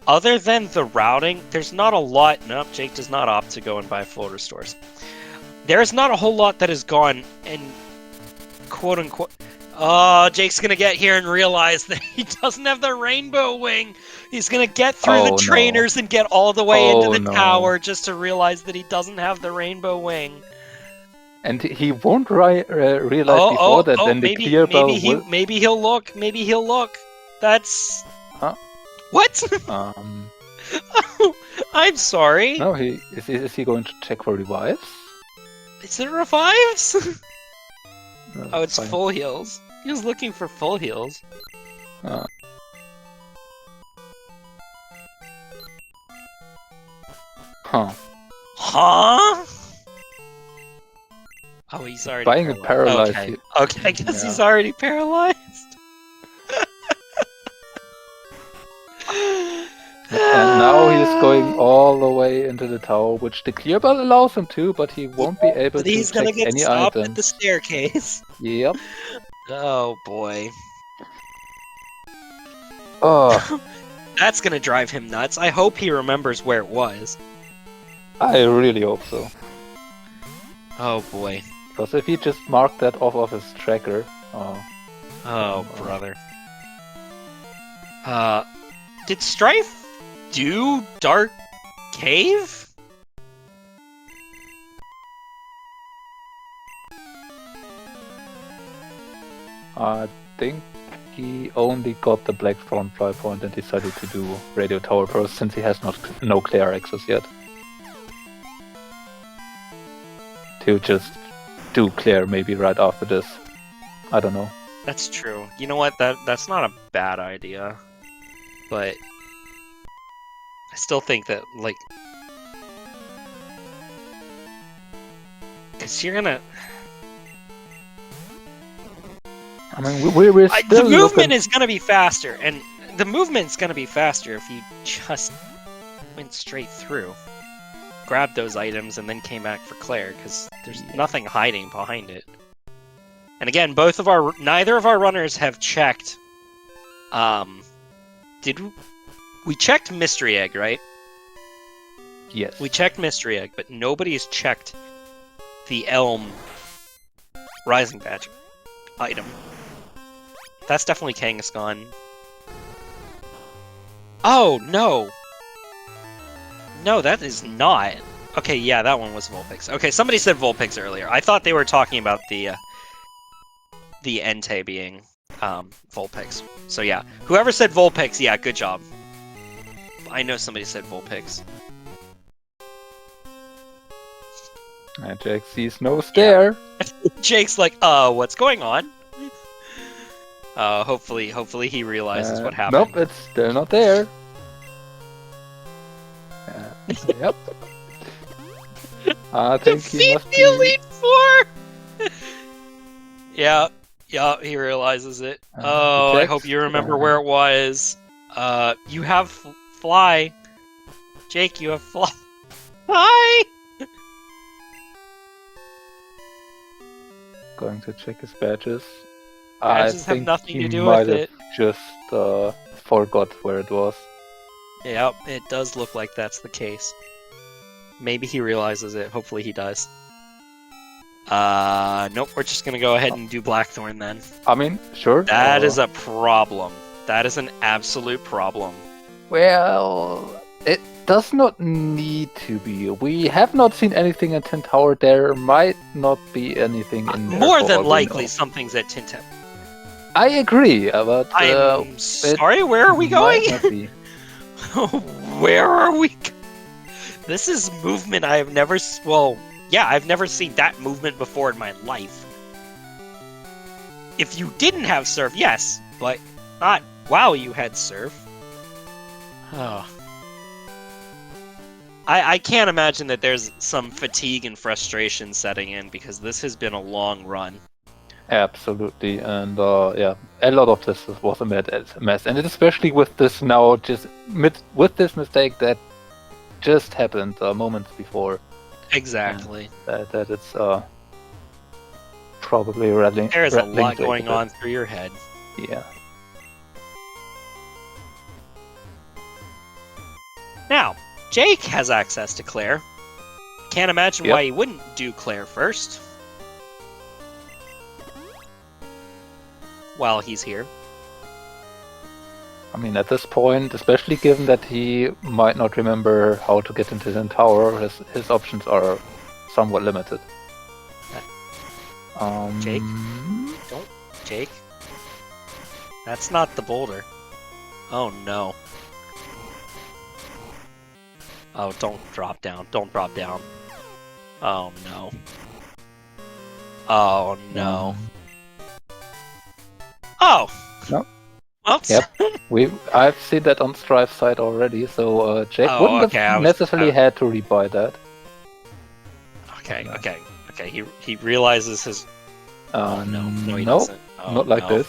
Other than the routing, there's not a lot... Nope, Jake does not opt to go and buy full restores. There's not a whole lot that has gone and quote-unquote... Oh, Jake's gonna get here and realize that he doesn't have the rainbow wing. He's gonna get through the trainers and get all the way into the tower just to realize that he doesn't have the rainbow wing. And he won't realize before that. Then the clear bell will... Maybe he'll look. Maybe he'll look. That's... Huh? What? I'm sorry. No, is he going to check for revives? Is it revives? No, Oh, it's fine. full heals. He was looking for full heals. Huh? Huh? Oh, he's already Buying a paralyzed. Okay, I guess he's already paralyzed. And now he's going all the way into the tower, which the clear bell allows him to, but he won't be able But to he's gonna check get any stopped items. at the staircase. Yep. Oh boy. Oh, That's gonna drive him nuts. I hope he remembers where it was. I really hope so. Oh boy. Because if he just marked that off of his tracker... Oh, brother. Did Strife do Dark Cave? I think he only got the Blackthorn fly point and decided to do Radio Tower first, since he has no clear access yet. To just do clear maybe right after this. I don't know. That's true. You know what? That's not a bad idea. But I still think that, like, because you're gonna... I mean, we're still the movement is gonna be faster, and the movement's gonna be faster if you just went straight through. Grabbed those items and then came back for Claire, because there's nothing hiding behind it. And again, neither of our runners have checked. We checked Mystery Egg, right? Yes. We checked Mystery Egg, but nobody's checked the Elm Rising Badge item. That's definitely Kangaskhan. Oh, no! No, that is not. Okay, yeah, that one was Vulpix. Okay, somebody said Vulpix earlier. I thought they were talking about the Entei being Vulpix. So yeah, whoever said Vulpix, yeah, good job. I know somebody said Vulpix. And Jake sees no stare. Yeah. Jake's like, what's going on? Hopefully he realizes what happened. Nope, it's still not there. Yep. I think he must the Elite Four! Yeah, he realizes it. Oh, I hope you remember where it was. You have fly. Jake, you have fly. Hi! Going to check his badges. Badges have nothing to do with it. Just forgot where it was. Yep, it does look like that's the case. Maybe he realizes it. Hopefully he does. Nope, we're just gonna go ahead and do Blackthorn then. I mean, sure. That is a problem. That is an absolute problem. Well, it does not need to be. We have not seen anything in Tin Tower. There might not be anything in there. More than likely, something's at Tin Tower. I agree, but I'm sorry. Where are we going? Where are we? This is movement I have never. Well, yeah, I've never seen that movement before in my life. If you didn't have Surf, yes, but not while you had Surf. Oh. I can't imagine that there's some fatigue and frustration setting in, because this has been a long run. Absolutely, and yeah, a lot of this was a mess, and especially with this now, with this mistake that just happened moments before. Exactly. That it's probably rattling. There's a lot going on through your head. Yeah. Now, Jake has access to Claire. Can't imagine why he wouldn't do Claire first. While he's here. I mean, at this point, especially given that he might not remember how to get into the tower, his options are somewhat limited. Jake? Don't... Jake? That's not the boulder. Oh no. Oh, don't drop down. Don't drop down. Oh no. Oh no. Oh! No. Oops. Yep. I've seen that on Strife's side already, so Jake wouldn't have necessarily had to rebuy that. Okay. He realizes his... Oh no, he doesn't. Oh, not like this.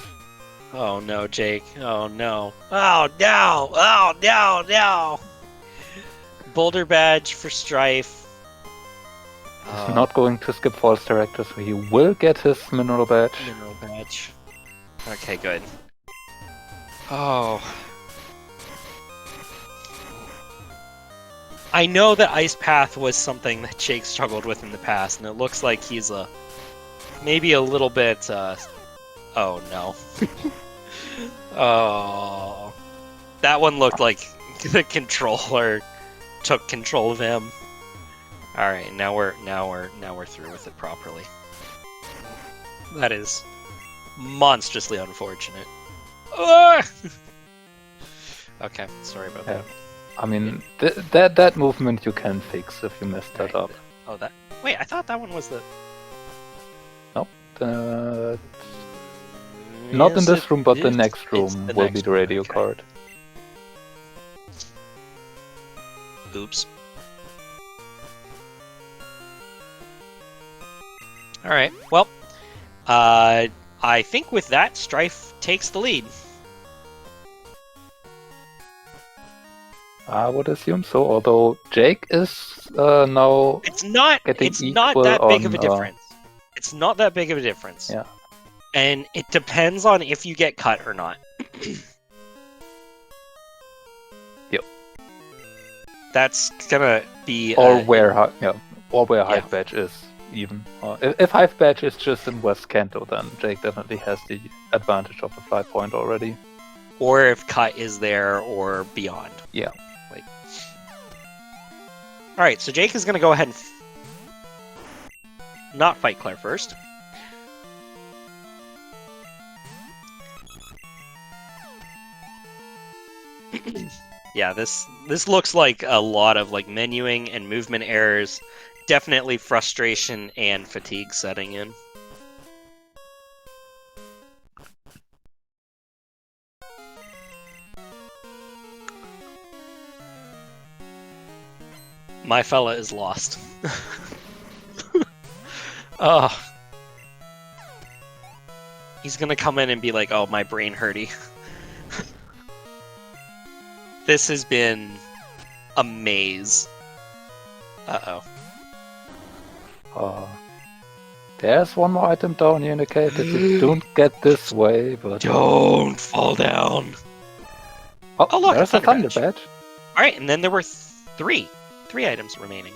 Oh no, Jake. Oh no. Oh no! Oh no! Boulder badge for Strife. He's not going to skip false director, so he will get his mineral badge. Okay, good. Oh. I know that Ice Path was something that Jake struggled with in the past, and it looks like he's maybe a little bit. Oh no. Oh, that one looked like the controller took control of him. All right, now we're through with it properly. That is monstrously unfortunate. Okay, sorry about that. I mean, that movement you can fix if you messed that up. Oh, that. Wait, I thought that one was the. Nope. Not in this room, but the next room will be the radio card. Oops. Alright, well, I think with that, Strife takes the lead. I would assume so, although Jake is now It's not that big of a difference. It's not that big of a difference. Yeah. And it depends on if you get cut or not. Yep. That's gonna be or where Hive Badge is even. If Hive Badge is just in West Kanto, then Jake definitely has the advantage of the fly point already. Or if cut is there or beyond. Yeah. Alright, so Jake is gonna go ahead and not fight Claire first. Yeah, this looks like a lot of like menuing and movement errors. Definitely frustration and fatigue setting in. My fella is lost. Oh. He's gonna come in and be like, oh, my brain hurty. This has been a maze. Uh-oh. There's one more item down here in the cave that you don't get this way, but... Don't fall down! Oh, look, there's a Thunder Badge. Alright, and then there were three items remaining.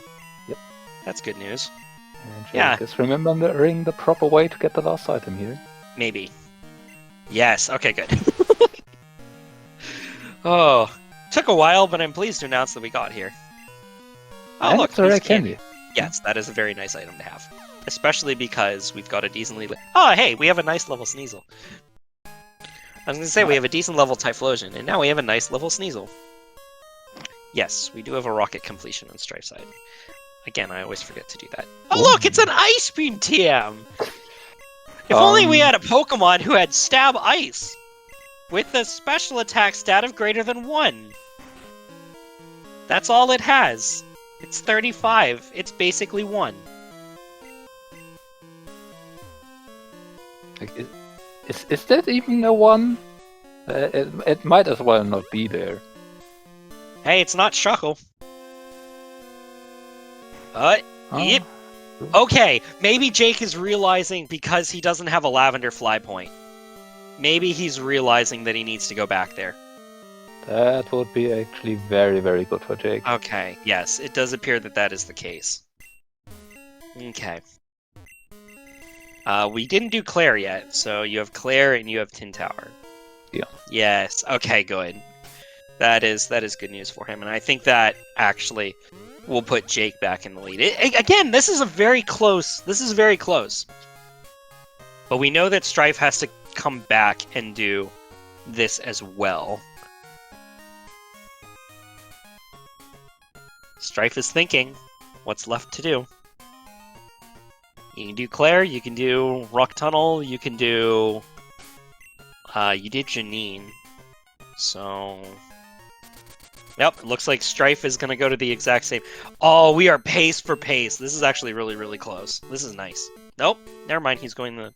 Yep. That's good news. And Jake is remembering the proper way to get the last item here. Maybe. Yes, okay, good. Oh, took a while, but I'm pleased to announce that we got here. Oh, and look, it's a rare candy. Yes, that is a very nice item to have. Especially because we've got a decently... Oh, hey, we have a nice level Sneasel. I was going to say, we have a decent level Typhlosion, and now we have a nice level Sneasel. Yes, we do have a rocket completion on Strifesada. Again, I always forget to do that. Oh, look, it's an Ice Beam TM! If only we had a Pokemon who had Stab Ice! With a special attack stat of greater than 1. That's all it has. It's 35. It's basically 1. Is that even a 1? It might as well not be there. Hey, it's not Shuckle. Yep. Okay, maybe Jake is realizing because he doesn't have a Lavender Fly Point. Maybe he's realizing that he needs to go back there. That would be actually very, very good for Jake. Okay, yes, it does appear that that is the case. Okay. We didn't do Claire yet, so you have Claire and you have Tin Tower. Yeah. Yes, okay, good. That is good news for him, and I think that actually will put Jake back in the lead. Again, this is very close. But we know that Strife has to come back and do this as well. Strife is thinking, what's left to do? You can do Claire, you can do Rock Tunnel, you can do... you did Janine. So... Yep, it looks like Strife is going to go to the exact same... Oh, we are pace for pace. This is actually really, really close. This is nice. Nope, never mind, he's going the...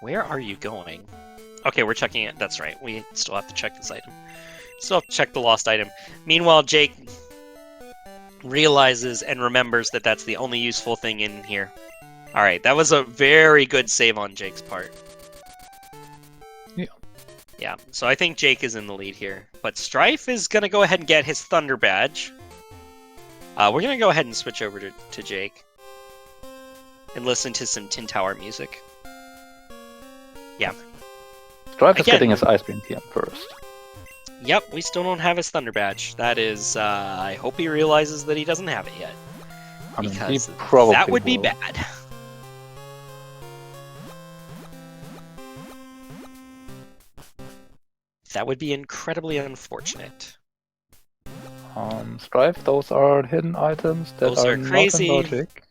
Where are you going? Okay, we're checking it. That's right, we still have to check this item. Still have to check the lost item. Meanwhile, Jake realizes and remembers that that's the only useful thing in here. Alright, that was a very good save on Jake's part. Yeah, so I think Jake is in the lead here. But Strife is going to go ahead and get his Thunder Badge. We're gonna go ahead and switch over to Jake and listen to some Tin Tower music. Yeah. Strife is getting his Ice Beam TM first. Yep, we still don't have his Thunder Badge. That is, I hope he realizes that he doesn't have it yet. I mean, Because he probably that would be will. bad. That would be incredibly unfortunate. Strife, those are hidden items that Those are not crazy. in logic.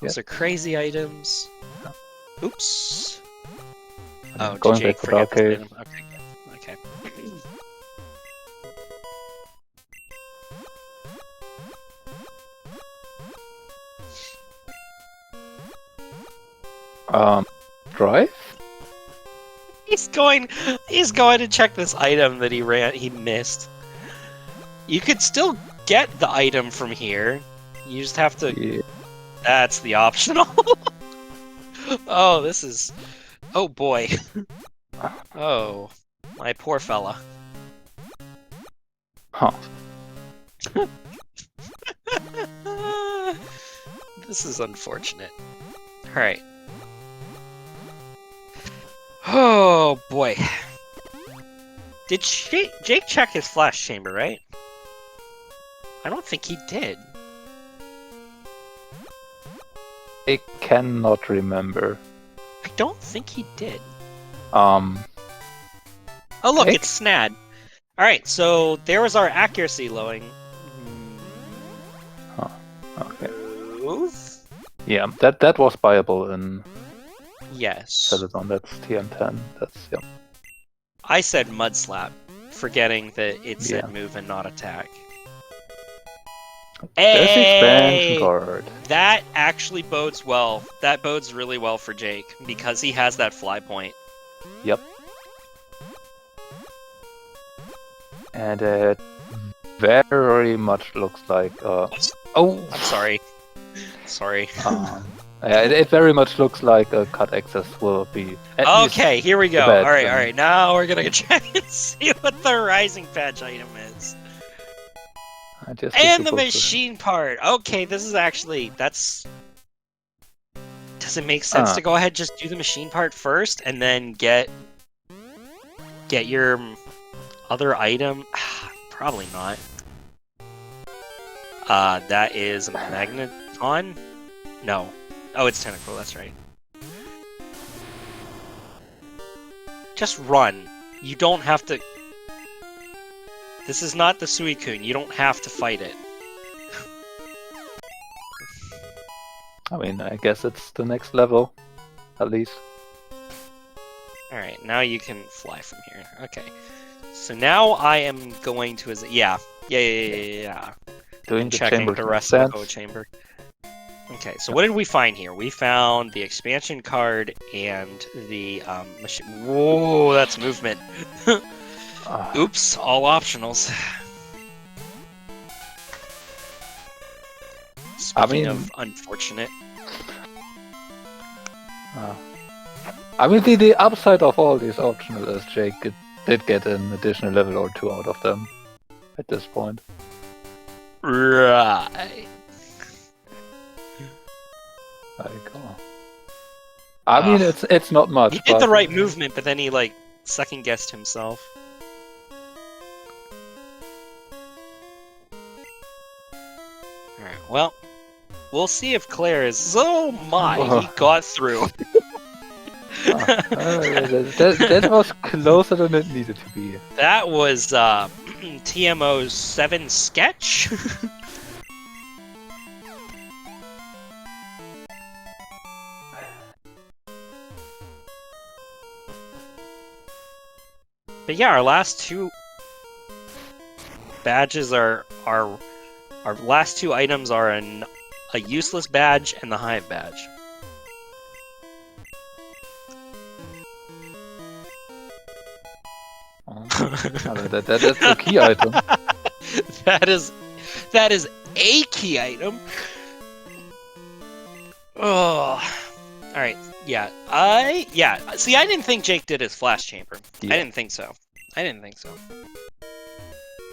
Those are crazy items. Oops. Oh, did Going Jake back for forget this Dark item? Okay, yeah. Okay. Strife? He's going to check this item that he missed. You could still get the item from here. You just have to... Yeah. That's the optional. Oh, this is... Oh, boy. Oh, my poor fella. Huh. This is unfortunate. Alright. Oh, boy. Did Jake check his flash chamber, right? I don't think he did. I cannot remember. I don't think he did. Oh look, Jake? it's Snad. Alright, so there was our accuracy lowing. Huh. Okay. Move? Yeah, that was buyable in Yes. Celadon. That's TM10. That's yeah. I said Mud Slap, forgetting that it said Yeah. move and not attack. There's the expansion Hey! card. That actually bodes well. That bodes really well for Jake, because he has that fly point. Yep. And it very much looks like oh, I'm sorry. Sorry. yeah, it very much looks like a cut access will be. Okay, here we go. badge Alright, then. alright. Now we're gonna check and see what the Rising Patch item is. And the machine part! Okay, this is actually... That's... Does it make sense to go ahead and just do the machine part first, and then get your other item? Probably not. That is a Magneton? No. Oh, it's Tentacle, that's right. Just run. You don't have to... This is not the Suicune, you don't have to fight it. I mean, I guess it's the next level, at least. Alright, now you can fly from here. Okay. So now I am going to his... Yeah. Doing the checking chamber the rest of the code sense. chamber. Okay, so what did we find here? We found the expansion card and the machine. Whoa, that's movement. Oops, all optionals. Speaking of unfortunate. I mean, the upside of all these optional is Jake did get an additional level or two out of them at this point. Right. Like, I mean, it's not much. He did the right movement, but then he like second guessed himself. Alright, well, we'll see if Claire is... Oh my, he got through. That was closer than it needed to be. That was TMO's 7 sketch. But yeah, our last two badges are our last two items are a useless badge and the hive badge. That's a key item. That is a key item. Oh, all right. Yeah, See, I didn't think Jake did his flash chamber. Yeah. I didn't think so.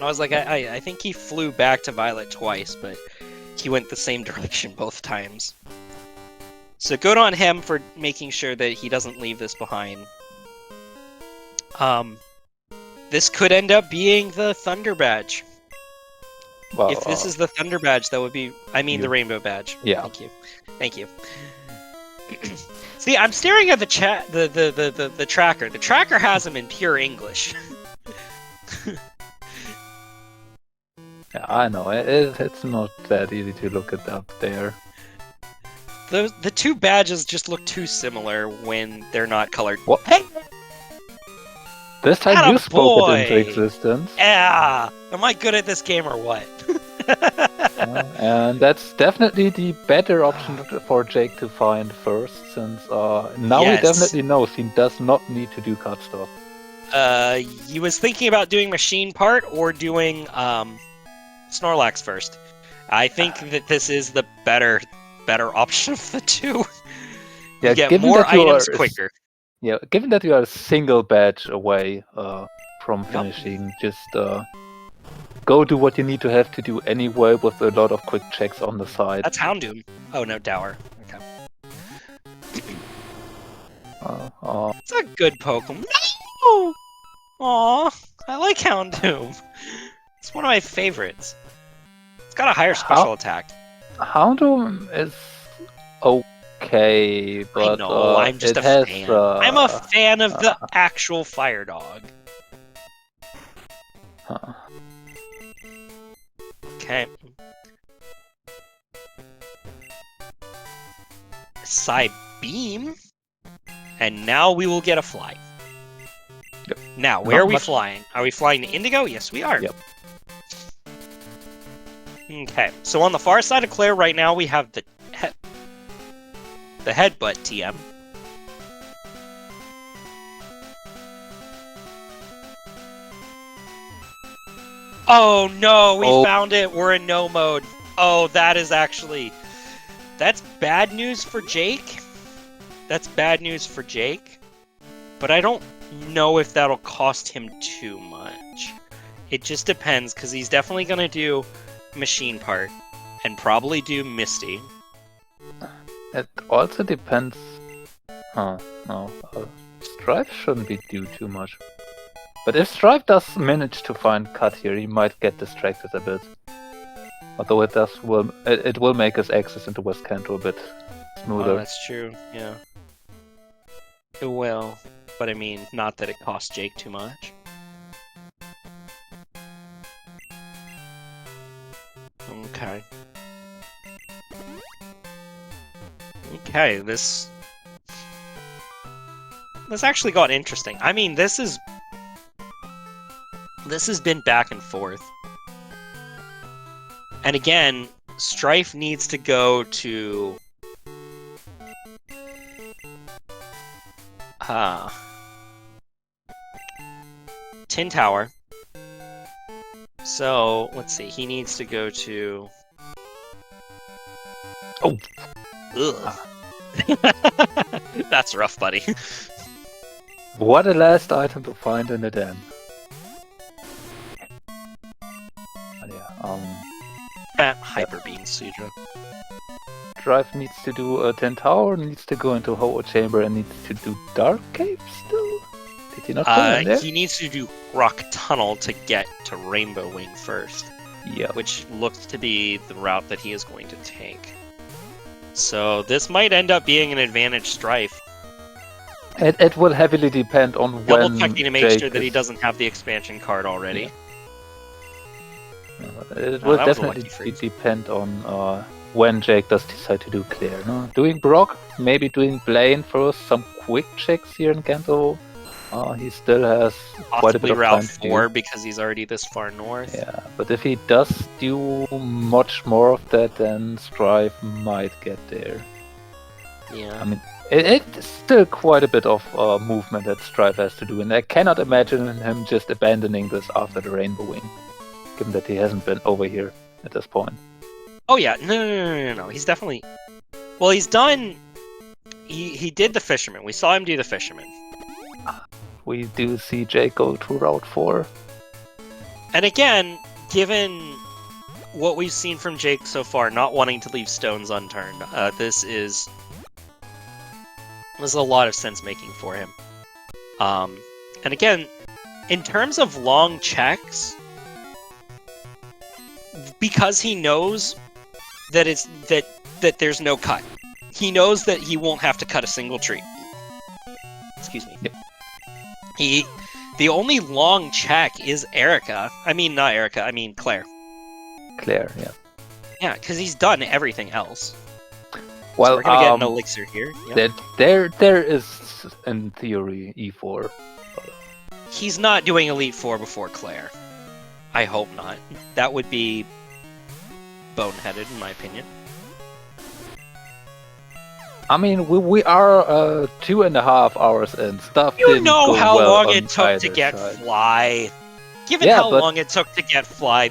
I was like, I think he flew back to Violet twice, but he went the same direction both times. So good on him for making sure that he doesn't leave this behind. This could end up being the Thunder Badge. Well, If this is the Thunder Badge, that would be... I mean, the you- Rainbow Badge. Yeah. Thank you. Thank you. See, I'm staring at the the tracker. The tracker has him in pure English. Yeah, I know. It's not that easy to look it up there. The two badges just look too similar when they're not colored. What? Hey! This time you spoke it into Attaboy! existence. Yeah! Am I good at this game or what? And that's definitely the better option for Jake to find first, since now Yes. he definitely knows he does not need to do cut stuff. He was thinking about doing machine part or doing Snorlax first. I think that this is the better option of the two. Yeah, You get given more that you items are quicker. Yeah, given that you are a single badge away from Yep. finishing, just go do what you need to have to do anyway with a lot of quick checks on the side. That's Houndoom. Oh no, Dower. Okay. It's a good Pokemon. No! Aw, I like Houndoom. It's one of my favorites. It's got a higher special attack. Houndoom is okay, but I know, I'm just it a has, fan. I'm a fan of the actual Fire Dog. huh. Okay. Side beam. And now we will get a fly. Yep. Now, where Not are we much. flying? Are we flying to Indigo? Yes, we are. Yep. Okay, so on the far side of Claire right now, we have the headbutt TM. Oh no, we found it. We're in no mode. Oh, that is actually... That's bad news for Jake. That's bad news for Jake. But I don't know if that'll cost him too much. It just depends, because he's definitely going to do Machine Part. And probably do Misty. It also depends. Huh? No, Strife shouldn't be due too much. But if Strife does manage to find Cut here, he might get distracted a bit. Although it will make his access into West Kanto a bit smoother. Oh, that's true, yeah. It will. But I mean, not that it costs Jake too much. Okay. Okay, this actually got interesting. I mean, this has been back and forth. And again, Strife needs to go to Tin Tower. So, let's see. He needs to go to... Oh! Ugh. That's rough, buddy. What a last item to find in the den. But yeah, Hyper Beam Sudra. Drive needs to do a 10 tower, needs to go into Ho-Oh Chamber, and needs to do Dark Cave still? Did he not go in there? He needs to do Rock Tunnel to get to Rainbow Wing first. Yeah. Which looks to be the route that he is going to take. So this might end up being an advantage Strife. It will heavily depend on Double when checking to make Jake sure that he is- doesn't have the expansion card already. It Oh, will that was a lucky definitely freeze. depend on when Jake does decide to do Claire. No? Doing Brock, maybe doing Blaine first, some quick checks here in Kanto. He still has quite a bit Possibly of Route time to do. 4 because he's already this far north. Yeah, but if he does do much more of that, then Strife might get there. Yeah. I mean, it's still quite a bit of movement that Strife has to do, and I cannot imagine him just abandoning this after the Rainbow Wing, given that he hasn't been over here at this point. Oh yeah, no. He's definitely... Well, he's done... He did the Fisherman. We saw him do the Fisherman. We do see Jake go to Route 4. And again, given what we've seen from Jake so far, not wanting to leave stones unturned, this is a lot of sense making for him. And again, in terms of long checks, because he knows that that there's no cut. He knows that he won't have to cut a single tree. Excuse me. Yep. The only long check is Erica. I mean, not Erica. I mean Claire. Claire, yeah. Yeah, because he's done everything else. Well, so we're gonna get an elixir here. Yep. There is, in theory, E4. He's not doing Elite Four before Claire. I hope not. That would be boneheaded, in my opinion. I mean, we are 2.5 hours in. Stuff You didn't know go how well long on it took to either get side. Fly. Given Yeah, how but- long it took to get Fly,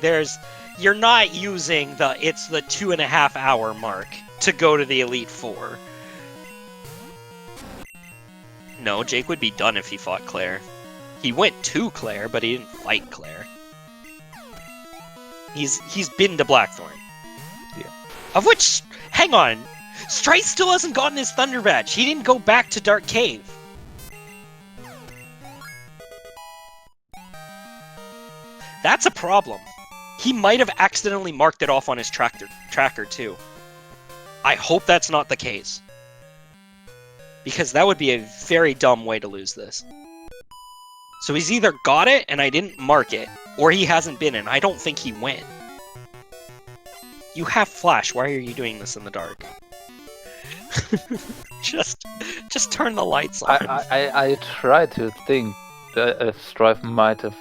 you're not using it's the 2.5 hour mark to go to the Elite Four. No, Jake would be done if he fought Claire. He went to Claire, but he didn't fight Claire. He's been to Blackthorn. Yeah. Of which, hang on, Strife still hasn't gotten his Thunder Badge. He didn't go back to Dark Cave. That's a problem. He might have accidentally marked it off on his tracker too. I hope that's not the case. Because that would be a very dumb way to lose this. So he's either got it and I didn't mark it, or he hasn't been in. I don't think he went. You have Flash. Why are you doing this in the dark? just turn the lights on. I try to think that Strife might have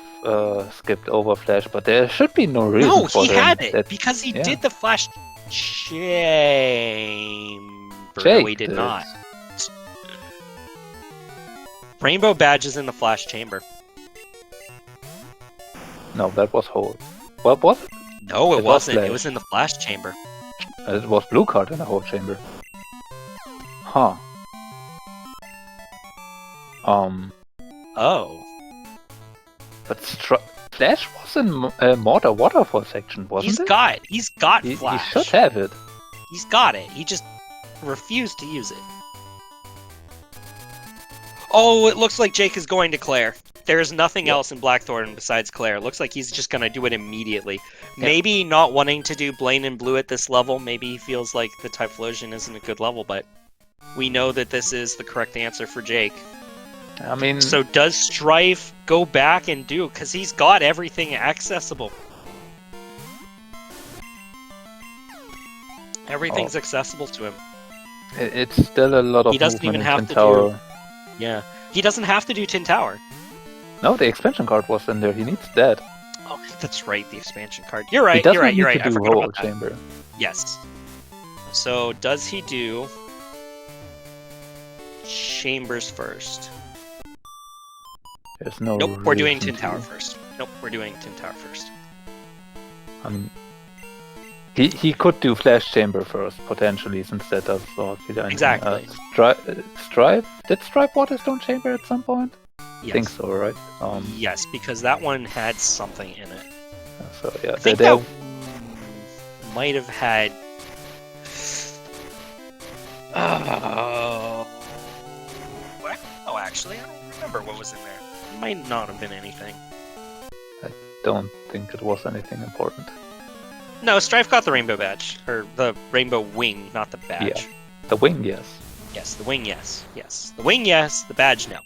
skipped over Flash, but there should be no reason No, for he him. had it because he did the Flash chamber. No, he did not. Rainbow Badge is in the Flash chamber. No, that was Hold. What was it? No, it was wasn't. Flash. It was in the Flash chamber. It was Blue Card in the whole chamber. Huh. Oh. But Flash was in Mortar Waterfall section, wasn't He's it? got He Flash. should have it. He's got it. He just refused to use it. Oh, it looks like Jake is going to Claire. There's nothing else in Blackthorn besides Claire. Looks like he's just going to do it immediately. Yeah. Maybe not wanting to do Blaine and Blue at this level. Maybe he feels like the Typhlosion isn't a good level, but we know that this is the correct answer for Jake. I mean, So does Strife go back and do? Because he's got everything accessible. Everything's accessible to him. it's still a lot of He doesn't movement even in have Tin to Tower. Yeah. He doesn't have to do Tin Tower. No, the expansion card was in there. He needs that. Oh, that's right, the expansion card. You're right, He doesn't you're right, need you're right. to I do forgot whole about that. chamber. Yes. So, does he do Chambers first? There's no. Nope, we're doing reason Tin Tower to. first. Nope, we're doing Tin Tower first. I mean, he could do Flash Chamber first, potentially, since that does Exactly. Strife? Did Strife Waterstone Chamber at some point? Yes. I think so, right? Yes, because that one had something in it. So yeah, I think there- that might have had... Oh, actually, I don't remember what was in there. It might not have been anything. don't think it was anything important. No, Strife got the Rainbow Badge. Or the Rainbow Wing, not the badge. Yeah. The wing, yes. Yes, the wing, yes. Yes. The wing, yes. The badge, no.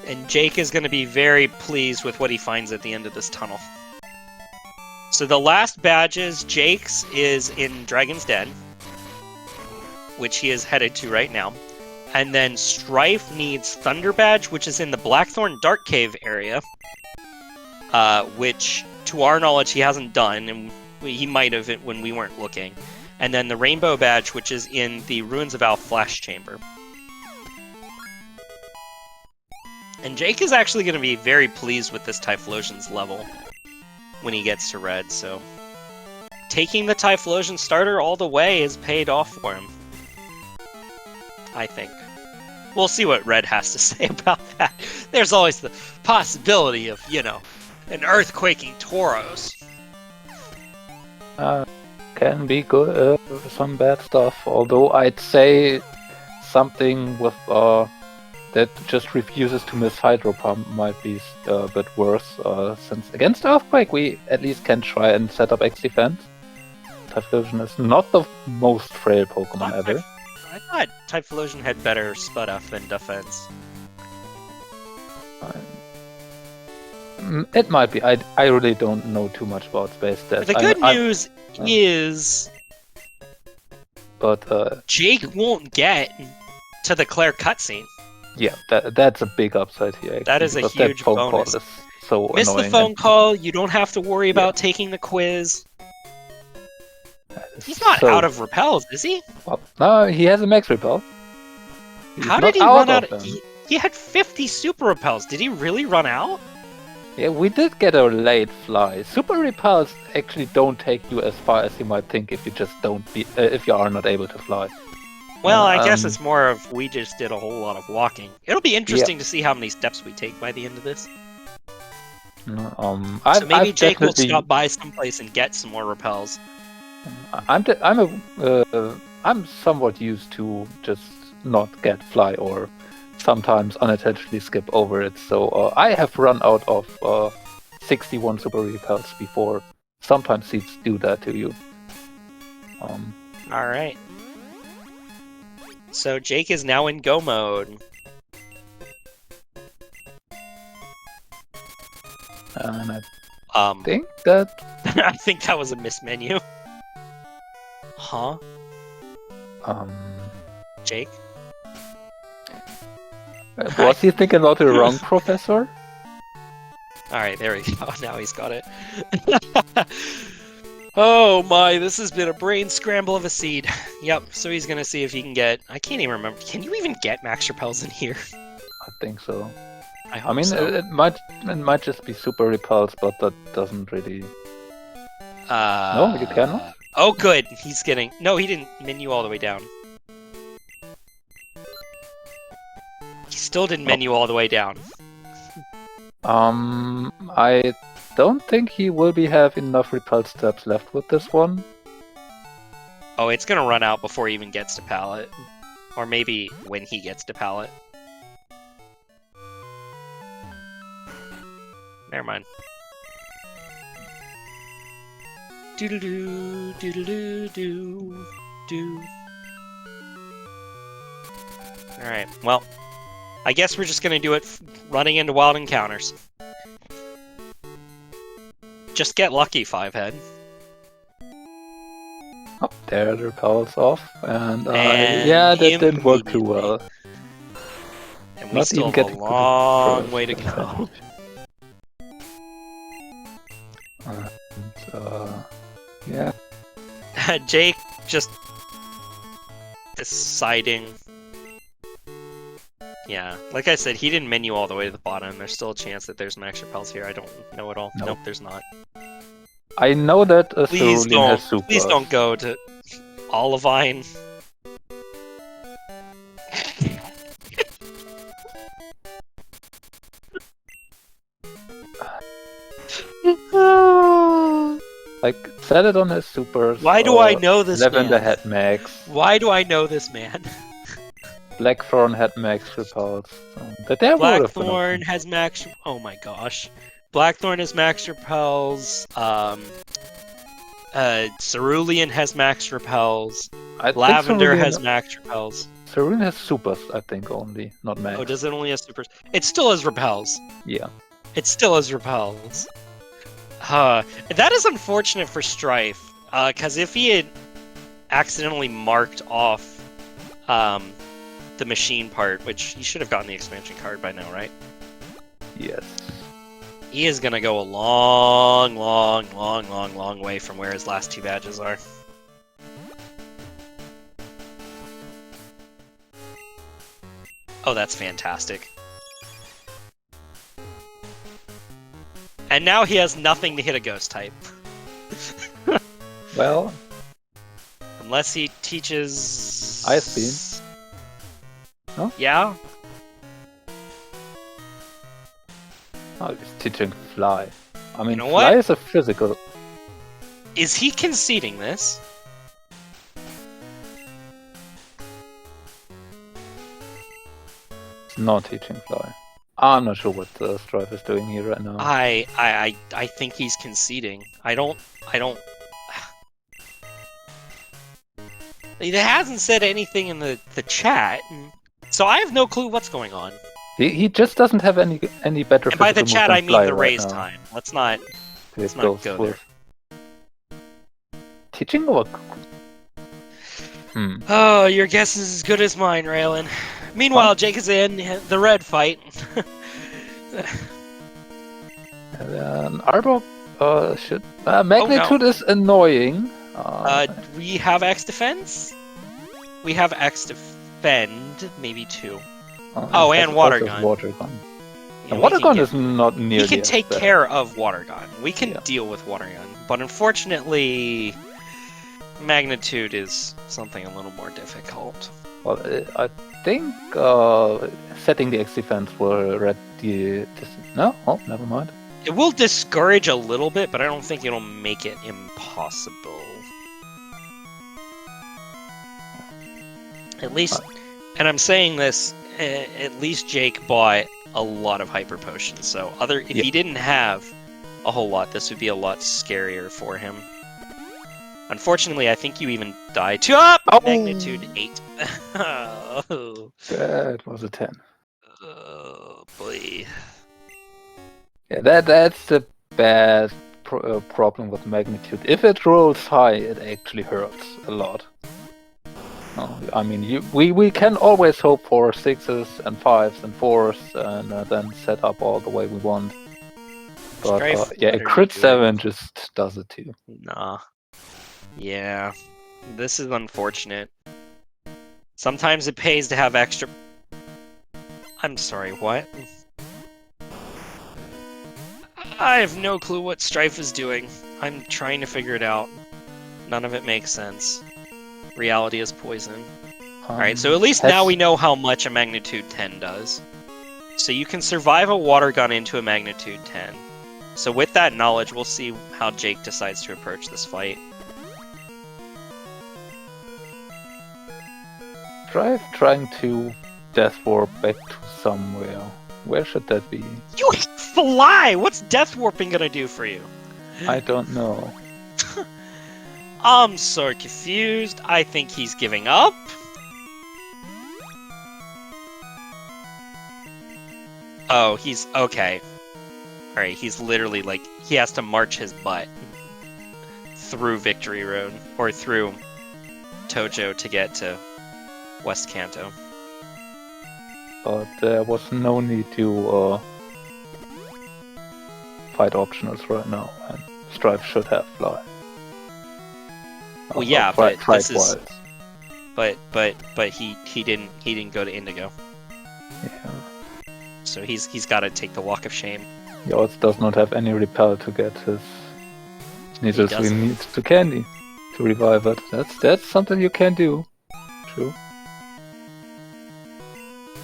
And Jake is going to be very pleased with what he finds at the end of this tunnel. So the last badges, Jake's is in Dragon's Den, which he is headed to right now. And then Strife needs Thunder Badge, which is in the Blackthorn Dark Cave area, which, to our knowledge, he hasn't done, and he might have when we weren't looking. And then the Rainbow Badge, which is in the Ruins of Al Flash Chamber. And Jake is actually going to be very pleased with this Typhlosion's level when he gets to Red, so... Taking the Typhlosion starter all the way is paid off for him. I think. We'll see what Red has to say about that. There's always the possibility of, An earthquaking Tauros. Can be good, some bad stuff. Although I'd say something with that just refuses to miss Hydro Pump might be a bit worse. Since against Earthquake we at least can try and set up X defense. Typhlosion is not the most frail Pokemon ever. I thought Typhlosion had better Spud Up than defense. It might be. I really don't know too much about Space Stats. The good news is... But Jake won't get to the Claire cutscene. Yeah, that's a big upside here. Actually, that is a huge phone bonus. Call is so Miss annoying the phone call, you don't have to worry about taking the quiz. He's not out of repels, is he? Well, no, he has a max repel. How did he run out? He had 50 super repels. Did he really run out? Yeah, we did get a late fly. Super repels actually don't take you as far as you might think if you just if you are not able to fly. Well, I guess it's more of we just did a whole lot of walking. It'll be interesting to see how many steps we take by the end of this. So maybe Jake will stop by someplace and get some more repels. I'm somewhat used to just not get fly or sometimes unintentionally skip over it. So I have run out of 61 super repels before. Sometimes seeds do that to you. All right. So Jake is now in go mode. And I think that I think that was a mismenu. Huh? Jake? Was he thinking about the wrong professor? Alright, there we go. Now he's got it. Oh my, this has been a brain scramble of a seed. Yep, so he's gonna see if he can get... I can't even remember. Can you even get max repels in here? I think so. I mean, so. it might just be super repels, but that doesn't really... No, you cannot? Oh, good. He's getting... No, he didn't menu all the way down. He still didn't menu all the way down. I don't think he will have enough repel steps left with this one. Oh, it's gonna run out before he even gets to pallet. Or maybe when he gets to pallet. Never mind. Doodle-doo, doodle-doo, doo. Alright, well, I guess we're just gonna do it running into wild encounters. Just get lucky, Fivehead. Oh, there the repel's off, and yeah, that didn't work too well. And we still have a long way to go. Yeah. Jake just deciding. Yeah, like I said, he didn't menu all the way to the bottom. There's still a chance that there's max repels here. I don't know at all. Nope, there's not. I know that Cerulean has super. Please don't go to Olivine. Like, set it on his supers. Why do I know this man? Lavender had max. Why do I know this man? Blackthorn had max repels. Blackthorn has max... Oh my gosh. Blackthorn has max repels. Cerulean has max repels. Lavender has max repels. Cerulean has supers, I think, only, not max. Oh, does it only have supers? It still has repels. Yeah. It still has repels. That is unfortunate for Strife, because if he had accidentally marked off the machine part, which he should have gotten the expansion card by now, right? Yes. He is gonna go a long, long, long, long, long way from where his last two badges are. Oh, that's fantastic. And now he has nothing to hit a ghost type. Well... Unless he teaches... Ice Beam. No? Yeah? Oh, he's teaching Fly. I mean, You know Fly what? is a physical. Is he conceding this? It's not teaching Fly. I'm not sure what Strife is doing here right now. I think he's conceding. I don't. He hasn't said anything in the chat, so I have no clue what's going on. He just doesn't have any better. And by the physical chat, move I than mean Fly the right raise now. time. Let's not It not goes go with there. teaching or. Oh, your guess is as good as mine, Raylan. Meanwhile, Jake is in the red fight. Arbok should. Magnitude is annoying. We have X defense. We have X defend, maybe 2. Oh, and water gun. Water gun. Yeah, And water gun is not nearly. We can as take bad. care of water gun. We can deal with water gun, but unfortunately, magnitude is something a little more difficult. Well, I think setting the X defense will red the. No, oh, never mind. It will discourage a little bit, but I don't think it'll make it impossible. At least, and I'm saying this, at least Jake bought a lot of hyper potions. So if he didn't have a whole lot, this would be a lot scarier for him. Unfortunately, I think you even died to magnitude 8. Oh. That was a 10. Oh boy. Yeah, that's the bad problem with magnitude. If it rolls high, it actually hurts a lot. I mean, we can always hope for 6s and 5s and 4s and then set up all the way we want. But a crit 7 just does it too. Nah. Yeah. This is unfortunate. Sometimes it pays to have extra... I'm sorry, what? I have no clue what Strife is doing. I'm trying to figure it out. None of it makes sense. Reality is poison. Alright, so at least now we know how much a magnitude 10 does. So you can survive a water gun into a magnitude 10. So with that knowledge, we'll see how Jake decides to approach this fight. Strife trying to Death Warp back to somewhere. Where should that be? You fly! What's Death Warping gonna do for you? I don't know. I'm so confused. I think he's giving up. Oh, he's... okay. Alright, he's literally like... he has to march his butt through Victory Road, or through Tojo to get to West Kanto. But there was no need to fight optionals right now, and Strife should have Fly. Well, yeah, but this is... Wilds. But he didn't go to Indigo. Yeah. So he's got to take the walk of shame. He also does not have any repel to get his needles we need to candy to revive it. That's something you can do. True.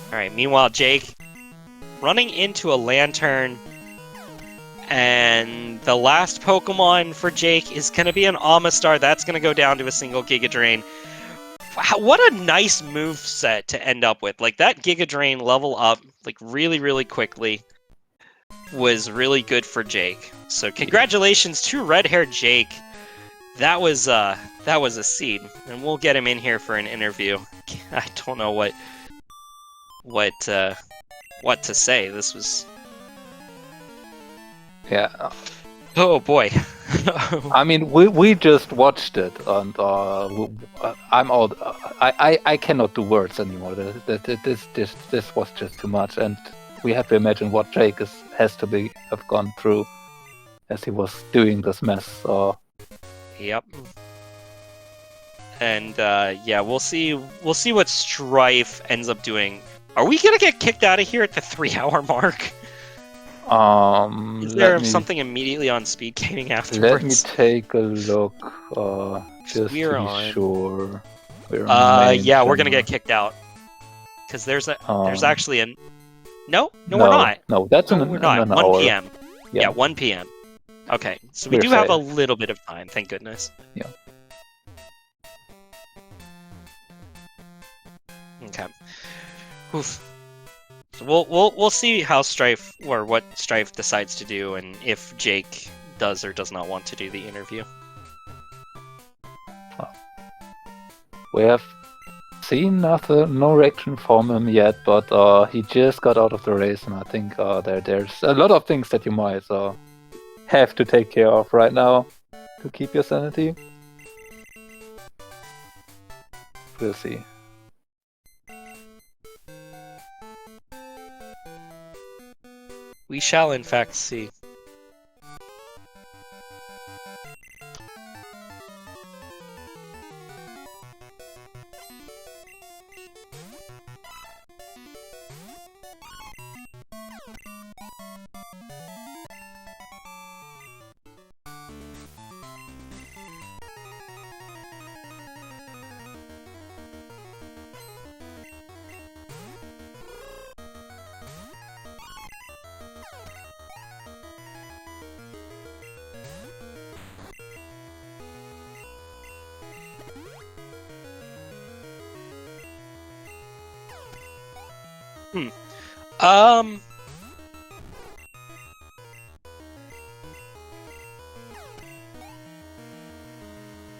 Alright, meanwhile, Jake running into a Lantern, and the last Pokemon for Jake is going to be an Amistar. That's going to go down to a single Giga Drain. What a nice move set to end up with. Like, that Giga Drain level up, like, really, really quickly was really good for Jake. So congratulations to Redhair Jake. That was a seed, and we'll get him in here for an interview. I don't know what to say. This was... yeah. Oh boy. I mean, we just watched it, and I'm all... I cannot do words anymore. This was just too much, and we have to imagine what Jake has to have gone through as he was doing this mess. Yep. And yeah, we'll see what Strife ends up doing. Are we gonna get kicked out of here at the 3-hour mark? Is there something immediately on SpeedGaming afterwards? Let me take a look, just we're to be on. sure. Yeah, we're gonna get kicked out. Because there's actually a... No, we're not. No, that's we're not. 1 hour. p.m. Yeah. 1 p.m. Okay, so we We're do have a safe. little bit of time, thank goodness. Yeah. Okay. Oof. So we'll see how Strife, or what Strife decides to do, and if Jake does or does not want to do the interview. We have seen no reaction from him yet, but he just got out of the race, and I think there's a lot of things that you might have to take care of right now to keep your sanity. We'll see. We shall, in fact, see.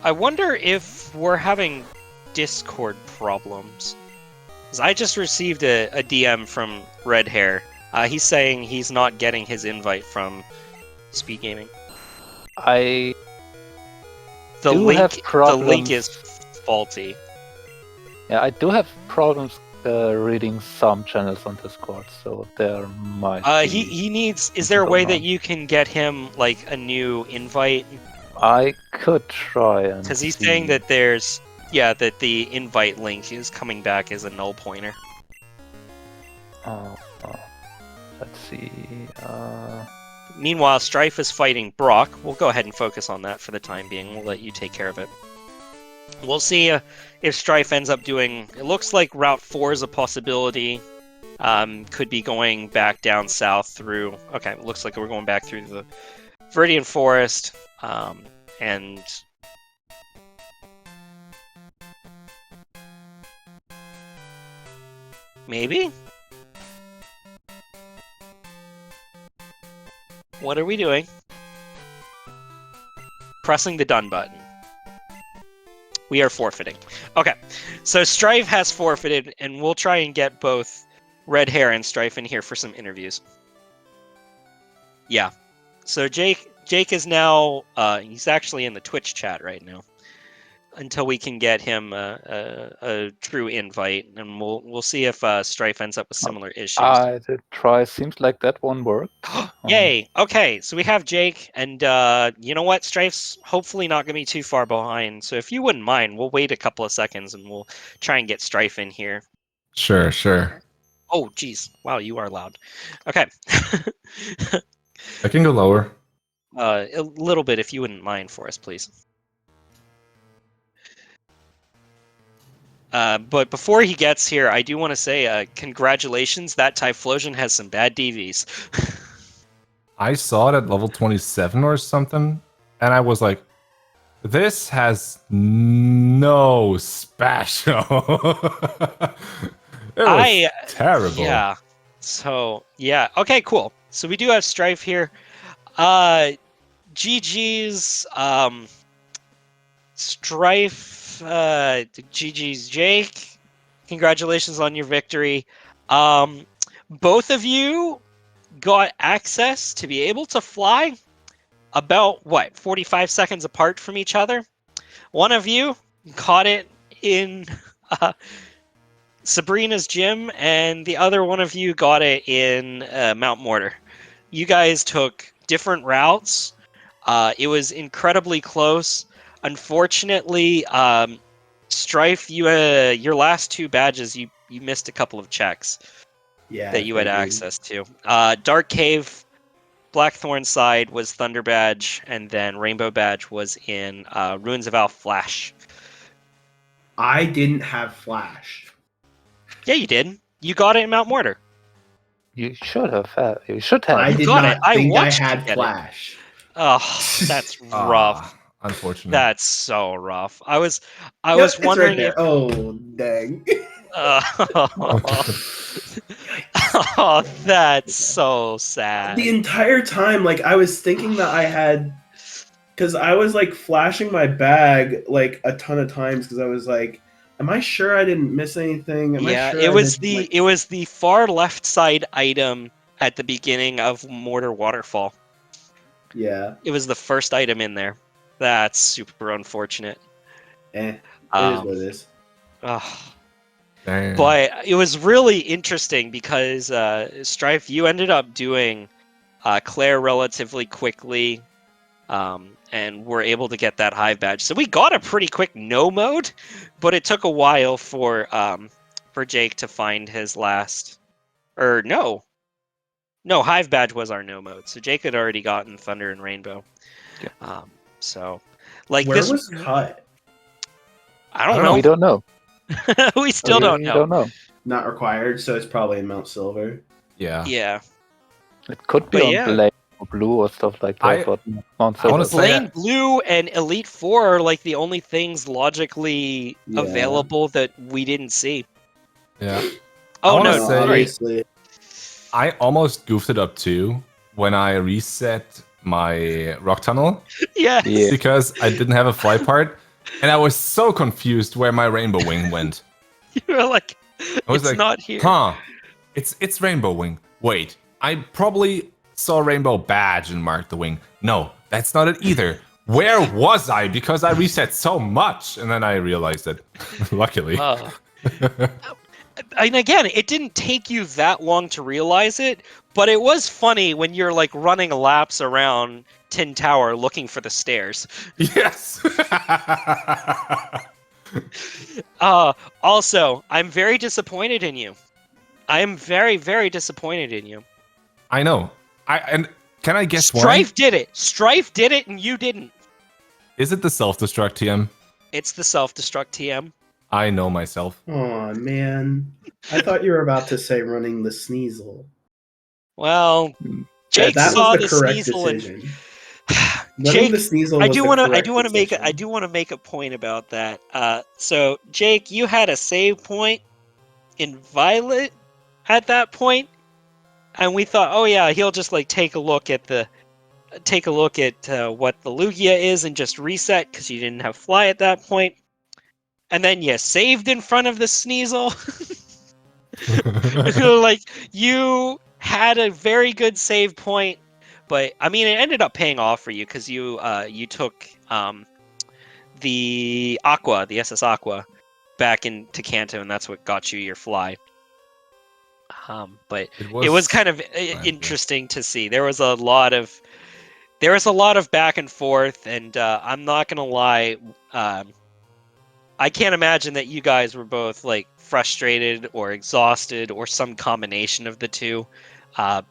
I wonder if we're having Discord problems. 'Cause I just received a DM from Redhair. He's saying he's not getting his invite from SpeedGaming. I The do have link problems. is faulty. Yeah, I do have problems reading some channels on Discord, so there might be... He needs. Is there a way that you can get him like a new invite? I could try and Because he's see. saying that that the invite link is coming back as a null pointer. Let's see. Meanwhile, Strife is fighting Brock. We'll go ahead and focus on that for the time being. We'll let you take care of it. We'll see if Strife ends up doing... It looks like Route 4 is a possibility. Could be going back down south through... Okay, it looks like we're going back through the Viridian Forest. And... Maybe? What are we doing? Pressing the done button. We are forfeiting. Okay, so Strife has forfeited, and we'll try and get both Redhair and Strife in here for some interviews. Yeah. So Jake is now, he's actually in the Twitch chat right now. Until we can get him a true invite, and we'll see if Strife ends up with similar issues. I did try. Seems like that one worked. Yay! Okay, so we have Jake, and you know what? Strife's hopefully not going to be too far behind. So if you wouldn't mind, we'll wait a couple of seconds, and we'll try and get Strife in here. Sure. Oh, geez. Wow, you are loud. Okay. I can go lower. A little bit, if you wouldn't mind for us, please. But before he gets here, I do want to say congratulations. That Typhlosion has some bad DVs. I saw it at level 27 or something, and I was like, this has no special. It was terrible. Yeah. So, yeah. Okay, cool. So we do have Strife here. GG's Strife. GG's Jake. Congratulations on your victory. Both of you got access to be able to fly about 45 seconds apart from each other. One of you caught it in Sabrina's gym, and the other one of you got it in Mount Mortar. You guys took different routes. It was incredibly close. Unfortunately, Strife, your last two badges, you missed a couple of checks that you had access to. Dark Cave, Blackthorn side was Thunder Badge, and then Rainbow Badge was in Ruins of Al Flash. I didn't have Flash. Yeah, you did. You got it in Mount Mortar. You should have. You should have. I did got not it. I think I watched you had get Flash. Oh, that's rough. Unfortunate. That's so rough. I was Yep, it's wondering right if. there. Oh, dang. Oh, that's so sad. The entire time, like, I was thinking that I had, because I was like flashing my bag like a ton of times because I was like, am I sure I didn't miss anything? Am I Yeah, sure it I was didn't, like... it was the far left side item at the beginning of Mortar Waterfall. Yeah, It was the first item in there. That's super unfortunate. it is what it is. Ugh. Damn. But it was really interesting because Strife, you ended up doing Claire relatively quickly, and were able to get that hive badge. So we got a pretty quick no mode, but it took a while for Jake to find his last. Or no, hive badge was our no mode. So Jake had already gotten Thunder and Rainbow. Yeah. So like Where this, was cut? I don't I don't know. We don't know. We still Okay. don't We know. don't know. Not required, so it's probably in Mount Silver. Yeah. Yeah. It could be But on yeah. Blade or Blue or stuff like that, but Mount I wanna Silver. say- Blaine Blue and Elite Four are like the only things logically Yeah. available that we didn't see. Yeah. Oh wanna no, say- sorry. Obviously. I almost goofed it up too when I reset my rock tunnel Yes. Yeah. because I didn't have a fly part, and I was so confused where my rainbow wing went. You were like, I was it's like, not here. huh? It's rainbow wing. Wait, I probably saw rainbow badge and marked the wing. No, that's not it either. Where was I? Because I reset so much, and then I realized it. Luckily. And again, it didn't take you that long to realize it, but it was funny when you're like running laps around Tin Tower looking for the stairs. Yes. Also, I'm very disappointed in you. I am very, very disappointed in you. I know. And can I guess why? Strife did it. Strife did it, and you didn't. Is it the self-destruct TM? It's the self-destruct TM. I know myself. Oh man, I thought you were about to say running the Sneasel. Well, Jake that saw was the the correct Sneasel and decision. Jake, Running the Sneasel I was do the want to correct make a point about that. So Jake, you had a save point in Violet at that point, and we thought, oh yeah, he'll just like take a look at what the Lugia is and just reset because you didn't have fly at that point. And then you saved in front of the Sneasel. Like you had a very good save point, but I mean it ended up paying off for you because you took the SS Aqua back into Kanto, and that's what got you your fly. But it was kind of interesting to see. There was a lot of back and forth, and I'm not gonna lie. I can't imagine that you guys were both like frustrated or exhausted or some combination of the two,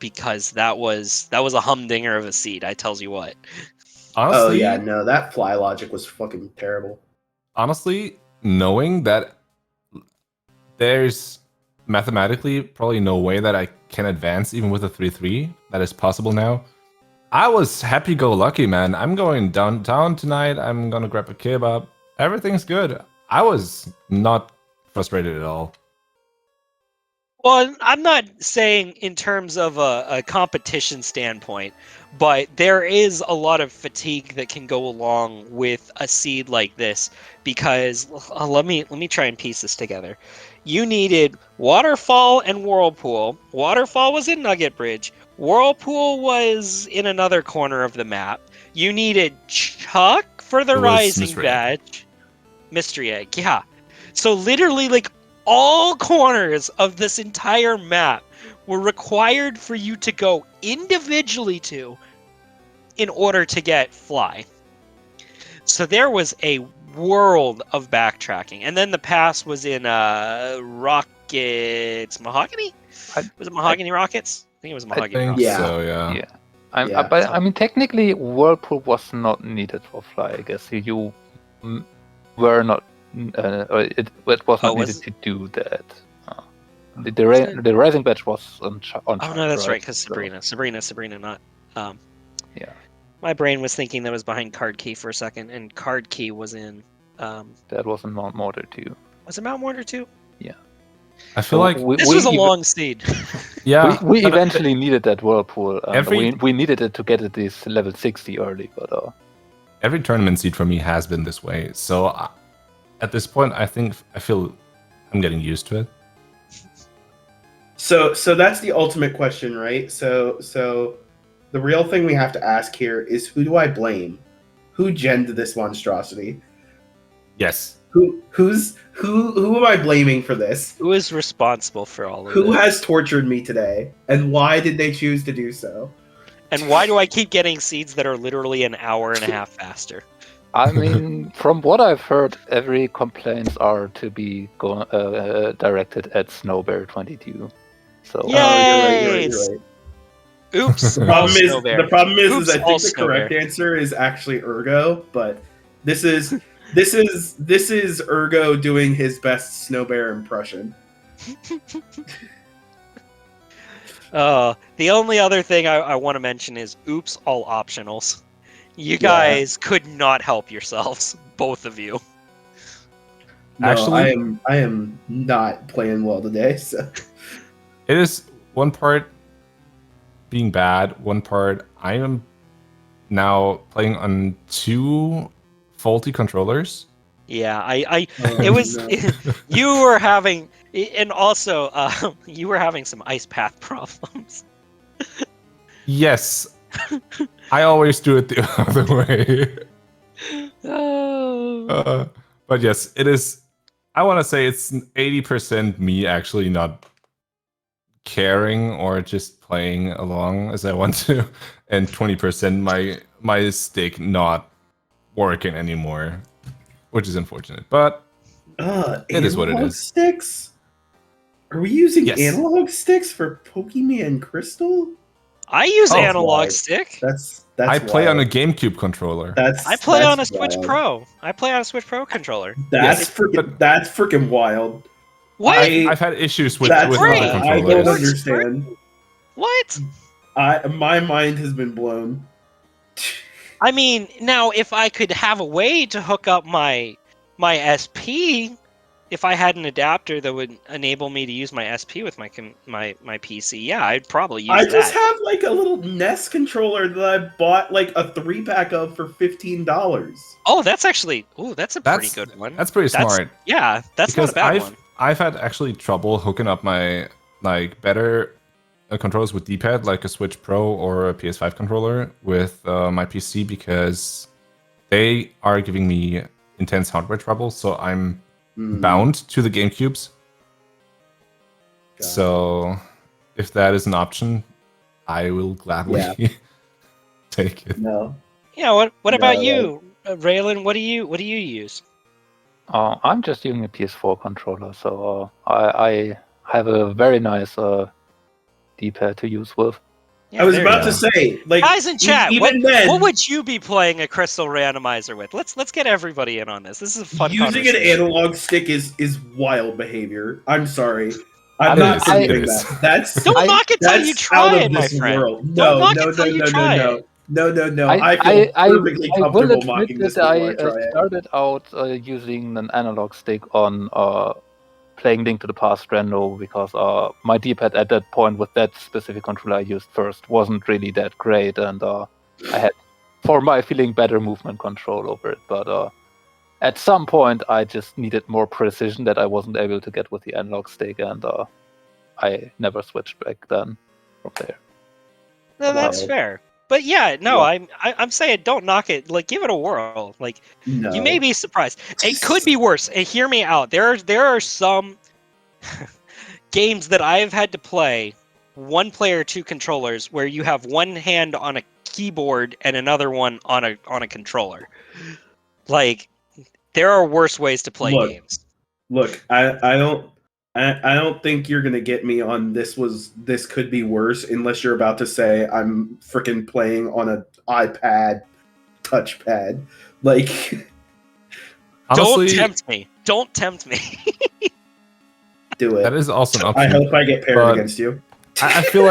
because that was a humdinger of a seed. I tells you what. Honestly, Oh yeah, no, that fly logic was fucking terrible. Honestly, knowing that there's mathematically probably no way that I can advance even with a 3-3 that is possible now. I was happy-go-lucky, man. I'm going downtown tonight. I'm gonna grab a kebab. Everything's good. I was not frustrated at all. Well, I'm not saying in terms of a competition standpoint, but there is a lot of fatigue that can go along with a seed like this because let me try and piece this together. You needed Waterfall and Whirlpool. Waterfall was in Nugget Bridge. Whirlpool was in another corner of the map. You needed Chuck for the Rising Badge. Mystery Egg, yeah. So literally, like, all corners of this entire map were required for you to go individually to in order to get Fly. So there was a world of backtracking. And then the pass was in Rockets Mahogany? Was it Mahogany Rockets? I think it was Mahogany Rockets. Yeah. So, yeah. Yeah. Yeah. But I mean, technically, Whirlpool was not needed for Fly. I guess you were not. It was not needed to do that. The Rising Badge was on Oh no, that's right. Because so. Sabrina, not. Yeah. My brain was thinking that was behind Card Key for a second, and Card Key was in. That was in Mount Mortar too. Was it Mount Mortar too? I feel like This was a long seed. yeah, we and eventually needed that whirlpool. And Every- we needed it to get at this level 60 early, but every tournament seed for me has been this way. So at this point, I feel I'm getting used to it. So that's the ultimate question, right? So the real thing we have to ask here is, who do I blame? Who genned this monstrosity? Yes. Who am I blaming for this? Who is responsible for all of Who this? has tortured me today? And why did they choose to do so? And why do I keep getting seeds that are literally an hour and a half faster? I mean, from what I've heard, every complaints are to be directed at Snowbear22. So Yeah. You're Yay! right. Oops. The problem is, Snowbear. the problem is, Oops, I all think the correct Snowbear. answer is actually Ergo, but this is Ergo doing his best Snowbear impression. The only other thing I want to mention is oops, all optionals. You guys could not help yourselves, both of you. No, Actually- I am not playing well today. So It is one part being bad, one part I am now playing on 2 faulty controllers. Yeah, it was no. you were having, and also you were having some ice path problems. Yes. I always do it the other way. Oh. But yes, it is. I want to say it's 80% me actually not caring or just playing along as I want to, and 20% my stick not working anymore, which is unfortunate. But it is what it analog is. Sticks? Are we using Yes. analog sticks for Pokemon Crystal? I use Oh, analog right. stick. That's I play on a wild. GameCube controller. I play on a that's Switch wild. Pro. I play on a Switch Pro controller. That's Yes, that's freaking wild. What? I've had issues with That's other great. I controllers. don't Works understand. What? My mind has been blown. I mean, now if I could have a way to hook up my SP, if I had an adapter that would enable me to use my SP with my PC, yeah, I'd probably use I that. just have like a little NES controller that I bought like a 3-pack of for $15. Oh, that's actually, that's a pretty That's- good one. That's pretty smart. Yeah, that's Because not a bad one. I've had actually trouble hooking up my better controllers with D-pad, like a Switch Pro or a PS5 controller with my PC, because they are giving me intense hardware trouble. So I'm bound to the GameCubes. Got it. So if that is an option, I will gladly take it. No. Yeah, what about No, you, Raylan? What do you use? I'm just using a PS4 controller, so I have a very nice D-pad to use with. Yeah, I was there about you to go. say, like, Guys in chat, even then, what would you be playing a crystal randomizer with? Let's get everybody in on this. This is a fun using an conversation. analog stick is wild behavior. I'm sorry. I I'm mean, not I- admitting It is. that. That's Don't knock it till that's you try out of it, my this friend. world. Don't No, knock no, it till no, you no, try no, it. no. I feel perfectly I will comfortable admit mocking this that before I try it. started out using an analog stick on playing Link to the Past Rando because my D-pad at that point with that specific controller I used first wasn't really that great, and I had, for my feeling, better movement control over it. But at some point I just needed more precision that I wasn't able to get with the analog stick, and I never switched back then from there. No, that's Wild. fair. But yeah, no, Yeah. I'm saying don't knock it. Like, give it a whirl. Like, No. you may be surprised. It could be worse. And hear me out. There are some games that I've had to play 1-player 2 controllers where you have one hand on a keyboard and another one on a controller. Like, there are worse ways to play Look. games. Look, I don't think you're gonna get me on this could be worse unless you're about to say I'm freaking playing on an iPad touchpad. Like, Honestly, Don't tempt me. Don't tempt me. do it. that is also an I option. hope I get paired but- against you. I feel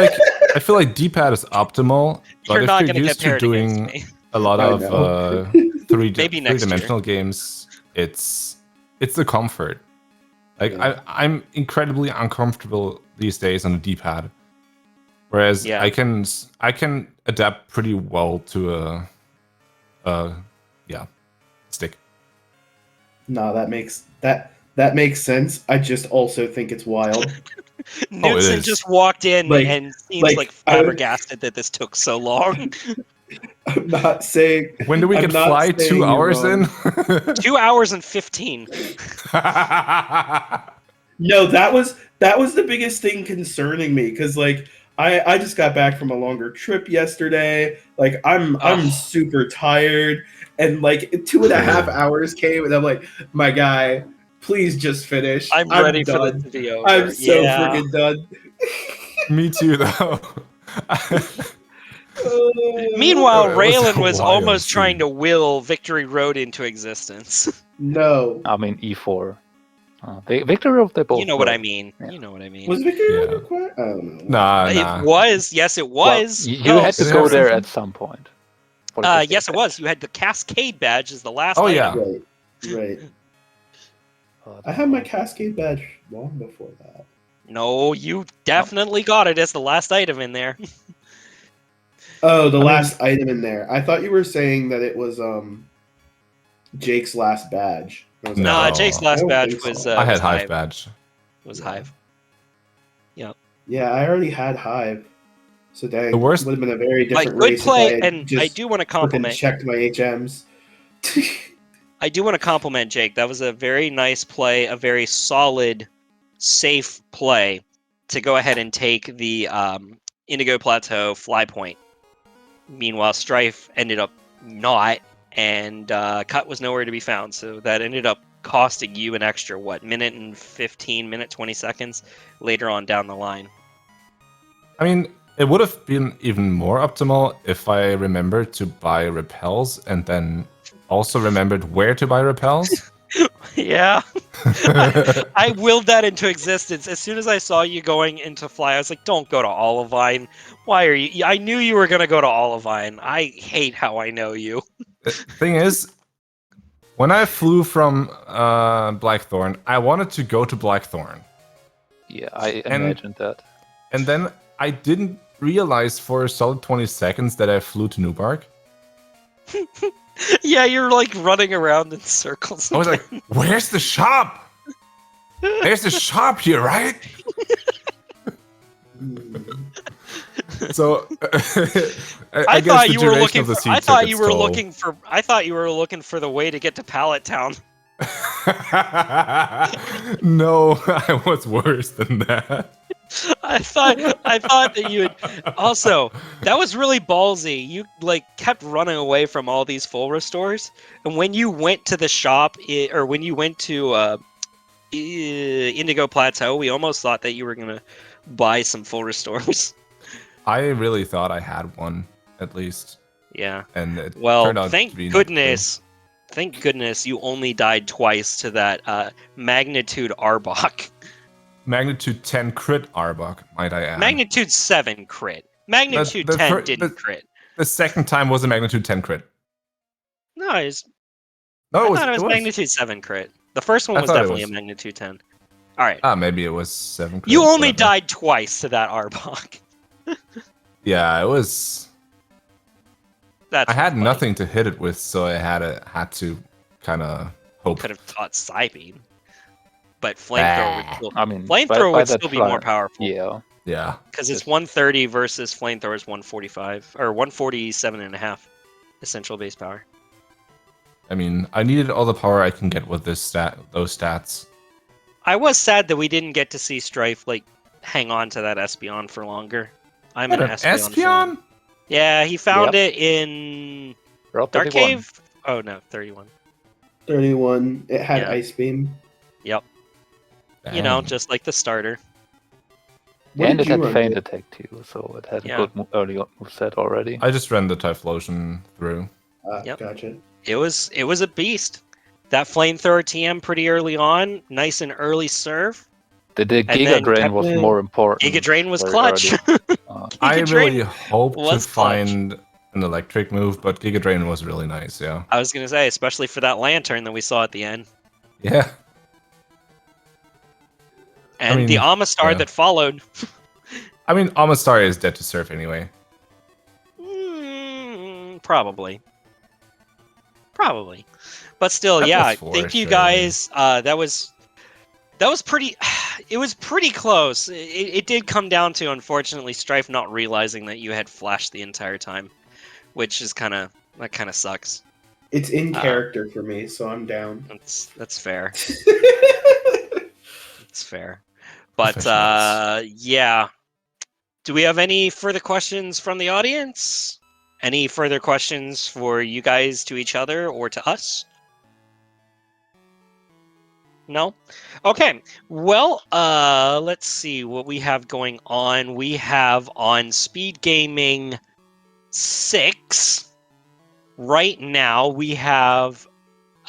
like D-pad is optimal, but You're if not you're gonna get used to paired doing against me. a lot I of know. Maybe next three-dimensional games, it's the comfort. Like Yeah. I'm incredibly uncomfortable these days on the D-pad, whereas Yeah. I can adapt pretty well to a stick. No, that makes sense. I just also think it's wild. Newton is. just walked in Like- and seems like, like I- flabbergasted that this took so long. I'm not saying. When do we I'm get not fly 2 saying you're hours in? wrong. 2 hours and 15. No, that was the biggest thing concerning me because like I just got back from a longer trip yesterday. Like I'm Ugh. super tired, and like 2.5 hours came, and I'm like, my guy, please just finish. I'm ready for done. this to be over. I'm so Yeah. freaking done. Me too, though. Meanwhile, It was a Raylan was wild almost scene. trying to will Victory Road into existence. No, I mean, E4. Victory of the both. You know what were. I mean. Yeah. You know what I mean. was Victory Yeah. Road required? I don't know. Nah. It was. Yes, it Well, was. you had to Did it go have there something? at some point. for the Yes, it stick was. You had the Cascade badge as the last Oh, item. yeah. Right. badge. I had my Cascade badge long before that. No, you definitely got it as the last item in there. Oh, the I mean- last item in there. I thought you were saying that it was Jake's last badge. I was like, No. No, Jake's I last don't badge think so. was I had was Hive badge. Was Yeah. Hive. Yeah, I already had Hive. So dang, The worst- would have been a very Like, different good race play, if I had and just I do want to frickin' compliment. checked my HMs. I do want to compliment Jake. That was a very nice play, a very solid, safe play to go ahead and take the Indigo Plateau fly point. Meanwhile, Strife ended up not, and Cut was nowhere to be found. So that ended up costing you an extra, minute and 15, minute 20 seconds later on down the line. I mean, it would have been even more optimal if I remembered to buy repels and then also remembered where to buy repels. Yeah. I willed that into existence. As soon as I saw you going into fly, I was like, don't go to Olivine. Why are you? I knew you were going to go to Olivine. I hate how I know you. The thing is, when I flew from Blackthorn, I wanted to go to Blackthorn. Yeah, I And- imagined that. And then I didn't realize for a solid 20 seconds that I flew to Newbark. Yeah, you're like running around in circles. I was like, where's the shop? There's a shop here, right? So I guess thought the you were duration looking. of the For, scene I took thought its you were toll. looking for. I thought you were looking for the way to get to Pallet Town. No, I was worse than that. I thought that you had. Also, that was really ballsy. You like kept running away from all these full restores, and when you went to the shop, or when you went to Indigo Plateau, we almost thought that you were gonna buy some full restores. I really thought I had one, at least. Yeah. And it Well, turned out thank to be goodness. Thank goodness you only died twice to that magnitude Arbok. Magnitude 10 crit Arbok, might I add. Magnitude 7 crit. Magnitude The 10 fir- didn't the- crit. The second time was a magnitude 10 crit. No, No, I it thought it was magnitude 7 crit. The first one I was thought it definitely was. a magnitude 10. All right. Ah, maybe it was 7 crit. You only whatever. died twice to that Arbok. Yeah, it was. That's I had funny. nothing to hit it with, so I had to kind of hope. Could have taught Psybeam. But flamethrower would still, I mean, flamethrower by would that still be more fly- powerful. Yeah. Yeah. Because it's 130 versus flamethrower's 145 or 147.5 essential base power. I mean, I needed all the power I can get with those stats. I was sad that we didn't get to see Strife like hang on to that Espeon for longer. I'm an Espeon. fan. Espeon? Yeah, he found it in Route Dark 31. Cave. Oh no, 31. 31. It had Yeah. Ice Beam. Yep. You know, Dang. just like the starter. What And did it you had run feint with? attack too, so it had Yeah. a good early move set already. I just ran the Typhlosion through. Yep. Gotcha. It was a beast. That flamethrower TM pretty early on, nice and early serve. The then Giga Drain kept- was more important. Giga Drain was very clutch. early. I Giga really Drain hope to was clutch. find an electric move, but Giga Drain was really nice. Yeah. I was gonna say, especially for that lantern that we saw at the end, Yeah. and mean, the Amistar yeah. that followed. I mean, Amistar is dead to surf anyway. Probably. But still, That yeah. plus 4, Thank you surely. guys. That was pretty. It was pretty close. It did come down to, unfortunately, Strife not realizing that you had flashed the entire time, which is kind of sucks. It's in character for me, so I'm down. That's fair. It's fair. But Professionals. yeah. Do we have any further questions from the audience? Any further questions for you guys to each other or to us? No? Okay. Well, let's see what we have going on. We have on Speed Gaming 6 right now, we have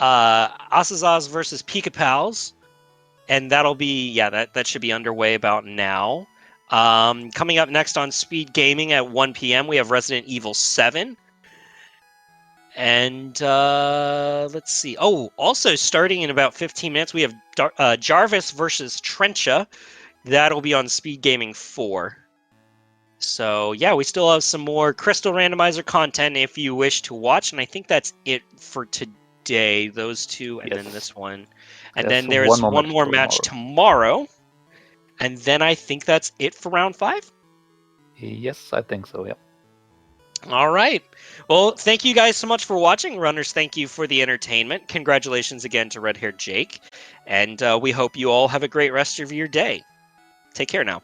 Asazaz versus Pika-Pals, and that'll be, that should be underway about now. Coming up next on Speed Gaming at 1 p.m., we have Resident Evil 7. And let's see. Oh, also starting in about 15 minutes, we have Jarvis versus Trencha. That'll be on Speed Gaming 4. So, yeah, we still have some more Crystal Randomizer content if you wish to watch. And I think that's it for today. Those two, and then this one. And then there's one more match tomorrow. And then I think that's it for round 5. Yes, I think so, yeah. All right. Well, thank you guys so much for watching. Runners, thank you for the entertainment. Congratulations again to Redhair Jake. And we hope you all have a great rest of your day. Take care now.